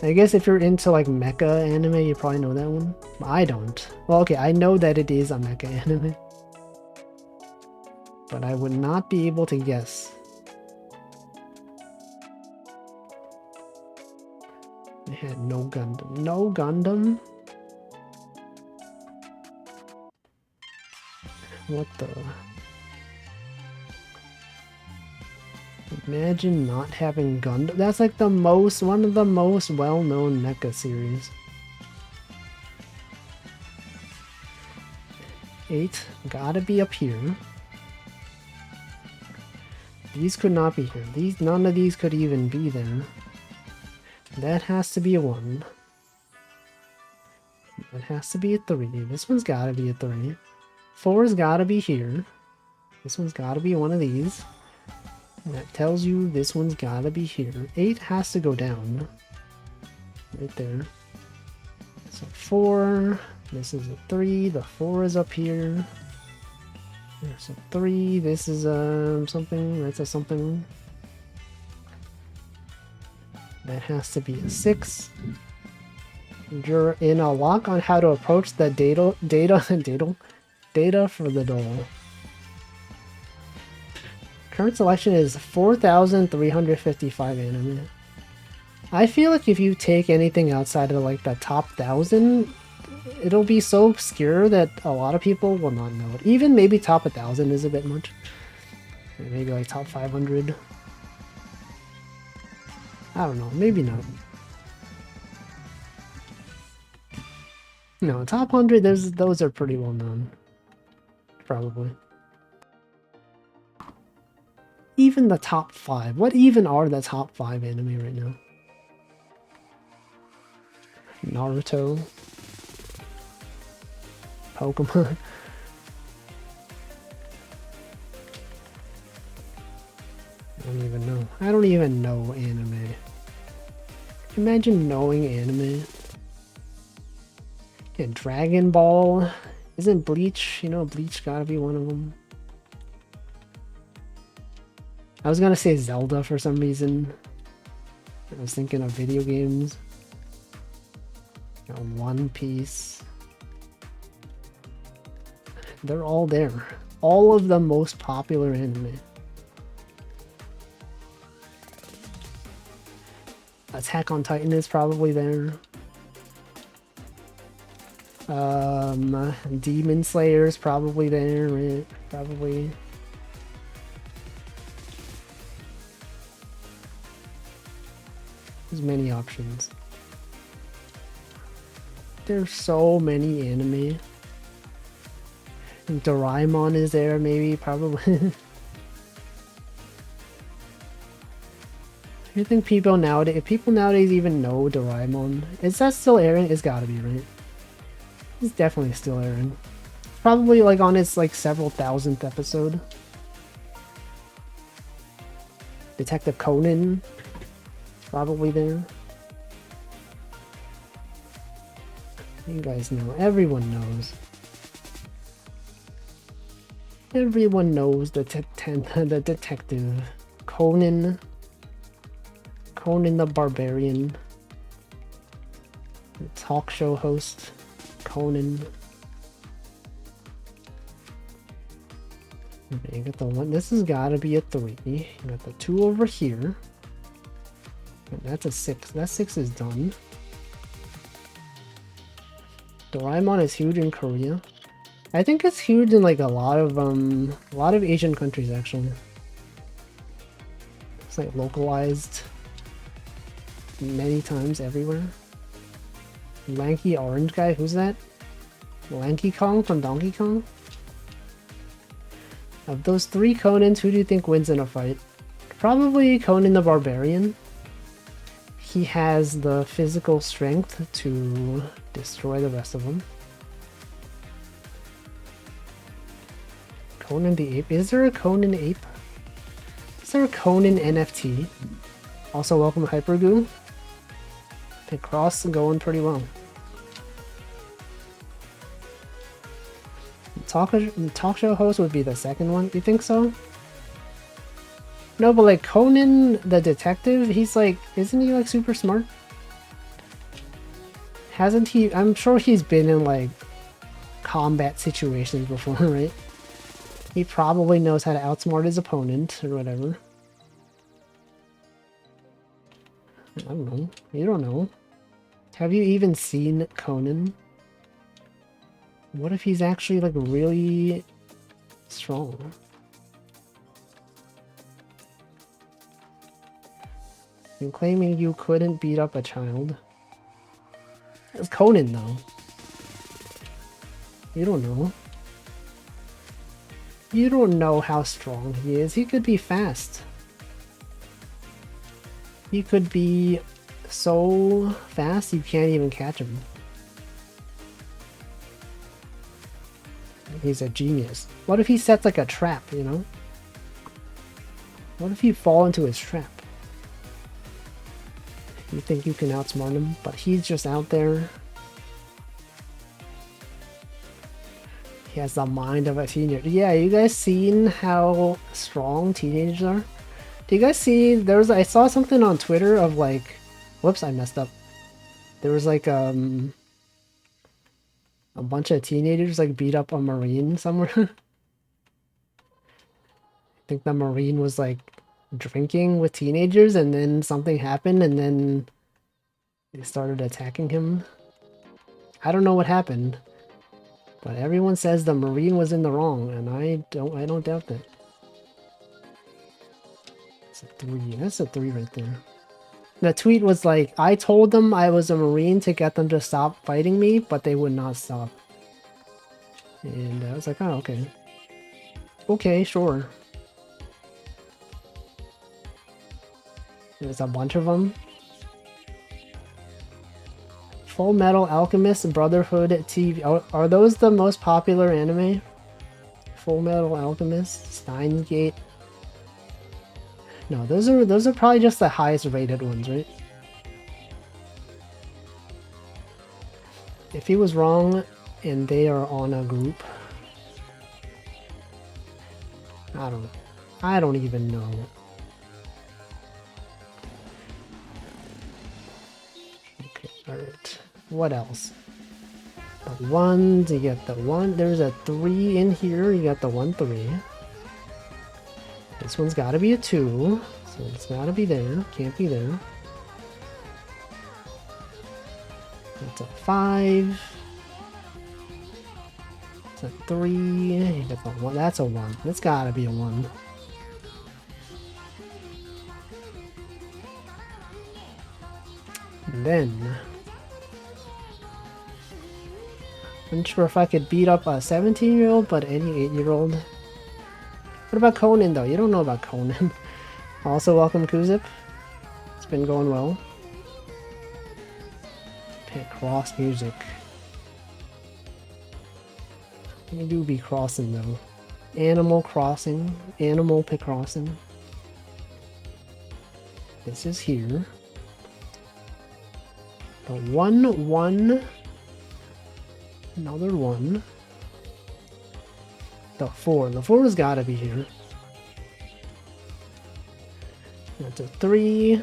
I guess if you're into like mecha anime, you probably know that one. I don't. Well, okay, I know that it is a mecha anime. But I would not be able to guess. It had no Gundam. No Gundam? What the... Imagine not having Gundam. That's like one of the most well-known mecha series. 8, gotta be up here. These could not be here. None of these could even be there. That has to be a 1. That has to be a 3. This one's gotta be a 3. 4's gotta be here. This one's gotta be one of these. And that tells you this one's gotta be here. 8 has to go down. Right there. So 4. This is a 3. The 4 is up here. There's a 3. This is something. That's a something. That has to be a 6. You're in a lock on how to approach the data for the doll. Current selection is 4,355 anime. I feel like if you take anything outside of like the top 1,000, it'll be so obscure that a lot of people will not know it. Even maybe top 1,000 is a bit much. Maybe like top 500. I don't know, maybe not. No, top 100, those are pretty well known. Probably. Even the top 5. What even are the top 5 anime right now? Naruto. Pokemon. I don't even know. I don't even know anime. Imagine knowing anime. Yeah, Dragon Ball. Isn't Bleach? You know, Bleach gotta be one of them. I was gonna say Zelda for some reason. I was thinking of video games. One Piece. They're all there. All of the most popular anime. Attack on Titan is probably there. Demon Slayer is probably there, right? Probably. There's many options. There's so many anime. Doraemon is there, maybe, probably. I think people nowadays, if people nowadays even know Doraemon, is that still airing? It's gotta be, right? It's definitely still airing. Probably like on its like several thousandth episode. Detective Conan, probably there. You guys know, everyone knows. Everyone knows the detective. Conan. Conan the Barbarian. The talk show host. Conan. Okay, you got the one. This has got to be a 3. You got the 2 over here. And that's a 6. That 6 is done. Doraemon is huge in Korea. I think it's huge in like a lot of Asian countries actually. It's like localized many times everywhere. Lanky orange guy, who's that? Lanky Kong from Donkey Kong? Of those 3 Conans, who do you think wins in a fight? Probably Conan the Barbarian. He has the physical strength to destroy the rest of them. Conan the Ape? Is there a Conan Ape? Is there a Conan NFT? Also, welcome to Hypergoo. The cross going pretty well. Talk show host would be the second one. You think so? No, but like Conan the detective, he's like, isn't he like super smart? Hasn't he? I'm sure he's been in like combat situations before, right? He probably knows how to outsmart his opponent or whatever. I don't know. You don't know. Have you even seen Conan? What if he's actually like really strong? You're claiming you couldn't beat up a child. It's Conan though. You don't know. You don't know how strong he is. He could be fast. He could be so fast you can't even catch him. He's a genius. What if he sets like a trap, you know? What if you fall into his trap? You think you can outsmart him, but he's just out there. He has the mind of a teenager. Yeah, you guys seen how strong teenagers are? Do you guys see, I saw something on Twitter of like, whoops, I messed up. There was like, a bunch of teenagers like beat up a Marine somewhere. I think the Marine was like drinking with teenagers and then something happened and then they started attacking him. I don't know what happened, but everyone says the Marine was in the wrong, and I don't doubt that. It's a 3. That's a 3 right there. The tweet was like, I told them I was a Marine to get them to stop fighting me, but they would not stop. And I was like, oh, okay. Okay, sure. There's a bunch of them. Full Metal Alchemist Brotherhood TV. Are those the most popular anime? Full Metal Alchemist, Steins Gate. No, those are probably just the highest rated ones, right? If he was wrong and they are on a group, I don't know. I don't even know. Okay, alright. What else? The ones, you get the 1. There's a 3 in here. You got the 1, 3. This one's gotta be a 2. So it's gotta be there. Can't be there. That's a 5. It's a 3. You got the 1. That's a 1. That's gotta be a 1. And then I'm not sure if I could beat up a 17-year-old, but any 8-year-old. What about Conan, though? You don't know about Conan. Also, welcome, Kuzip. It's been going well. Pick cross music. You do be crossing, though. Animal Crossing. Animal Pick Crossing. This is here. The 1, 1. Another 1. The 4. The 4 has got to be here. That's a 3.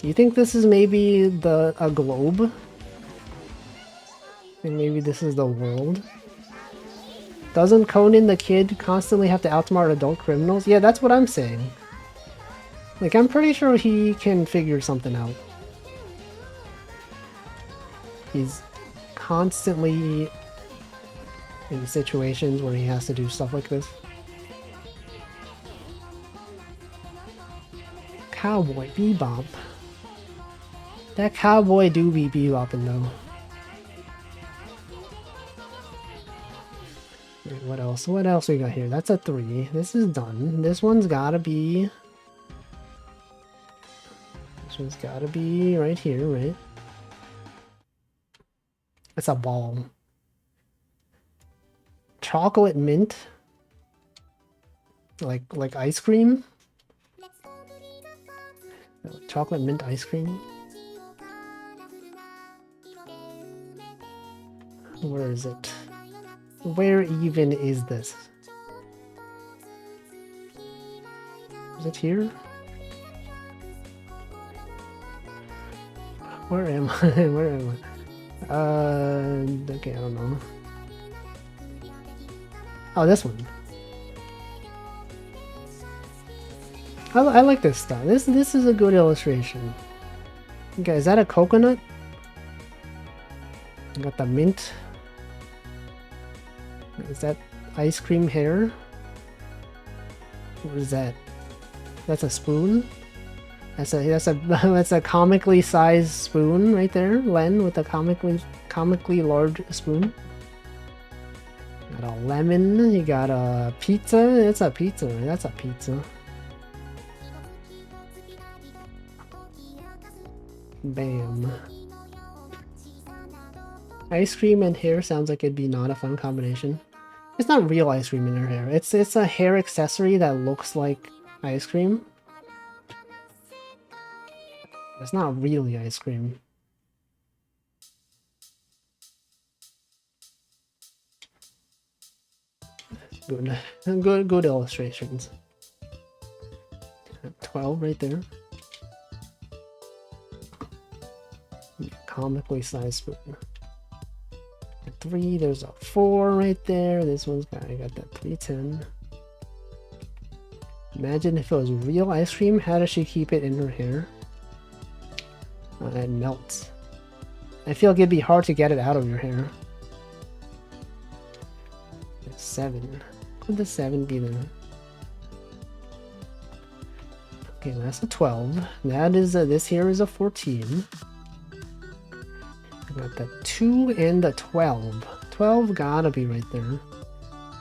You think this is maybe a globe? I think maybe this is the world. Doesn't Conan the Kid constantly have to outsmart adult criminals? Yeah, that's what I'm saying. Like, I'm pretty sure he can figure something out. He's constantly in situations where he has to do stuff like this. Cowboy Bebop. That cowboy do be bebopping though. Wait, what else? What else we got here? That's a 3. This is done. This one's gotta be... This one's gotta be right here, right? It's a ball. Chocolate mint? Like ice cream? Chocolate mint ice cream? Where is it? Where even is this? Is it here? Where am I? Where am I? Okay, I don't know. Oh, this one. I like this stuff. This is a good illustration. Okay, is that a coconut? I got the mint. Is that ice cream hair? What is that? That's a spoon? That's a comically sized spoon right there. Len with a comically large spoon. Got a lemon. You got a pizza. It's a pizza. That's a pizza. Bam. Ice cream and hair sounds like it'd be not a fun combination. It's not real ice cream in her hair. It's a hair accessory that looks like ice cream. It's not really ice cream. Good illustrations. 12 right there. Comically sized spoon. 3, there's a 4 right there. This one's got, I got that 310. Imagine if it was real ice cream, how does she keep it in her hair? It melts. I feel like it'd be hard to get it out of your hair. 7. Could the 7 be there? Okay, that's a 12. That is this here is a 14. I got the 2 and the 12. 12 gotta be right there.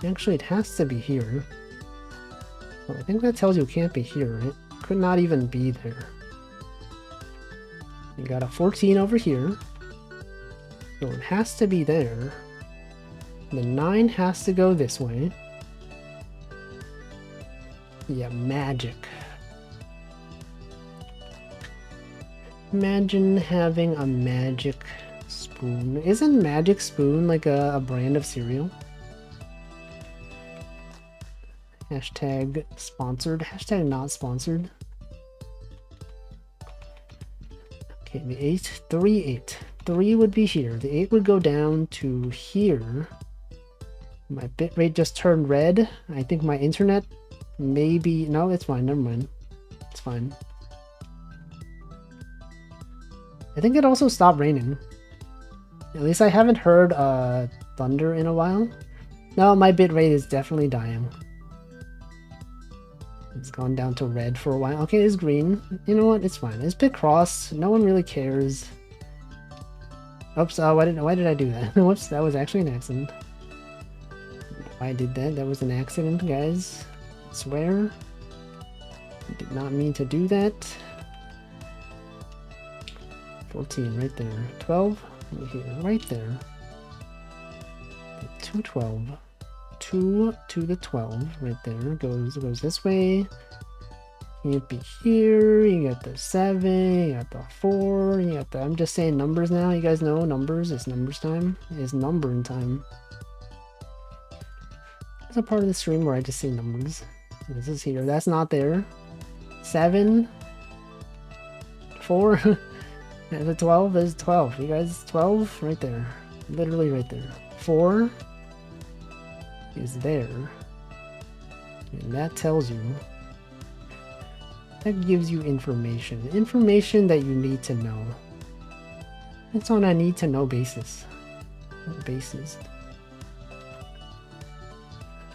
Actually, it has to be here. Well, I think that tells you it can't be here. It could not even be there. You got a 14 over here. So it has to be there. The 9 has to go this way. Yeah, magic. Imagine having a magic spoon. Isn't Magic Spoon like a brand of cereal? Hashtag sponsored. Hashtag not sponsored. Okay, the 8. 3, 8. 3 would be here. The 8 would go down to here. My bitrate just turned red. I think my internet maybe... No, it's fine. Never mind. It's fine. I think it also stopped raining. At least I haven't heard thunder in a while. No, my bitrate is definitely dying. It's gone down to red for a while. Okay, it's green. You know what? It's fine. It's Picross. No one really cares. Oops, why did I do that? Whoops, that was actually an accident. I did that. That was an accident, guys. I swear. I did not mean to do that. 14 right there. 12 right here. Right there. 212. 2 to the 12 right there. Goes this way. Can't be here. You got the 7. You got the 4. You got the... I'm just saying numbers now. You guys know numbers. It's numbers time. It's numbering time. There's a part of the stream where I just say numbers. This is here. That's not there. 7. 4. And the 12 is 12. You guys, 12 right there. Literally right there. 4 is there. And that tells you, that gives you information. Information that you need to know. It's on a need to know basis.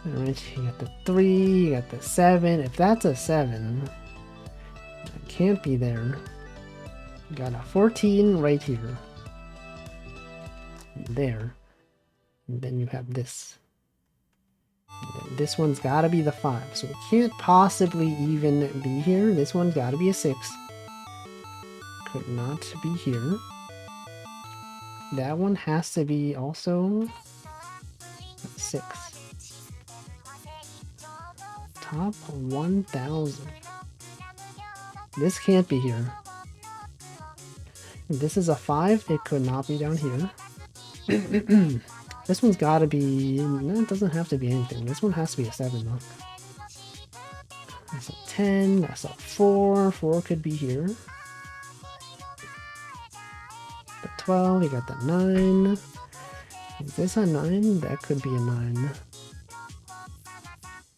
Alright, you got the 3, you got the 7. If that's a 7, it can't be there. You got a 14 right here. There. And then you have this. This one's gotta be the 5, so it can't possibly even be here. This one's gotta be a 6. Could not be here. That one has to be also 6. Top 1000. This can't be here. This is a 5. It could not be down here. This one's gotta be... No, it doesn't have to be anything. This one has to be a 7 though. That's a 10. That's a 4. 4 could be here. The 12. You got the 9. Is this a 9? That could be a 9.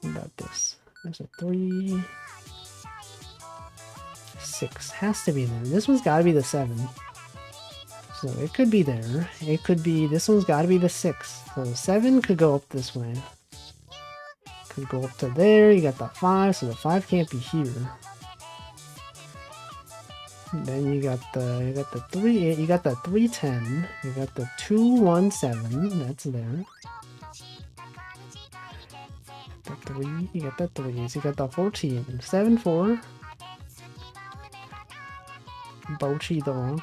What about this? There's a 3. 6. Has to be there. This one's gotta be the 7. So it could be there. It could be, this one's got to be the 6. So 7 could go up this way. Could go up to there. You got the 5, so the 5 can't be here. And then you got the 3, you got the 310. You got the 217. That's there. The 3, you got the 3s. You got the 14. 7, 4. Bochi dog.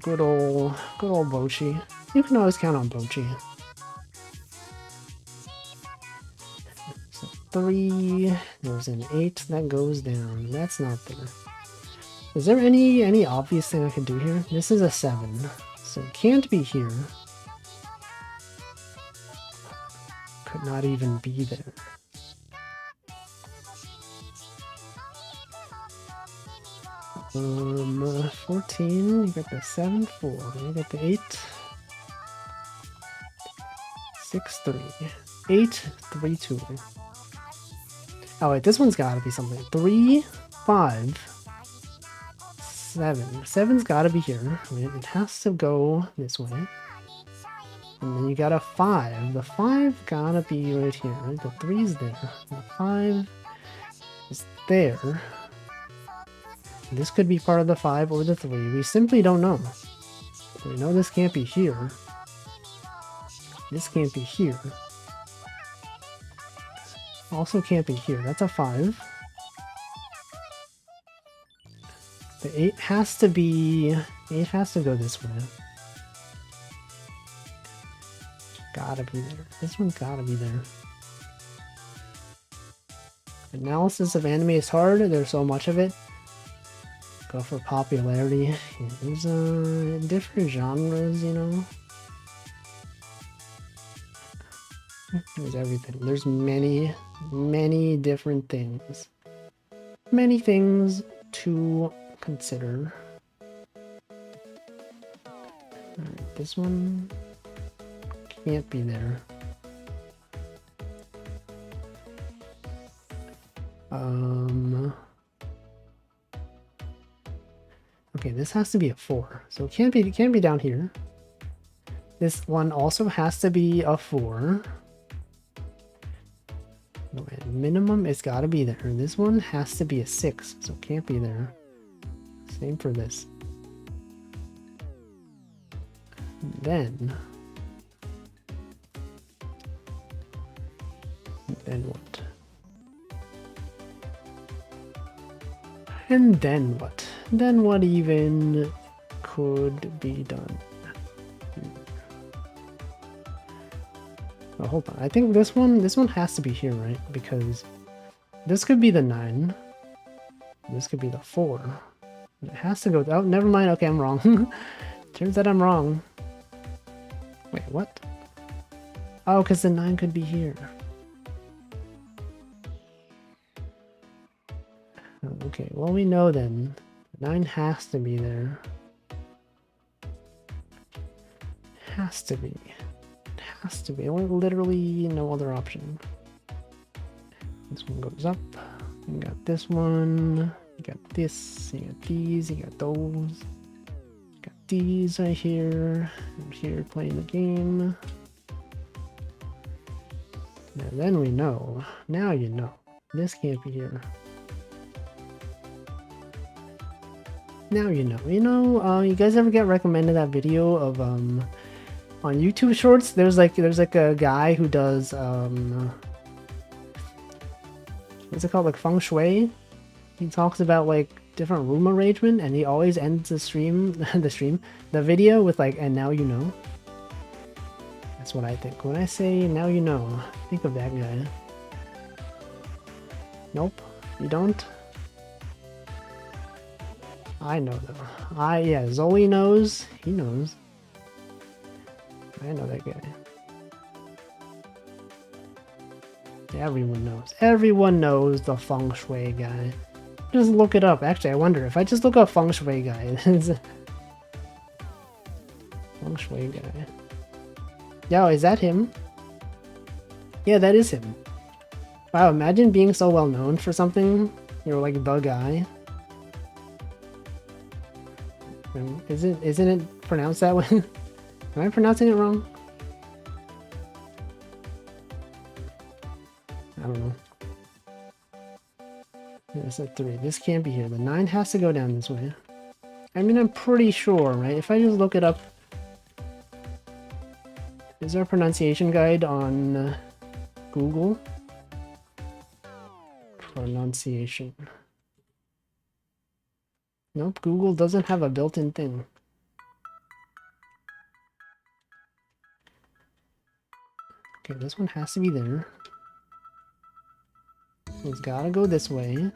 Good old Bochi. You can always count on Bochi. So 3, there's an 8 that goes down. That's not there. Is there any obvious thing I can do here? This is a 7, so it can't be here. Could not even be there. Um, 14, you got the 7, 4, you got the 8, 6, 3, 8, 3, 2. Oh wait, this one's gotta be something. 3, 5, 7. 7's gotta be here. It has to go this way. And then you got a 5. The 5 gotta be right here. Right? The 3's there. The 5 is there. This could be part of the 5 or the 3. We simply don't know. We know this can't be here. This can't be here. Also can't be here. That's a 5. The 8 has to be... 8 has to go this way. Gotta be there. This one's gotta be there. Analysis of anime is hard. There's so much of it. Go for popularity. There's different genres, you know. There's everything. There's many, many different things. Many things to consider. Alright, this one can't be there. Okay, this has to be a 4. So it can't be down here. This one also has to be a 4. No, at minimum, it's got to be there. And this one has to be a 6, so it can't be there. Same for this. Then what? And then what? Then what even could be done? Oh, hold on. I think this one has to be here, right? Because this could be the 9. This could be the 4. It has to go. Oh, never mind. Okay, I'm wrong. Turns out I'm wrong. Wait, what? Oh, because the 9 could be here. Okay, well, we know then. 9 has to be there. Has to be. It has to be. Literally no other option. This one goes up. You got this one. You got this. You got these. You got those. You got these right here. I'm here playing the game. Now then we know. Now you know. This can't be here. Now you know. You know, you guys ever get recommended that video of on YouTube Shorts? There's like a guy who does what's it called, like feng shui. He talks about like different room arrangement, and he always ends the video with like, and now you know. That's what I think when I say now you know. Think of that guy. Nope, you don't. I know though. Yeah, Zoe knows. He knows. I know that guy. Everyone knows. Everyone knows the feng shui guy. Just look it up. Actually, I wonder if I just look up feng shui guy. Feng shui guy. Yo, is that him? Yeah, that is him. Wow, imagine being so well known for something. You're like the guy. Isn't it pronounced that way? Am I pronouncing it wrong? I don't know. That's a 3. This can't be here. The 9 has to go down this way. I mean, I'm pretty sure, right? If I just look it up. Is there a pronunciation guide on Google? Pronunciation. Nope, Google doesn't have a built-in thing. Okay, this one has to be there. It's gotta go this way.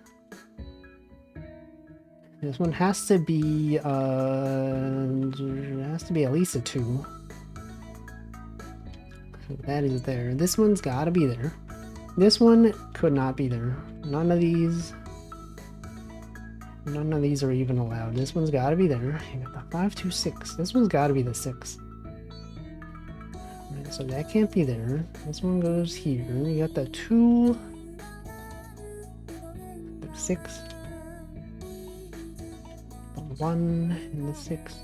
This one has to be, it has to be at least a 2. So that is there. This one's gotta be there. This one could not be there. None of these are even allowed. This one's gotta be there. You got the 5, 2, 6. This one's gotta be the 6. Right, so that can't be there. This one goes here. You got the 2, the 6. 1 and the 6.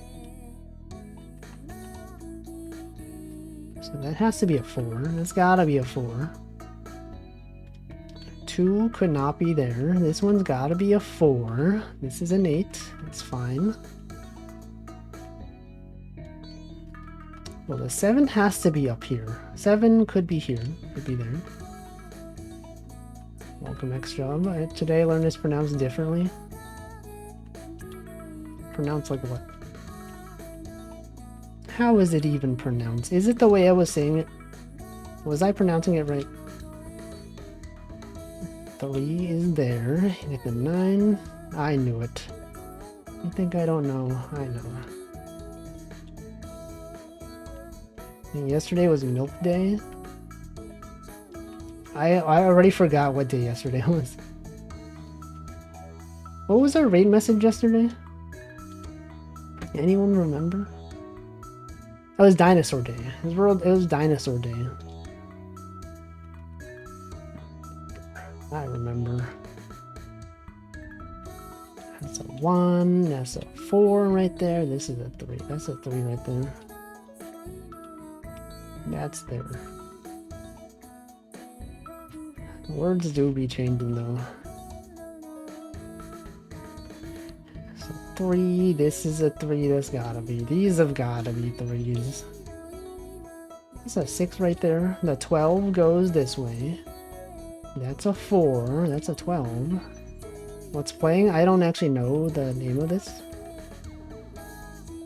So that has to be a 4. That's gotta be a 4. 2 could not be there. This one's gotta be a 4. This is an 8. It's fine. Well, the 7 has to be up here. 7 could be here. Could be there. Welcome, X-Job. Today I learned it's pronounced differently. Pronounced like what? How is it even pronounced? Is it the way I was saying it? Was I pronouncing it right? 3 is there. At the 9, I knew it. You think I don't know? I know. And yesterday was Milk Day. I already forgot what day yesterday was. What was our raid message yesterday? Anyone remember? It was Dinosaur Day. It was Dinosaur Day. I remember. That's a 1. That's a 4 right there. This is a 3. That's a 3 right there. That's there. Words do be changing though. So 3. This is a 3. That's gotta be. These have gotta be 3s. That's a 6 right there. The 12 goes this way. That's a 4. That's a 12. What's playing? I don't actually know the name of this.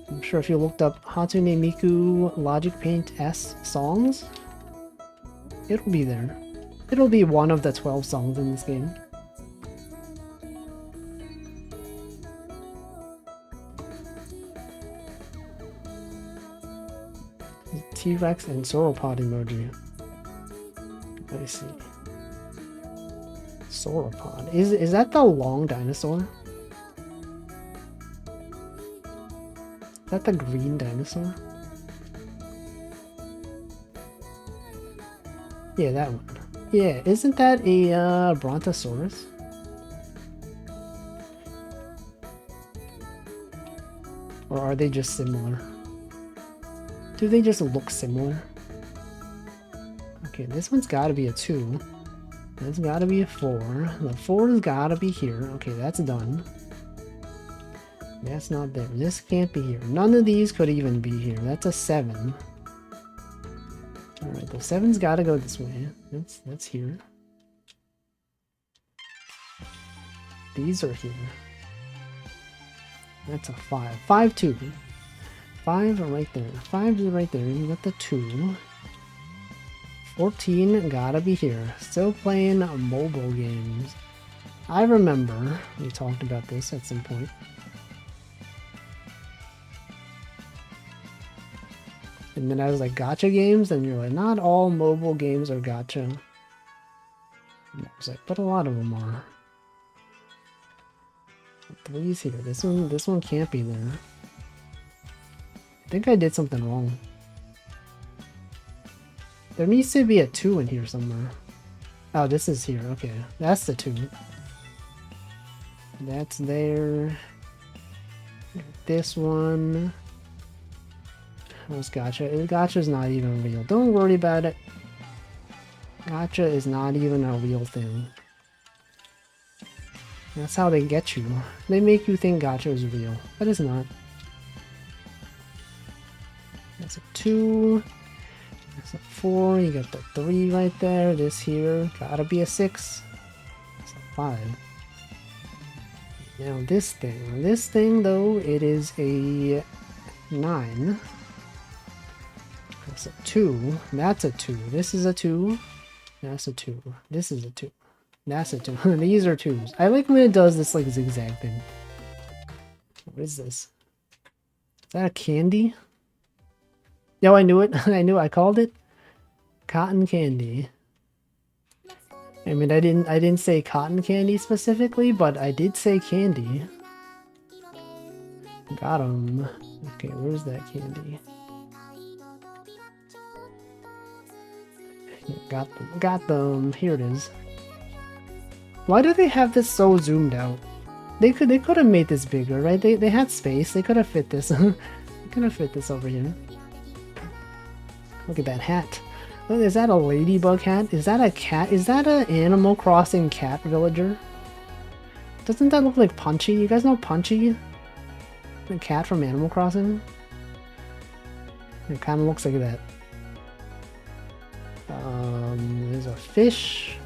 I'm sure if you looked up Hatsune Miku Logic Paint S songs, it'll be there. It'll be one of the 12 songs in this game. T-Rex and Sauropod emoji. I see. Sauropod. Is that the long dinosaur? Is that the green dinosaur? Yeah, that one. Yeah, isn't that a Brontosaurus? Or are they just similar? Do they just look similar? Okay, this one's gotta be a 2. That's gotta be a 4. The 4's gotta be here. Okay, that's done. That's not there. This can't be here. None of these could even be here. That's a 7. Alright, the 7's gotta go this way. That's here. These are here. That's a 5. 5, 2. 5 are right there. 5 is right there. You got the 2. 14 gotta be here. Still playing mobile games. I remember we talked about this at some point. And then I was like, gacha games? And you're like, not all mobile games are gacha. And I was like, but a lot of them are. 3's here. This one can't be there. I think I did something wrong. There needs to be a 2 in here somewhere. Oh, this is here. Okay, that's the 2. That's there. This one. What's gacha? Gacha's not even real. Don't worry about it. Gacha is not even a real thing. That's how they get you. They make you think gacha is real, but it's not. That's a 2. That's a 4. You got the 3 right there. This here gotta be a 6. That's a 5. Now this thing though, it is a 9. That's a 2. That's a 2. This is a 2. That's a 2. This is a 2. That's a 2. These are 2s. I like when it does this like zigzag thing. What is this? Is that a candy? No, I knew it. I knew it. I called it cotton candy. I mean, I didn't say cotton candy specifically, but I did say candy. Got 'em. Okay, where's that candy? Got them. Got them. Here it is. Why do they have this so zoomed out? They could have made this bigger, right? They had space. They could have fit this. They could have fit this over here. Look at that hat. Oh, is that a ladybug hat? Is that a cat? Is that an Animal Crossing cat villager? Doesn't that look like Punchy? You guys know Punchy? The cat from Animal Crossing? It kind of looks like that. There's a fish.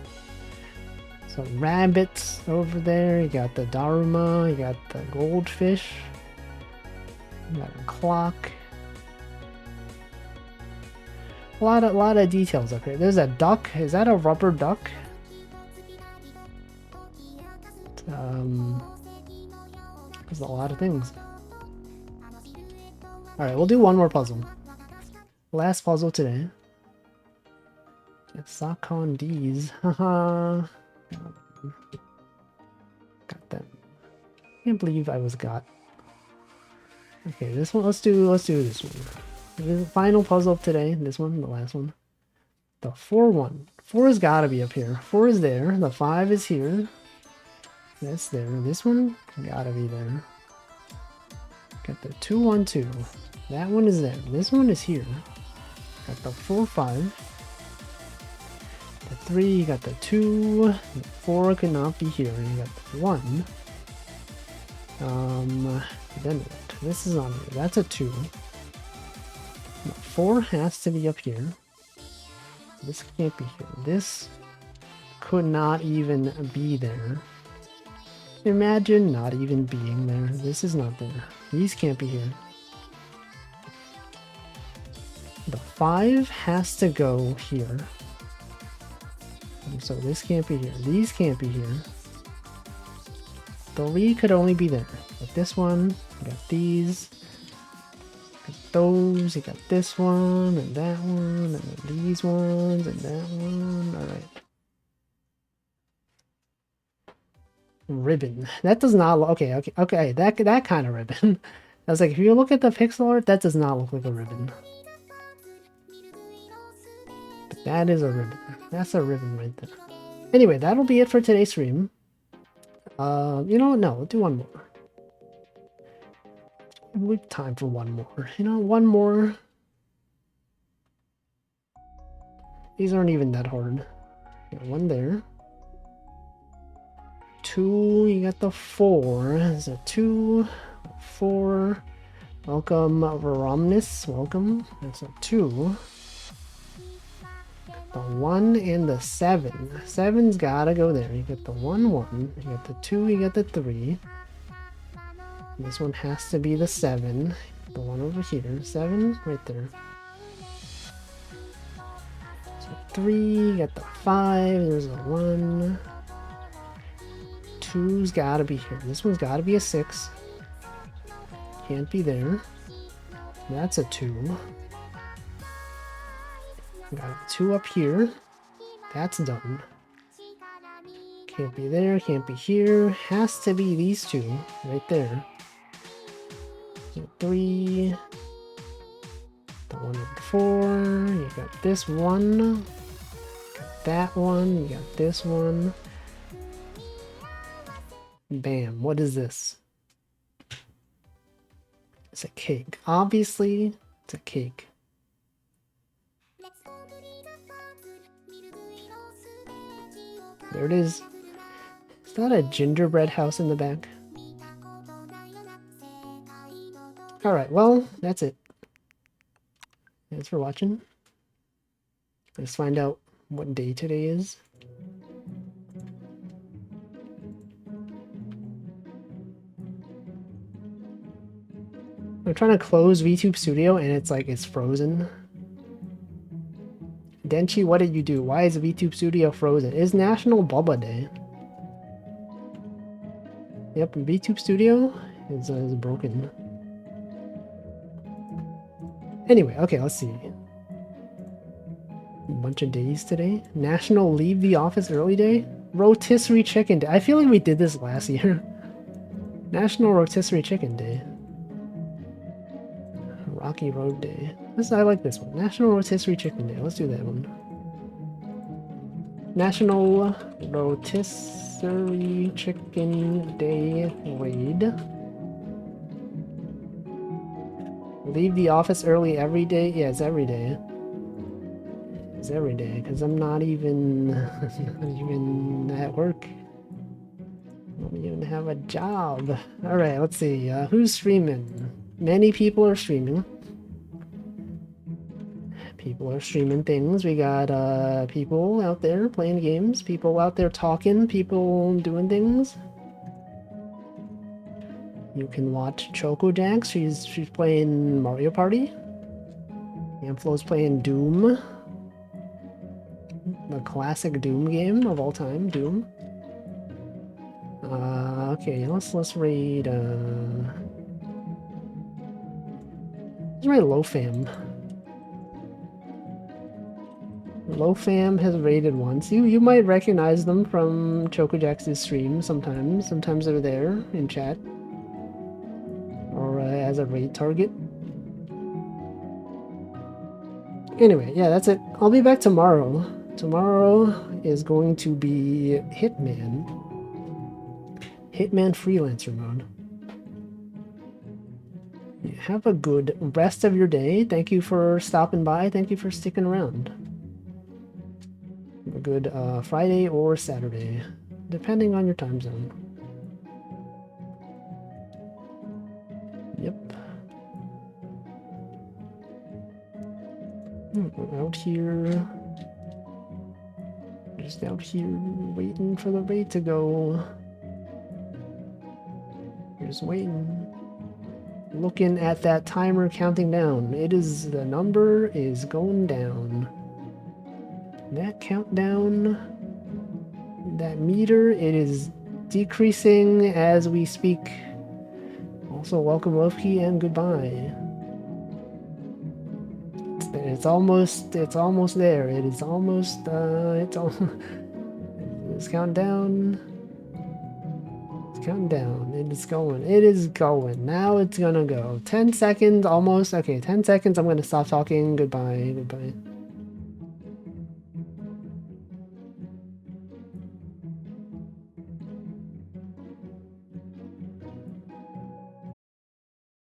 Some rabbits over there. You got the Daruma. You got the goldfish. You got a clock. A lot of details up here. There's a duck. Is that a rubber duck? There's a lot of things. Alright, we'll do one more puzzle. Last puzzle today. It's Sakon D's. Haha. Got that. Can't believe I was got. Okay, this one. Let's do this one. This is the final puzzle of today. This one, the last one. The 4-1. 4 has got to be up here. 4 is there. The 5 is here. That's there. This one gotta be there. Got the 2-1-2. That one is there. This one is here. Got the 4-5. The 3, you got the 2. The 4 could not be here. You got the 1. Then what? This is on here. That's a 2. The 4 has to be up here. This can't be here. This could not even be there. Imagine not even being there. This is not there. These can't be here. The 5 has to go here. So this can't be here. These can't be here. 3 could only be there. But this one, you got these. Got those, you got this one, and that one, and then these ones, and that one. Alright. Ribbon. That does not look okay. That kind of ribbon. I was like, if you look at the pixel art, that does not look like a ribbon. But that is a ribbon. That's a ribbon right there. Anyway, that'll be it for today's stream. You know what? No, we'll do one more. We have time for one more. You know, one more. These aren't even that hard. Got one there. 2, you got the 4. There's a 2, 4. Welcome, Veromnis. Welcome. That's a 2. The 1 and the 7. 7's gotta go there. You got the 1, 1. You got the 2, you got the 3. This one has to be the 7. The one over here. 7, right there. So 3, you got the 5. There's a 1. 2's gotta be here. This one's gotta be a 6. Can't be there. That's a 2. Got a 2 up here. That's done. Can't be there, can't be here. Has to be these 2 right there. So 3. The 1 and 4. You got this one. Got that one. You got this one. Bam. What is this? It's a cake. Obviously, it's a cake. There it is. Is that a gingerbread house in the back? Alright, well, that's it. Thanks for watching. Let's find out what day today is. I'm trying to close VTube Studio and it's frozen. Denchi, what did you do? Why is VTube Studio frozen? It's National Bubba Day. Yep, VTube Studio is broken. Anyway, okay, let's see. A bunch of days today. National Leave the Office Early Day. Rotisserie Chicken Day. I feel like we did this last year. National Rotisserie Chicken Day. Rocky Road Day. I like this one. National Rotisserie Chicken Day. Let's do that one. National Rotisserie Chicken Day raid. Leave the office early every day? Yeah, it's every day. It's every day, because I'm not even, not even at work. I don't even have a job. Alright, let's see. Who's streaming? Many people are streaming. People are streaming things. We got people out there playing games, people out there talking, people doing things. You can watch Choco Jax. She's playing Mario Party. Amflo's playing Doom. The classic Doom game of all time, Doom. Okay, let's raid let's raid Lofam. Lofam has raided once. You might recognize them from Chocojax's stream sometimes. Sometimes they're there in chat. Or as a raid target. Anyway, yeah, that's it. I'll be back tomorrow. Tomorrow is going to be Hitman. Hitman Freelancer mode. Have a good rest of your day. Thank you for stopping by. Thank you for sticking around. A good Friday or Saturday, depending on your time zone. Yep. We're out here. Just out here waiting for the raid to go. Just waiting. Looking at that timer counting down. The number is going down. That countdown, that meter, it is decreasing as we speak. Also, welcome Loki and goodbye. It's almost there. It is almost, it's counting down. It's counting down. It is going. It is going. Now it's gonna go. 10 seconds, almost. Okay, 10 seconds. I'm gonna stop talking. Goodbye. Goodbye.